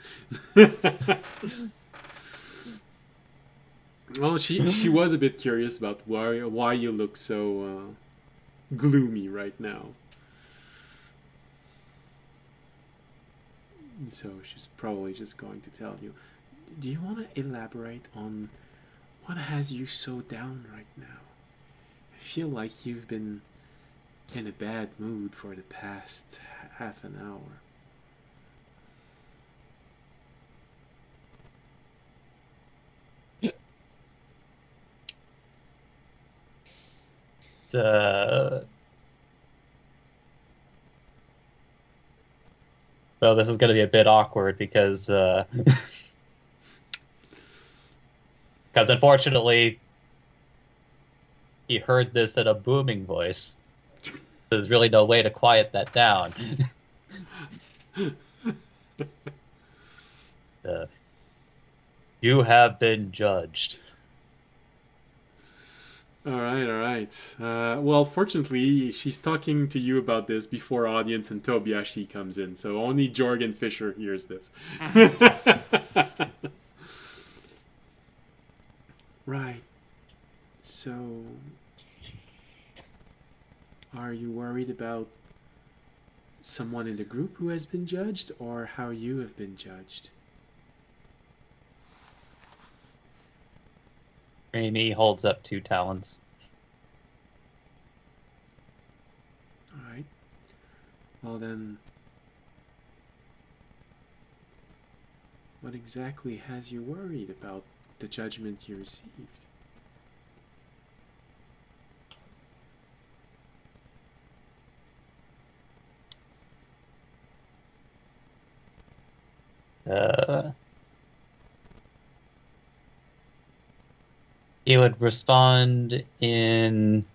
Well, she was a bit curious about why you look so gloomy right now. So she's probably just going to tell you. Do you want to elaborate on what has you so down right now? I feel like you've been in a bad mood for the past half an hour. Well, this is going to be a bit awkward because unfortunately he heard this in a booming voice. There's really no way to quiet that down. You have been judged. All right. Well, fortunately, she's talking to you about this before audience and Tobiashi comes in, so only Jorg and Fisher hears this. Right. So, are you worried about someone in the group who has been judged, or how you have been judged? Amy holds up 2 talons. All right. Well then, what exactly has you worried about the judgment you received? He would respond in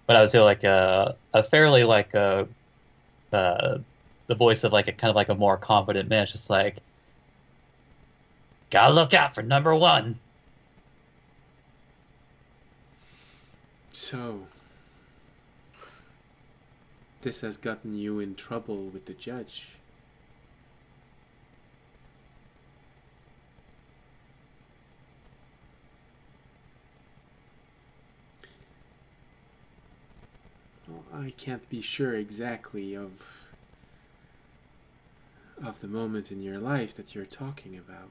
what I would say like a fairly like the voice of like a kind of like a more confident man. It's just like, gotta look out for number 1. So, this has gotten you in trouble with the judge. Well, I can't be sure exactly of the moment in your life that you're talking about.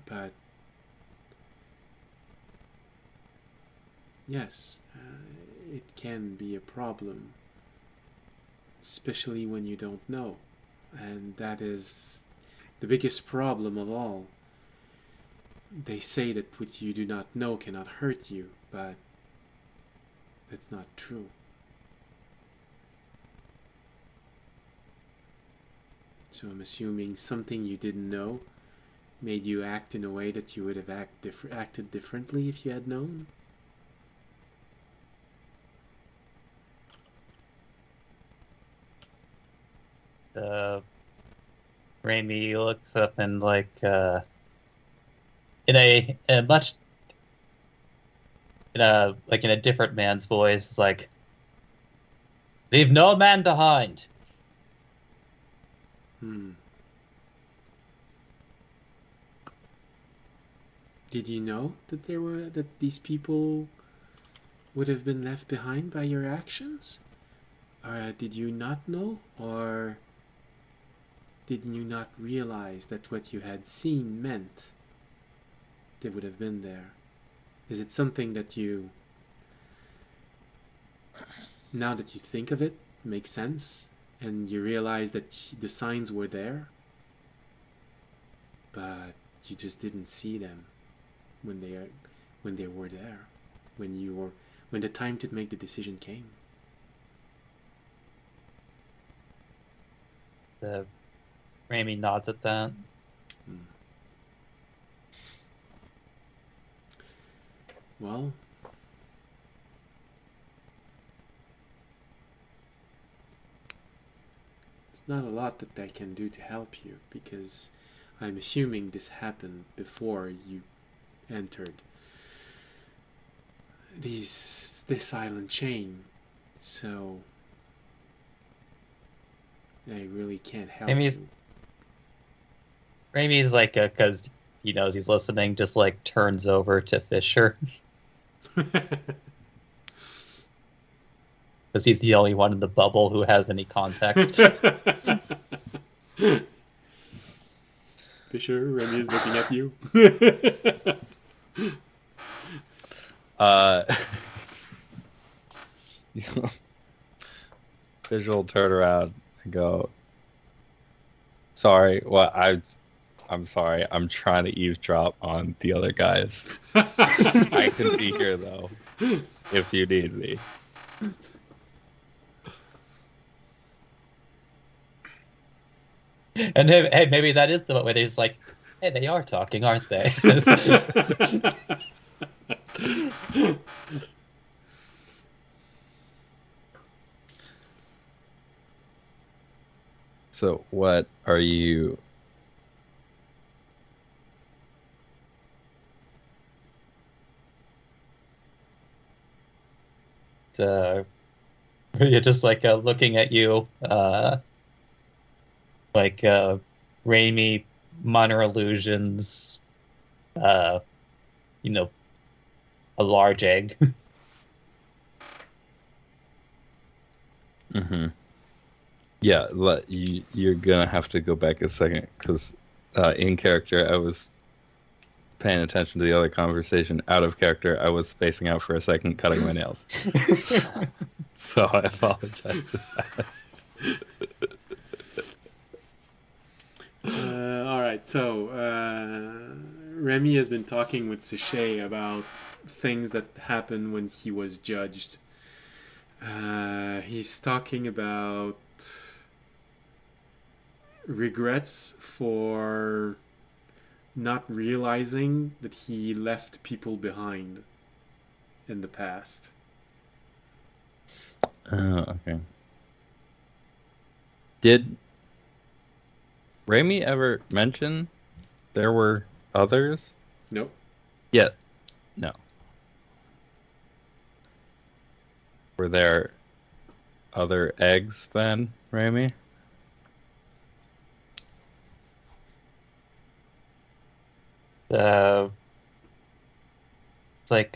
But yes, it can be a problem, especially when you don't know. And that is the biggest problem of all. They say that what you do not know cannot hurt you, but that's not true. So I'm assuming something you didn't know made you act in a way that you would have acted differently if you had known? Raimi looks up and like in a much in a different man's voice, it's like, leave no man behind. Did you know that these people would have been left behind by your actions? Or did you not know? Or did you not realize that what you had seen meant they would have been there? Is it something that you, now that you think of it, makes sense? And you realize that the signs were there, but you just didn't see them when they were there, when the time to make the decision came. Raimi nods at that. Well, there's not a lot that I can do to help you, because I'm assuming this happened before you entered this island chain, so I really can't help you. Raimi's like, because he knows he's listening, just like turns over to Fisher. Because he's the only one in the bubble who has any context. Fisher, Remy is looking at you. Fisher will turn around and go, sorry, well, I'm sorry. I'm trying to eavesdrop on the other guys. I can be here, though, if you need me. And hey, maybe that is the moment where they're just like, hey, they are talking, aren't they? So, what are you... You're just like looking at you, like Raimi, minor illusions, a large egg. Mm-hmm. Yeah, you're gonna have to go back a second, because in character I was paying attention to the other conversation. Out of character, I was spacing out for a second, cutting my nails. So I apologize for that. All right, so Remy has been talking with Sachet about things that happened when he was judged. He's talking about regrets for not realizing that he left people behind in the past. Oh, okay. Did Raimi ever mention there were others? Nope. Yeah. No. Were there other eggs then, Raimi? It's like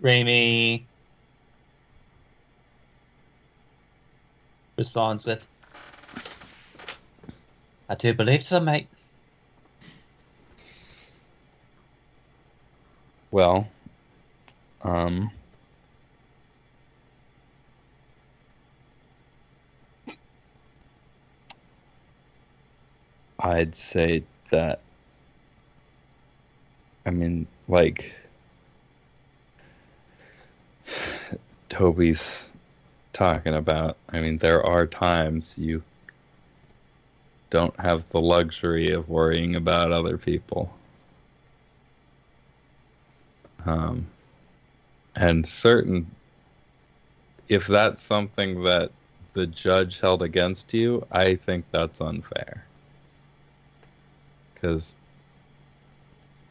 Raimi responds with, I do believe so, mate. Well, I'd say that I mean, like Toby's talking about, I mean, there are times you don't have the luxury of worrying about other people. And if that's something that the judge held against you, I think that's unfair. Because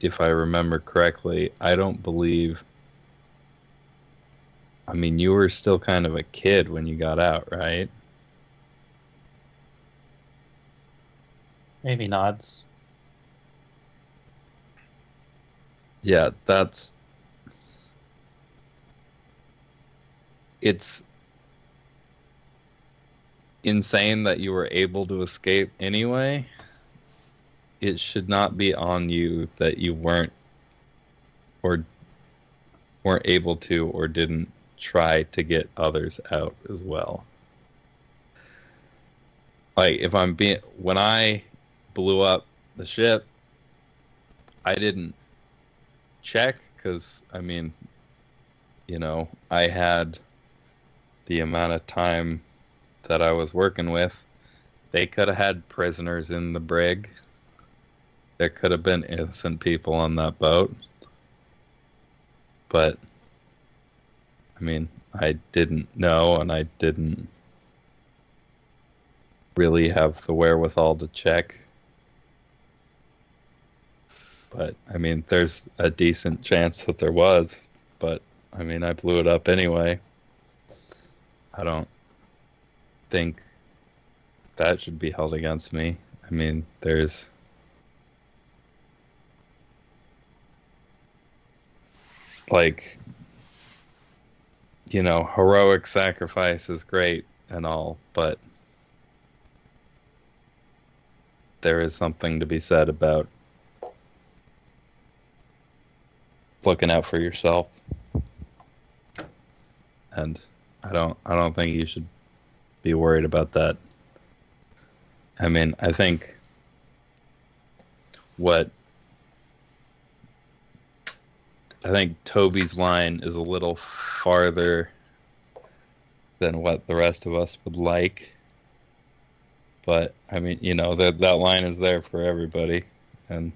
if I remember correctly, I don't believe. I mean, you were still kind of a kid when you got out, right? Maybe nods. Yeah, it's insane that you were able to escape anyway. It should not be on you that you weren't able to or didn't try to get others out as well. Like when I blew up the ship, I didn't check because, I mean, I had the amount of time that I was working with. They could have had prisoners in the brig. There could have been innocent people on that boat. But, I mean, I didn't know, and I didn't really have the wherewithal to check. But, I mean, there's a decent chance that there was. But, I mean, I blew it up anyway. I don't think that should be held against me. I mean, there's like, heroic sacrifice is great and all, but there is something to be said about looking out for yourself. And I don't think you should be worried about that. I mean, I think Toby's line is a little farther than what the rest of us would like. But, I mean, that line is there for everybody. And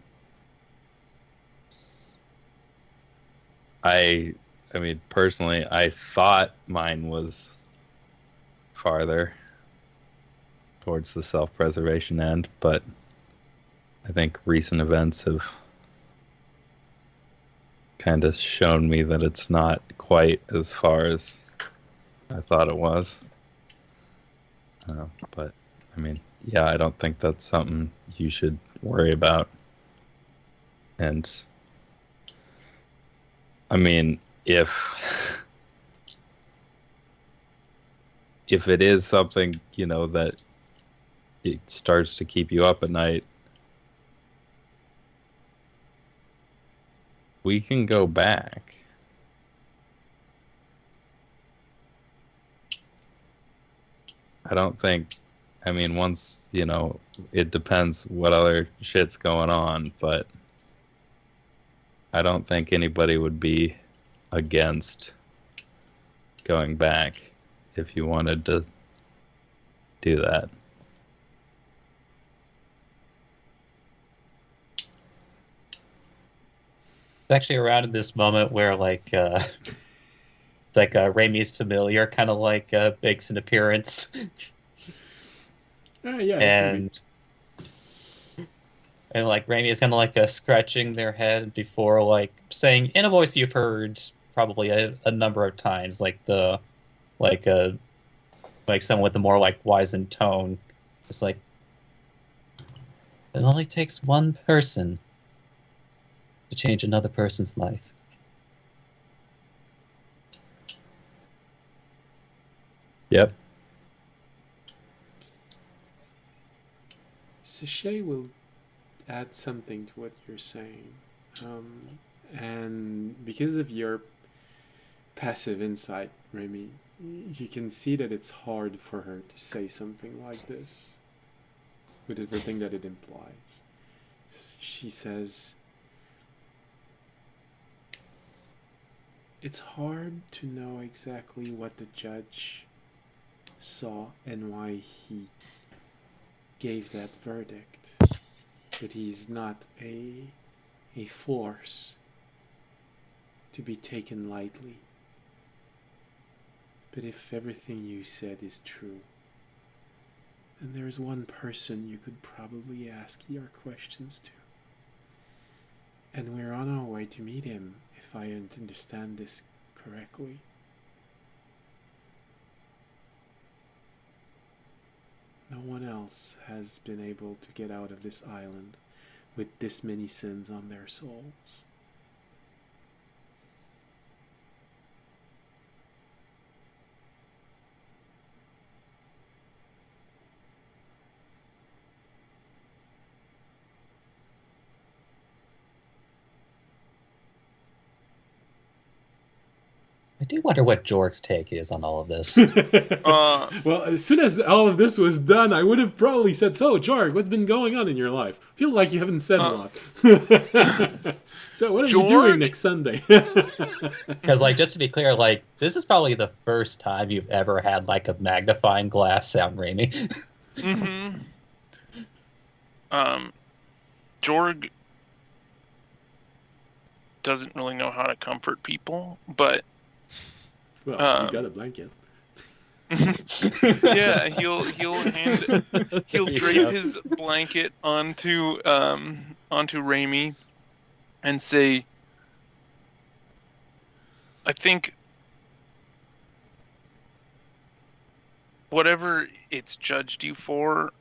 I mean, personally, I thought mine was farther towards the self-preservation end, but I think recent events have kind of shown me that it's not quite as far as I thought it was. But, I mean, yeah, I don't think that's something you should worry about. And, I mean, if it is something, that it starts to keep you up at night, we can go back. I don't think, I mean, once, it depends what other shit's going on, but I don't think anybody would be against going back if you wanted to do that. It's actually around in this moment where it's like Raimi's familiar kind of makes an appearance. Yeah, and like Raimi is kind of scratching their head before saying in a voice you've heard probably a number of times, like someone with a more wizened tone. It's like, it only takes one person to change another person's life. Yep. Sachet will add something to what you're saying. And because of your passive insight, Remy, you can see that it's hard for her to say something like this with everything that it implies. She says, It's hard to know exactly what the judge saw and why he gave that verdict. But he's not a force to be taken lightly. But if everything you said is true, then there's one person you could probably ask your questions to. And we're on our way to meet him, if I understand this correctly. No one else has been able to get out of this island with this many sins on their souls. I do wonder what Jorg's take is on all of this. Well, as soon as all of this was done, I would have probably said, "So, Jorg, what's been going on in your life?" I feel like you haven't said a lot. So, what are you doing next Sunday? Because, like, just to be clear, like, this is probably the first time you've ever had, like, a magnifying glass sound, Raimi. Mm-hmm. Jorg doesn't really know how to comfort people, but well, you got a blanket. yeah, he'll drape his blanket onto Raimi and say, I think whatever it's judged you for,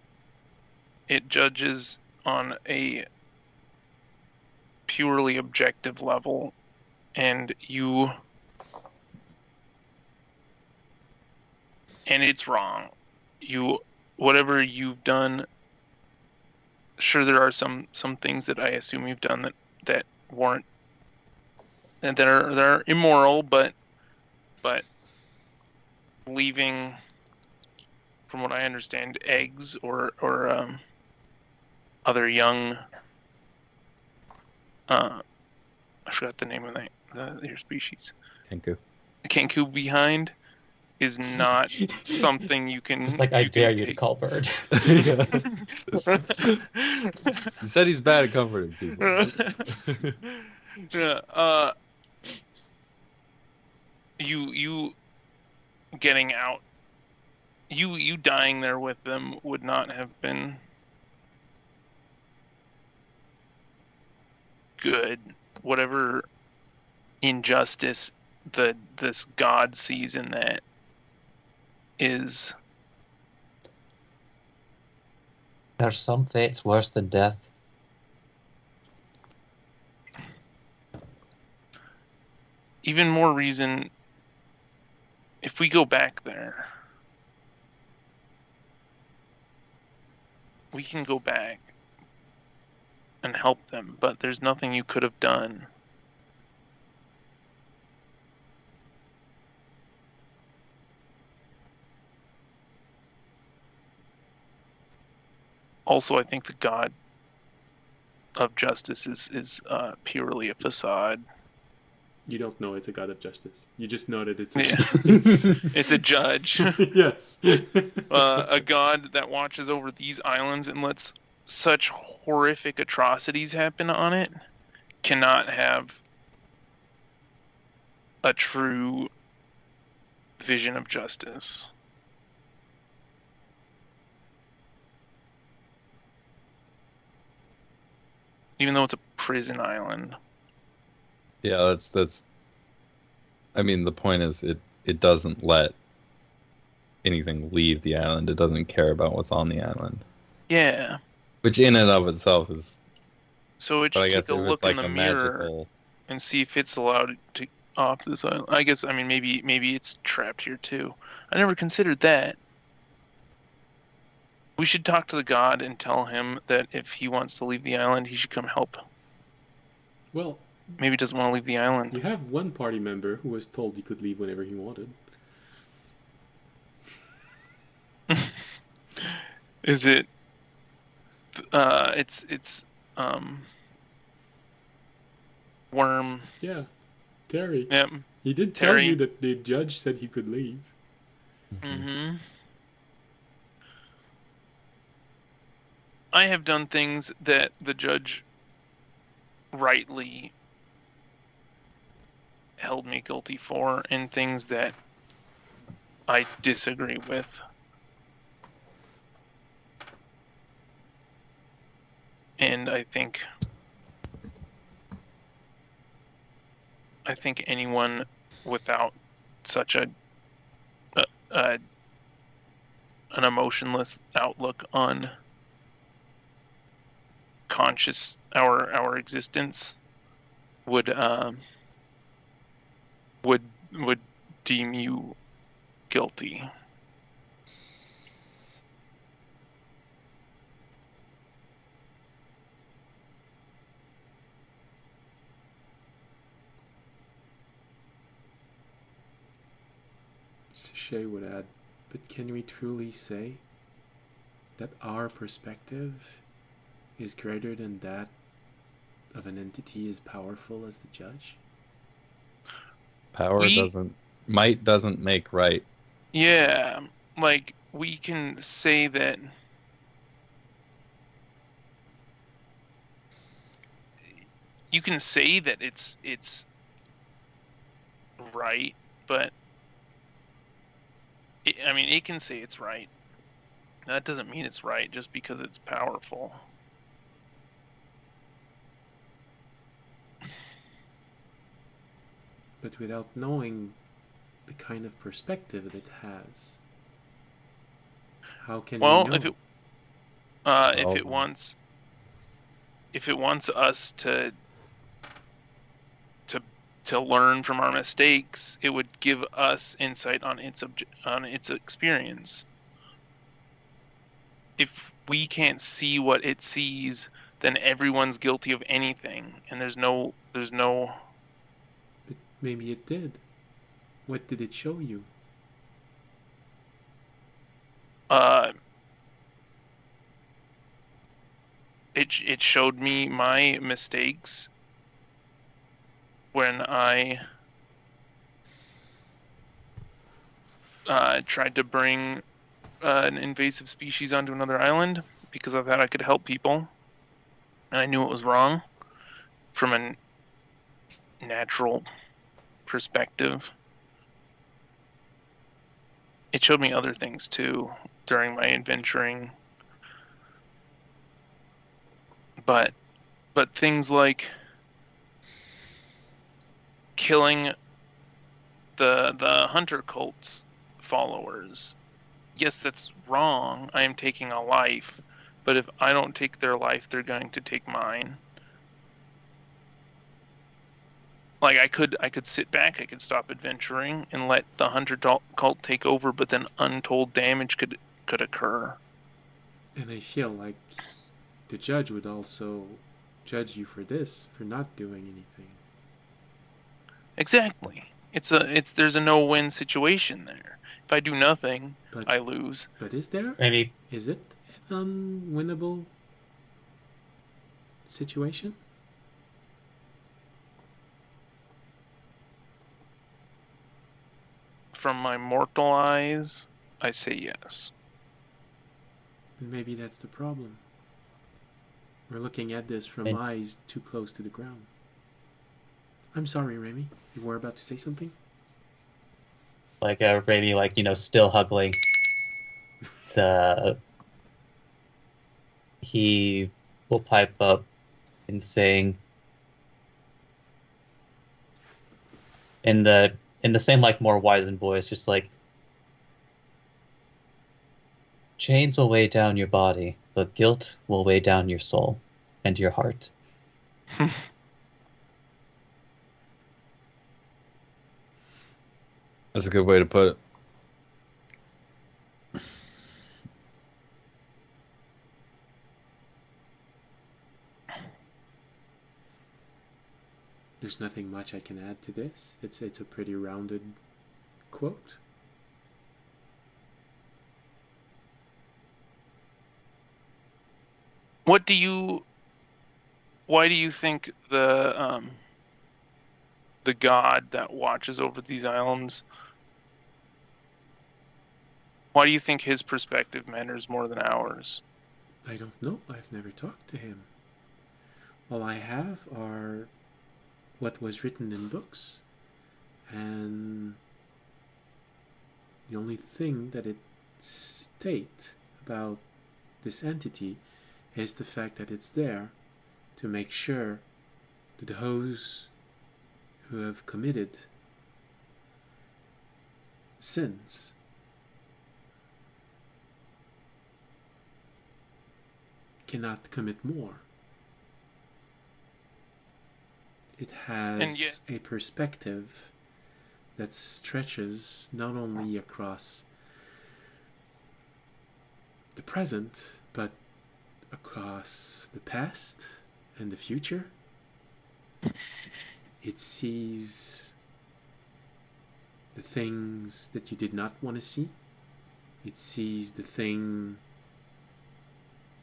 it judges on a purely objective level, and it's wrong. Whatever you've done, sure, there are some things that I assume you've done that weren't, and that are immoral, but leaving, from what I understand, eggs or other young, I forgot the name of your species, Kenku behind, is not something you can. It's like, I dare you to call Bird. You said he's bad at comforting people. Yeah. You getting out. You dying there with them would not have been good. Whatever injustice this God sees in that is. There's some fates worse than death. Even more reason, if we go back there, we can go back and help them, but there's nothing you could have done. Also, I think the God of justice is purely a facade. You don't know it's a God of justice. You just know that it's it's a judge. Yes. A God that watches over these islands and lets such horrific atrocities happen on it cannot have a true vision of justice. Even though it's a prison island. Yeah, that's. I mean, the point is, it doesn't let anything leave the island. It doesn't care about what's on the island. Yeah. Which, in and of itself, is. So it should take a look in the mirror and see if it's allowed to off this island. I guess. I mean, maybe it's trapped here too. I never considered that. We should talk to the God and tell him that if he wants to leave the island, he should come help. Well, maybe he doesn't want to leave the island. You have one party member who was told he could leave whenever he wanted. Is it? It's Worm. Yeah, Terry. Yep. He did tell Terry. you that the judge said he could leave. Mm-hmm. I have done things that the judge rightly held me guilty for, and things that I disagree with. And I think anyone without such an emotionless outlook on conscious our existence would deem you guilty. Shay would add, but can we truly say that our perspective is greater than that of an entity as powerful as the judge? Might doesn't make right. Yeah, like we can say that you can say that it's right, but it can say it's right. That doesn't mean it's right just because it's powerful. But without knowing the kind of perspective that it has, how can we know? If it wants us to learn from our mistakes, it would give us insight on its experience. If we can't see what it sees, then everyone's guilty of anything, and there's no. But maybe it did. What did it show you? It showed me my mistakes when I tried to bring an invasive species onto another island because I thought I could help people, and I knew it was wrong from a natural perspective. It showed me other things too during my adventuring, but things like killing the hunter cult's followers. Yes, that's wrong. I am taking a life, but if I don't take their life, they're going to take mine. Like I could sit back, I could stop adventuring and let the hunter cult take over, but then untold damage could occur. And I feel like the judge would also judge you for this, for not doing anything. Exactly. There's a no-win situation there. If I do nothing, I lose. But is there? Maybe. Is it an unwinnable situation? From my mortal eyes, I say yes. Then maybe that's the problem. We're looking at this from eyes too close to the ground. I'm sorry, Remy. You were about to say something? Like Remy, like, still hugging. He will pipe up and saying, in the same, like, more wizened voice, just like, chains will weigh down your body, but guilt will weigh down your soul and your heart. That's a good way to put it. There's nothing much I can add to this. It's a pretty rounded quote. Why do you think the the god that watches over these islands, why do you think his perspective matters more than ours? I don't know. I've never talked to him. All I have are what was written in books, and the only thing that it states about this entity is the fact that it's there to make sure that those who have committed sins cannot commit more. It has a perspective that stretches not only across the present, but across the past and the future. It sees the things that you did not want to see. It sees the thing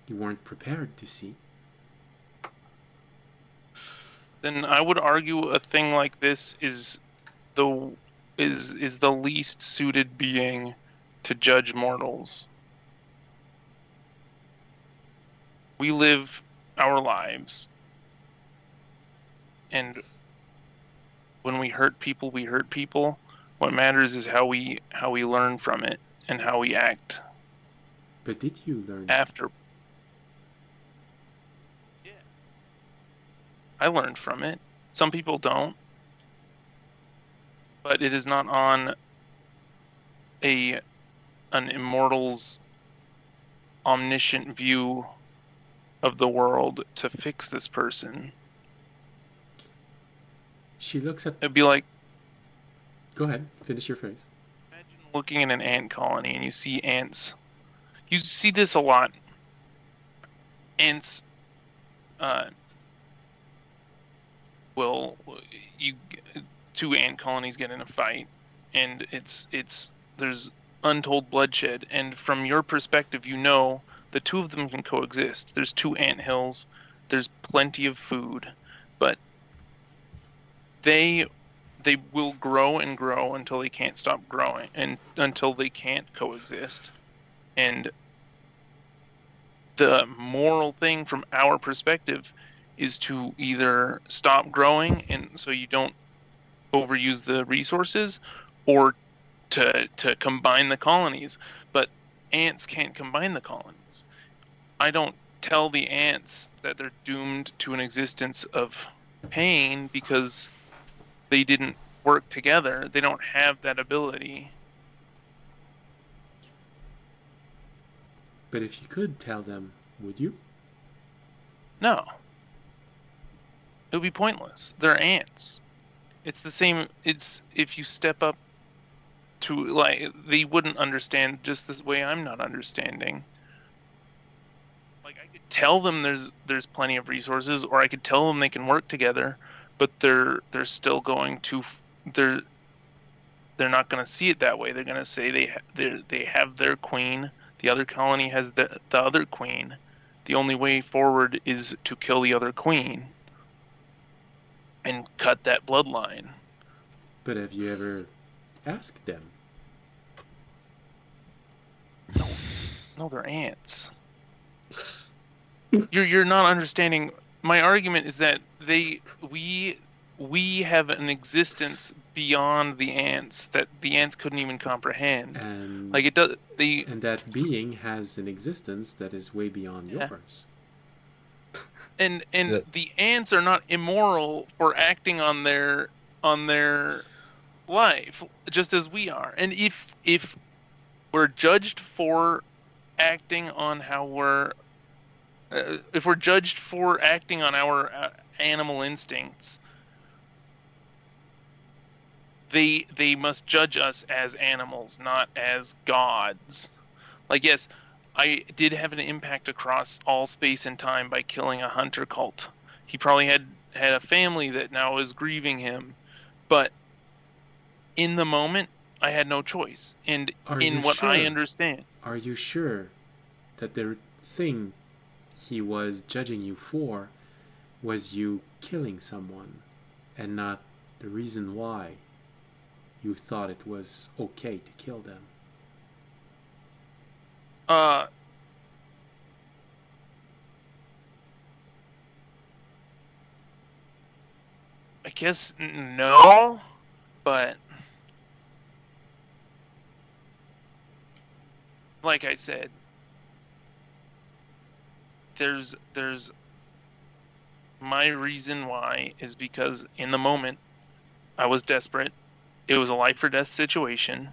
you weren't prepared to see. Then I would argue a thing like this is the least suited being to judge mortals. We live our lives, and when we hurt people, we hurt people. What matters is how we learn from it and how we act. But did you learn after? Yeah, I learned from it. Some people don't, but it is not on an immortal's omniscient view of the world to fix this person. She looks at... It'd be like... Go ahead, finish your phrase. Imagine looking at an ant colony and you see ants. You see this a lot. Ants two ant colonies get in a fight, and there's untold bloodshed, and from your perspective, you know the two of them can coexist. There's two ant hills, there's plenty of food, but they will grow and grow until they can't stop growing, and until they can't coexist. And the moral thing from our perspective is to either stop growing and so you don't overuse the resources, or to combine the colonies. But ants can't combine the colonies. I don't tell the ants that they're doomed to an existence of pain because they didn't work together. They don't have that ability. But if you could tell them, would you? No. It would be pointless. They're ants. It's the same. It's if you step up to, like, they wouldn't understand just this way I'm not understanding. Like, I could tell them there's plenty of resources, or I could tell them they can work together, but they're still going to they're not going to see it that way. They're going to say they have their queen. The other colony has the other queen. The only way forward is to kill the other queen and cut that bloodline. But have you ever asked them? No, they're ants. You're not understanding. My argument is that we have an existence beyond the ants that the ants couldn't even comprehend. And like it does. And that being has an existence that is way beyond yours. And the ants are not immoral for acting on their life, just as we are. And if we're judged for acting on how if we're judged for acting on our animal instincts, they must judge us as animals, not as gods. Like, yes, I did have an impact across all space and time by killing a hunter cult. He probably had a family that now is grieving him, but in the moment, I had no choice. And in what I understand, are you sure that the thing he was judging you for was you killing someone, and not The reason why you thought it was okay to kill them. I guess no, but like I said, there's my reason why is because in the moment I was desperate. It was a life or death situation.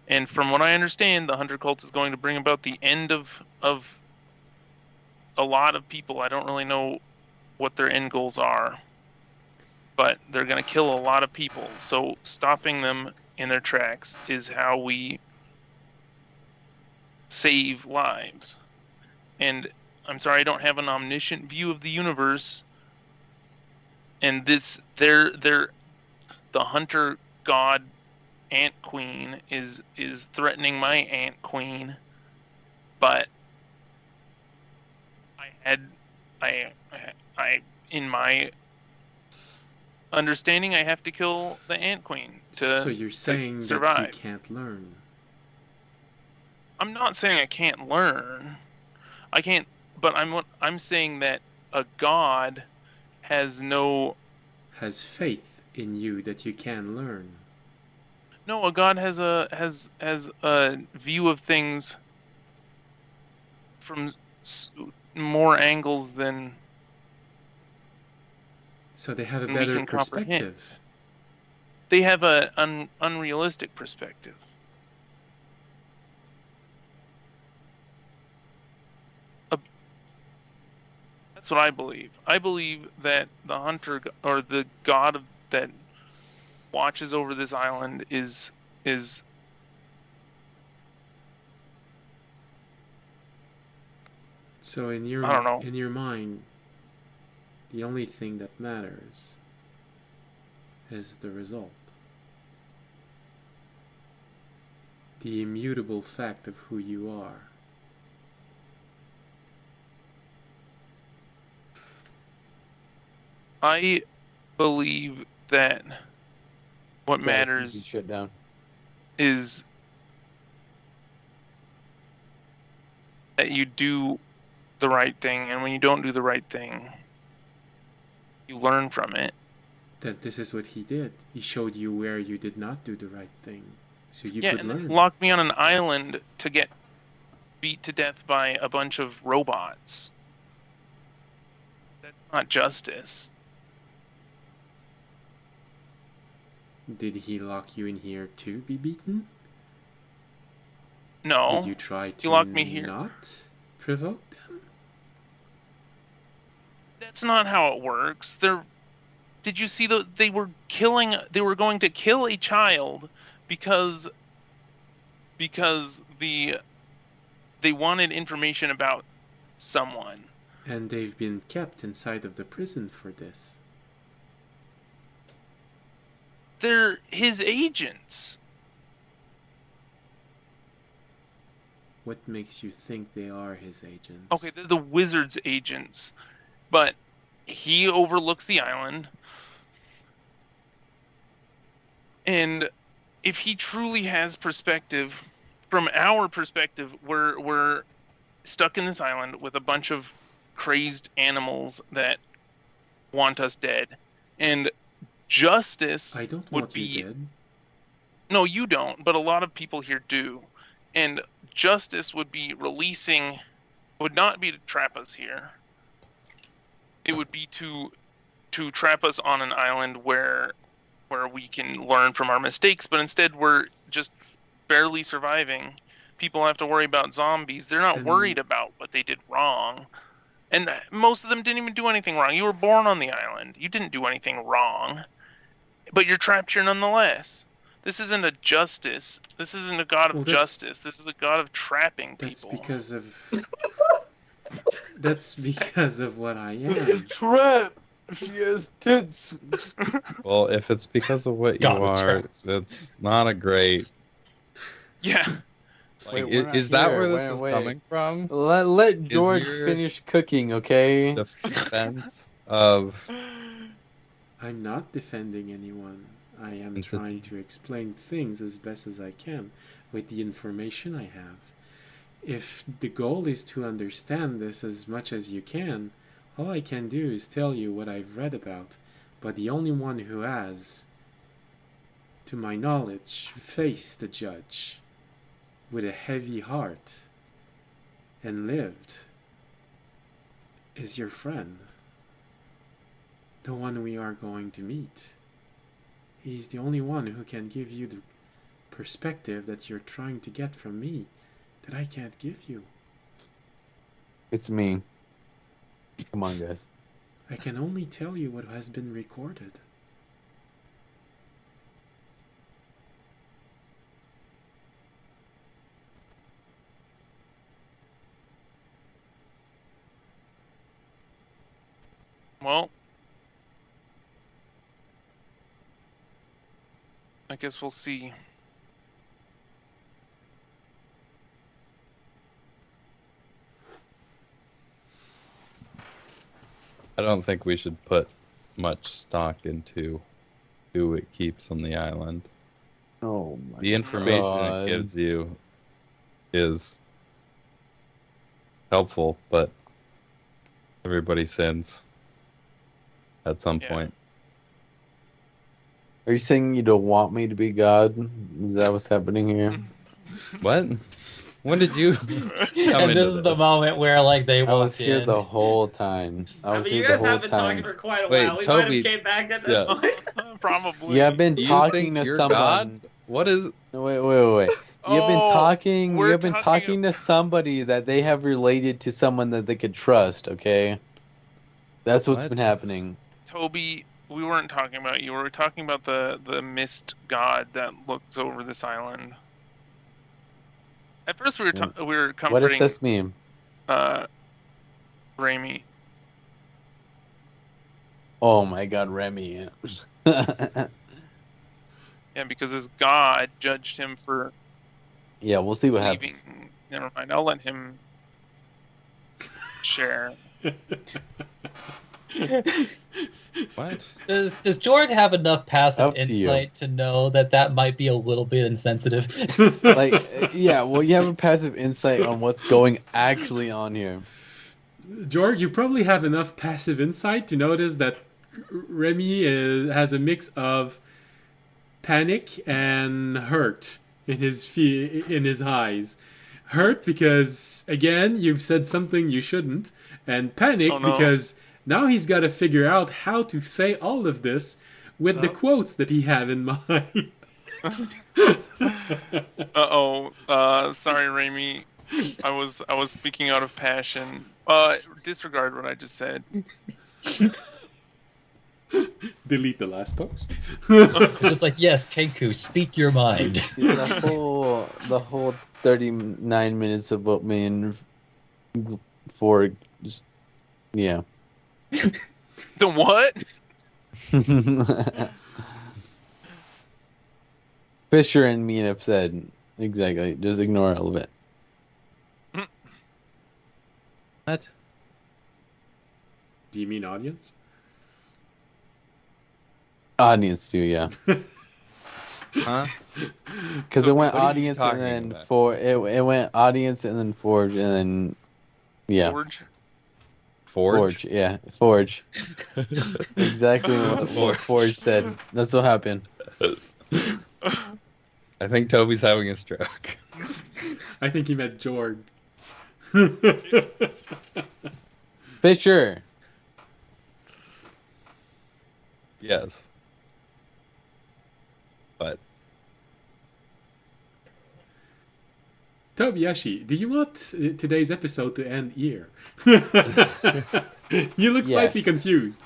And from what I understand, the Hunter cult is going to bring about the end of a lot of people. I don't really know what their end goals are, but they're going to kill a lot of people. So stopping them in their tracks is how we save lives. And I'm sorry, I don't have an omniscient view of the universe. And the Hunter god Ant Queen is threatening my Ant Queen, but I in my understanding I have to kill the Ant Queen to So you're saying that survive. you can't learn. I'm not saying I can't learn. I can't, but I'm saying that a god has faith in you that you can learn. No, a god has a view of things from more angles than. So they have a we better can comprehend. perspective. They have an unrealistic perspective. That's what I believe. I believe that the Hunter or the god that watches over this island is So in I don't know. your mind, the only thing that matters is the result. The immutable fact of who you are. I believe that what Gotta keep matters this shit down. is that you do the right thing, and when you don't do the right thing, you learn from it. That this is what he did. He showed you where you did not do the right thing, so you Yeah, could and then learn. he locked me on an island to get beat to death by a bunch of robots. That's not justice. Did he lock you in here to be beaten? No. Did you try to He locked me here. not provoke them? That's not how it works. Did you see they were going to kill a child because they wanted information about someone. And they've been kept inside of the prison for this. They're his agents. What makes you think they are his agents? Okay, they're the wizard's agents. But he overlooks the island. And if he truly has perspective, from our perspective, we're stuck in this island with a bunch of crazed animals that want us dead. And justice I don't would want be... you dead. No, you don't, but a lot of people here do. And justice would not be to trap us here. It would be to trap us on an island where we can learn from our mistakes, but instead we're just barely surviving. People have to worry about zombies. They're not worried about what they did wrong. And most of them didn't even do anything wrong. You were born on the island. You didn't do anything wrong. But you're trapped here nonetheless. This isn't a justice. This isn't a god of justice. This is a god of trapping people. That's because of what I am. Trap. She has tits. Well, if it's because of what you God, are, traps. it's not a great. Yeah. Like, Wait, we're not is that here. where this Wait, is wait. coming from? Let George your- finish cooking, okay? Defense of I'm not defending anyone. I am It's trying to explain things as best as I can with the information I have. If the goal is to understand this as much as you can, all I can do is tell you what I've read about. But the only one who has, to my knowledge, faced the judge with a heavy heart and lived is your friend, the one we are going to meet. He's the only one who can give you the perspective that you're trying to get from me that I can't give you. It's me. Come on, guys. I can only tell you what has been recorded. Well, I guess we'll see. I don't think we should put much stock into who it keeps on the island. Oh my The information God. it gives you is helpful, but everybody sins at some Yeah. point. Are you saying you don't want me to be God? Is that what's happening here? What? When did you? And this is the moment where like they I was walk here in. the whole time. I I was mean, here you the guys whole have been talking time. for quite a Wait, while. We might Toby- have came back at this yeah. point. Probably. You have been Do you talking think to you're someone. God? What is? No, wait. You've been Oh, talking. we're You've been talking talking to somebody that they have related to someone that they could trust. Okay, that's what's What? been happening. Toby, we weren't talking about you. We were talking about the mist god that looks over this island. At first, we were we were What if comforting that's me? Raimi. Oh my God, Remy. Yeah, because his god judged him for Yeah, we'll see what leaving. happens. Never mind. I'll let him share. What? Does Jordan have enough passive Up to you. insight to know that that might be a little bit insensitive? Yeah, well, you have a passive insight on what's going actually on here. George, you probably have enough passive insight to notice that Remy has a mix of panic and hurt in his eyes. Hurt because, again, you've said something you shouldn't, and panic Oh, no. because now he's got to figure out how to say all of this with the quotes that he have in mind. Sorry, Raimi. I was speaking out of passion. Disregard what I just said. Delete the last post. It's just like, yes, Kenku, speak your mind. The whole 39 minutes of what me and Ford just, yeah. The what? Fisher and me have said exactly. Just ignore all of it. What? Do you mean audience? Audience too, yeah. Huh? Because it went what are you audience and talking then about? it went audience and then Forge and then yeah. Forge? Forge, yeah. Forge. Exactly what Forge said. That's what happened. I think Toby's having a stroke. I think he meant George. Fisher. Yes. But Tobiyashi, do you want today's episode to end here? You look slightly Yes. confused.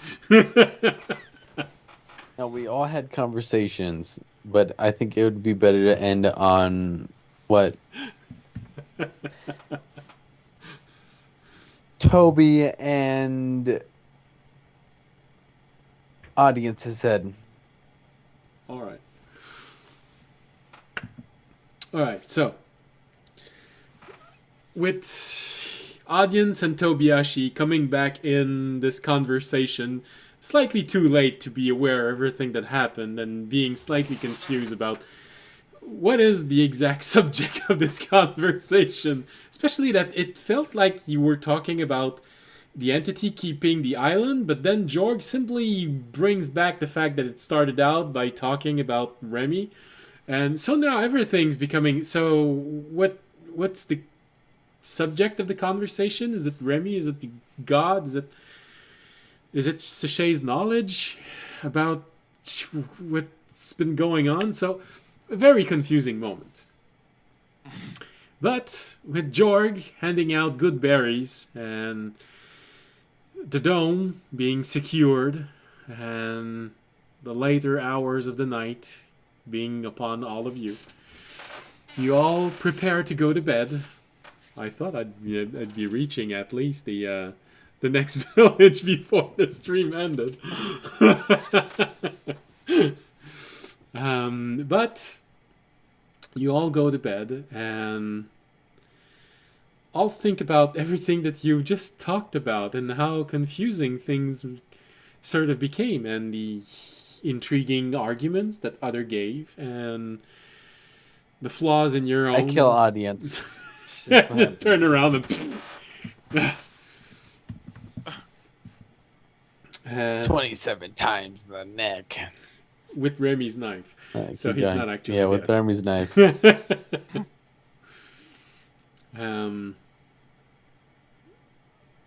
Now we all had conversations, but I think it would be better to end on what Toby and audience has said. All right. So, with audience and Tobiyashi coming back in this conversation slightly too late to be aware of everything that happened and being slightly confused about what is the exact subject of this conversation. Especially that it felt like you were talking about the entity keeping the island, but then Jorg simply brings back the fact that it started out by talking about Remy. And so now everything's becoming so what's the subject of the conversation? Is it Remy? Is it the god? Is it Sachet's knowledge about what's been going on? So a very confusing moment. But with Jorg handing out good berries and the dome being secured and the later hours of the night being upon all of you, you all prepare to go to bed. I thought I'd be reaching at least the next village before the stream ended. But you all go to bed and all think about everything that you just talked about and how confusing things sort of became and the intriguing arguments that other gave and the flaws in your own. I kill audience. Just turn around and 27 times the neck. with Remy's knife. So he's not actually with dead. Remy's knife.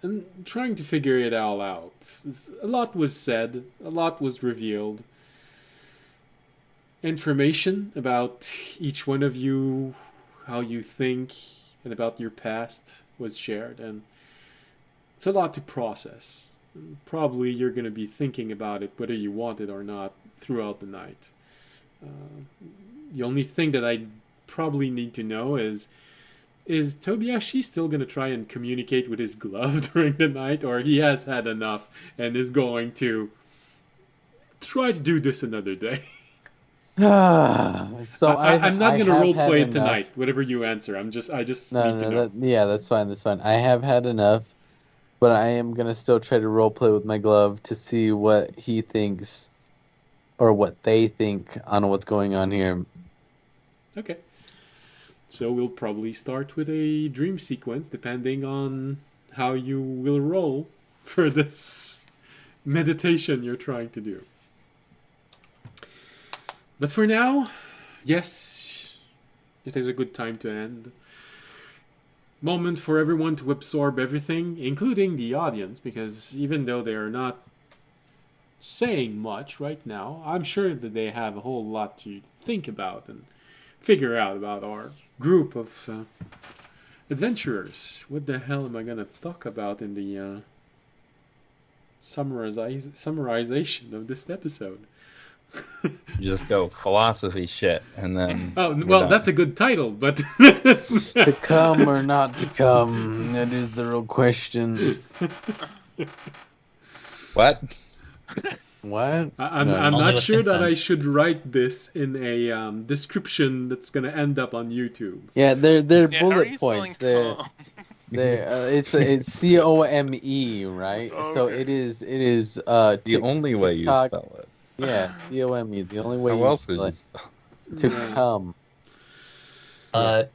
And trying to figure it all out. A lot was said, a lot was revealed. Information about each one of you, how you think, and about your past was shared. And it's a lot to process. Probably you're going to be thinking about it, whether you want it or not, throughout the night. The only thing that I probably need to know is Tobiashi still going to try and communicate with his glove during the night, or he has had enough and is going to try to do this another day? So I'm not going to roleplay it enough. tonight, whatever you answer. I just need to know. That's fine. I have had enough, but I am going to still try to roleplay with my glove to see what he thinks or what they think on what's going on here. Okay. So we'll probably start with a dream sequence, depending on how you will roll for this meditation you're trying to do. But for now, yes, it is a good time to end. Moment for everyone to absorb everything, including the audience, because even though they are not saying much right now, I'm sure that they have a whole lot to think about and figure out about our group of adventurers. What the hell am I going to talk about in the summarization of this episode? Just go philosophy shit, and then. Oh, we're well, done. that's a good title, but that's To come or not to come, that is the real question. What? What? I'm No, not with sure that I consent. should write this in a description that's going to end up on YouTube. Yeah, they're Yeah, how are bullet you spelling points. They're calm? it's COME, right? Oh, So okay. it is The only way you TikTok. spell it. Yeah, COME. The only way How you else would spell you it. spell To Yeah. come.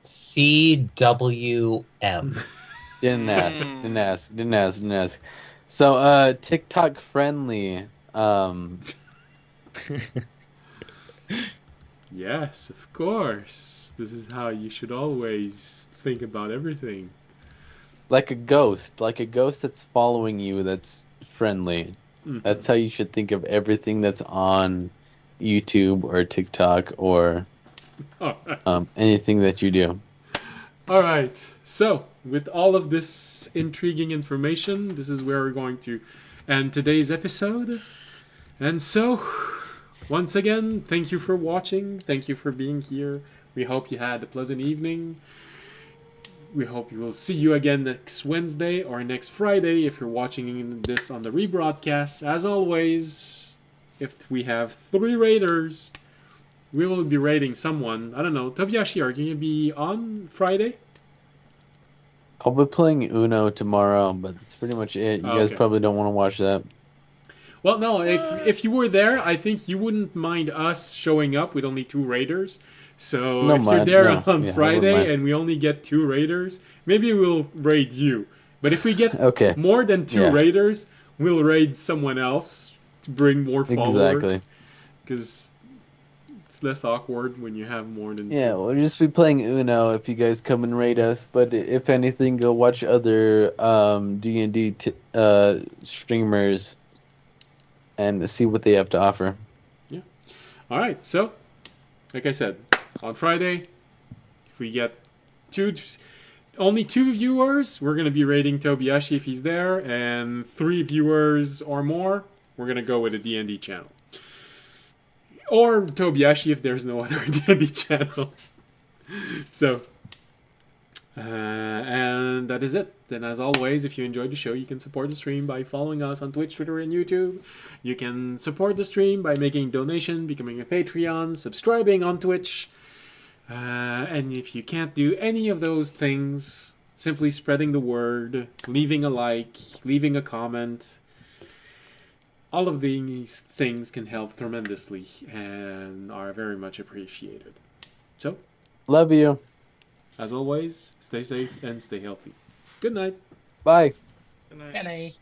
CWM. Didn't ask. Mm. Didn't ask. So TikTok friendly. Yes, of course. This is how you should always think about everything. Like a ghost that's following you, that's friendly. Mhm. That's how you should think of everything that's on YouTube or TikTok or Alright. anything that you do. Alright, so with all of this intriguing information, this is where we're going to end today's episode. And so, once again, thank you for watching. Thank you for being here. We hope you had a pleasant evening. We hope you will see you again next Wednesday or next Friday if you're watching this on the rebroadcast. As always, if we have 3 raiders, we will be raiding someone. I don't know. Tobiashi, are you going to be on Friday? I'll be playing Uno tomorrow, but that's pretty much it. You guys Okay. probably don't want to watch that. Well, no, if you were there, I think you wouldn't mind us showing up with only 2 raiders. So No if you're mind, there no. on Yeah, I wouldn't Friday mind. and we only get 2 raiders, maybe we'll raid you. But if we get Okay. more than 2 Yeah. raiders, we'll raid someone else to bring more followers. Exactly. Because it's less awkward when you have more than Yeah, 2. we'll just be playing Uno if you guys come and raid us. But if anything, go watch other D&D streamers and see what they have to offer. All right, so like I said, on Friday, if we get only 2 viewers, we're gonna be raiding Tobiyashi if he's there, and 3 viewers or more, we're gonna go with a D&D channel, or Tobiyashi if there's no other D&D channel. So, and that is it. Then, as always, if you enjoyed the show, you can support the stream by following us on Twitch, Twitter, and YouTube. You can support the stream by making a donation, becoming a Patreon, subscribing on Twitch. And if you can't do any of those things, simply spreading the word, leaving a like, leaving a comment. All of these things can help tremendously and are very much appreciated. So, Love you. as always, stay safe and stay healthy. Good night. Bye. Good night. Kenny.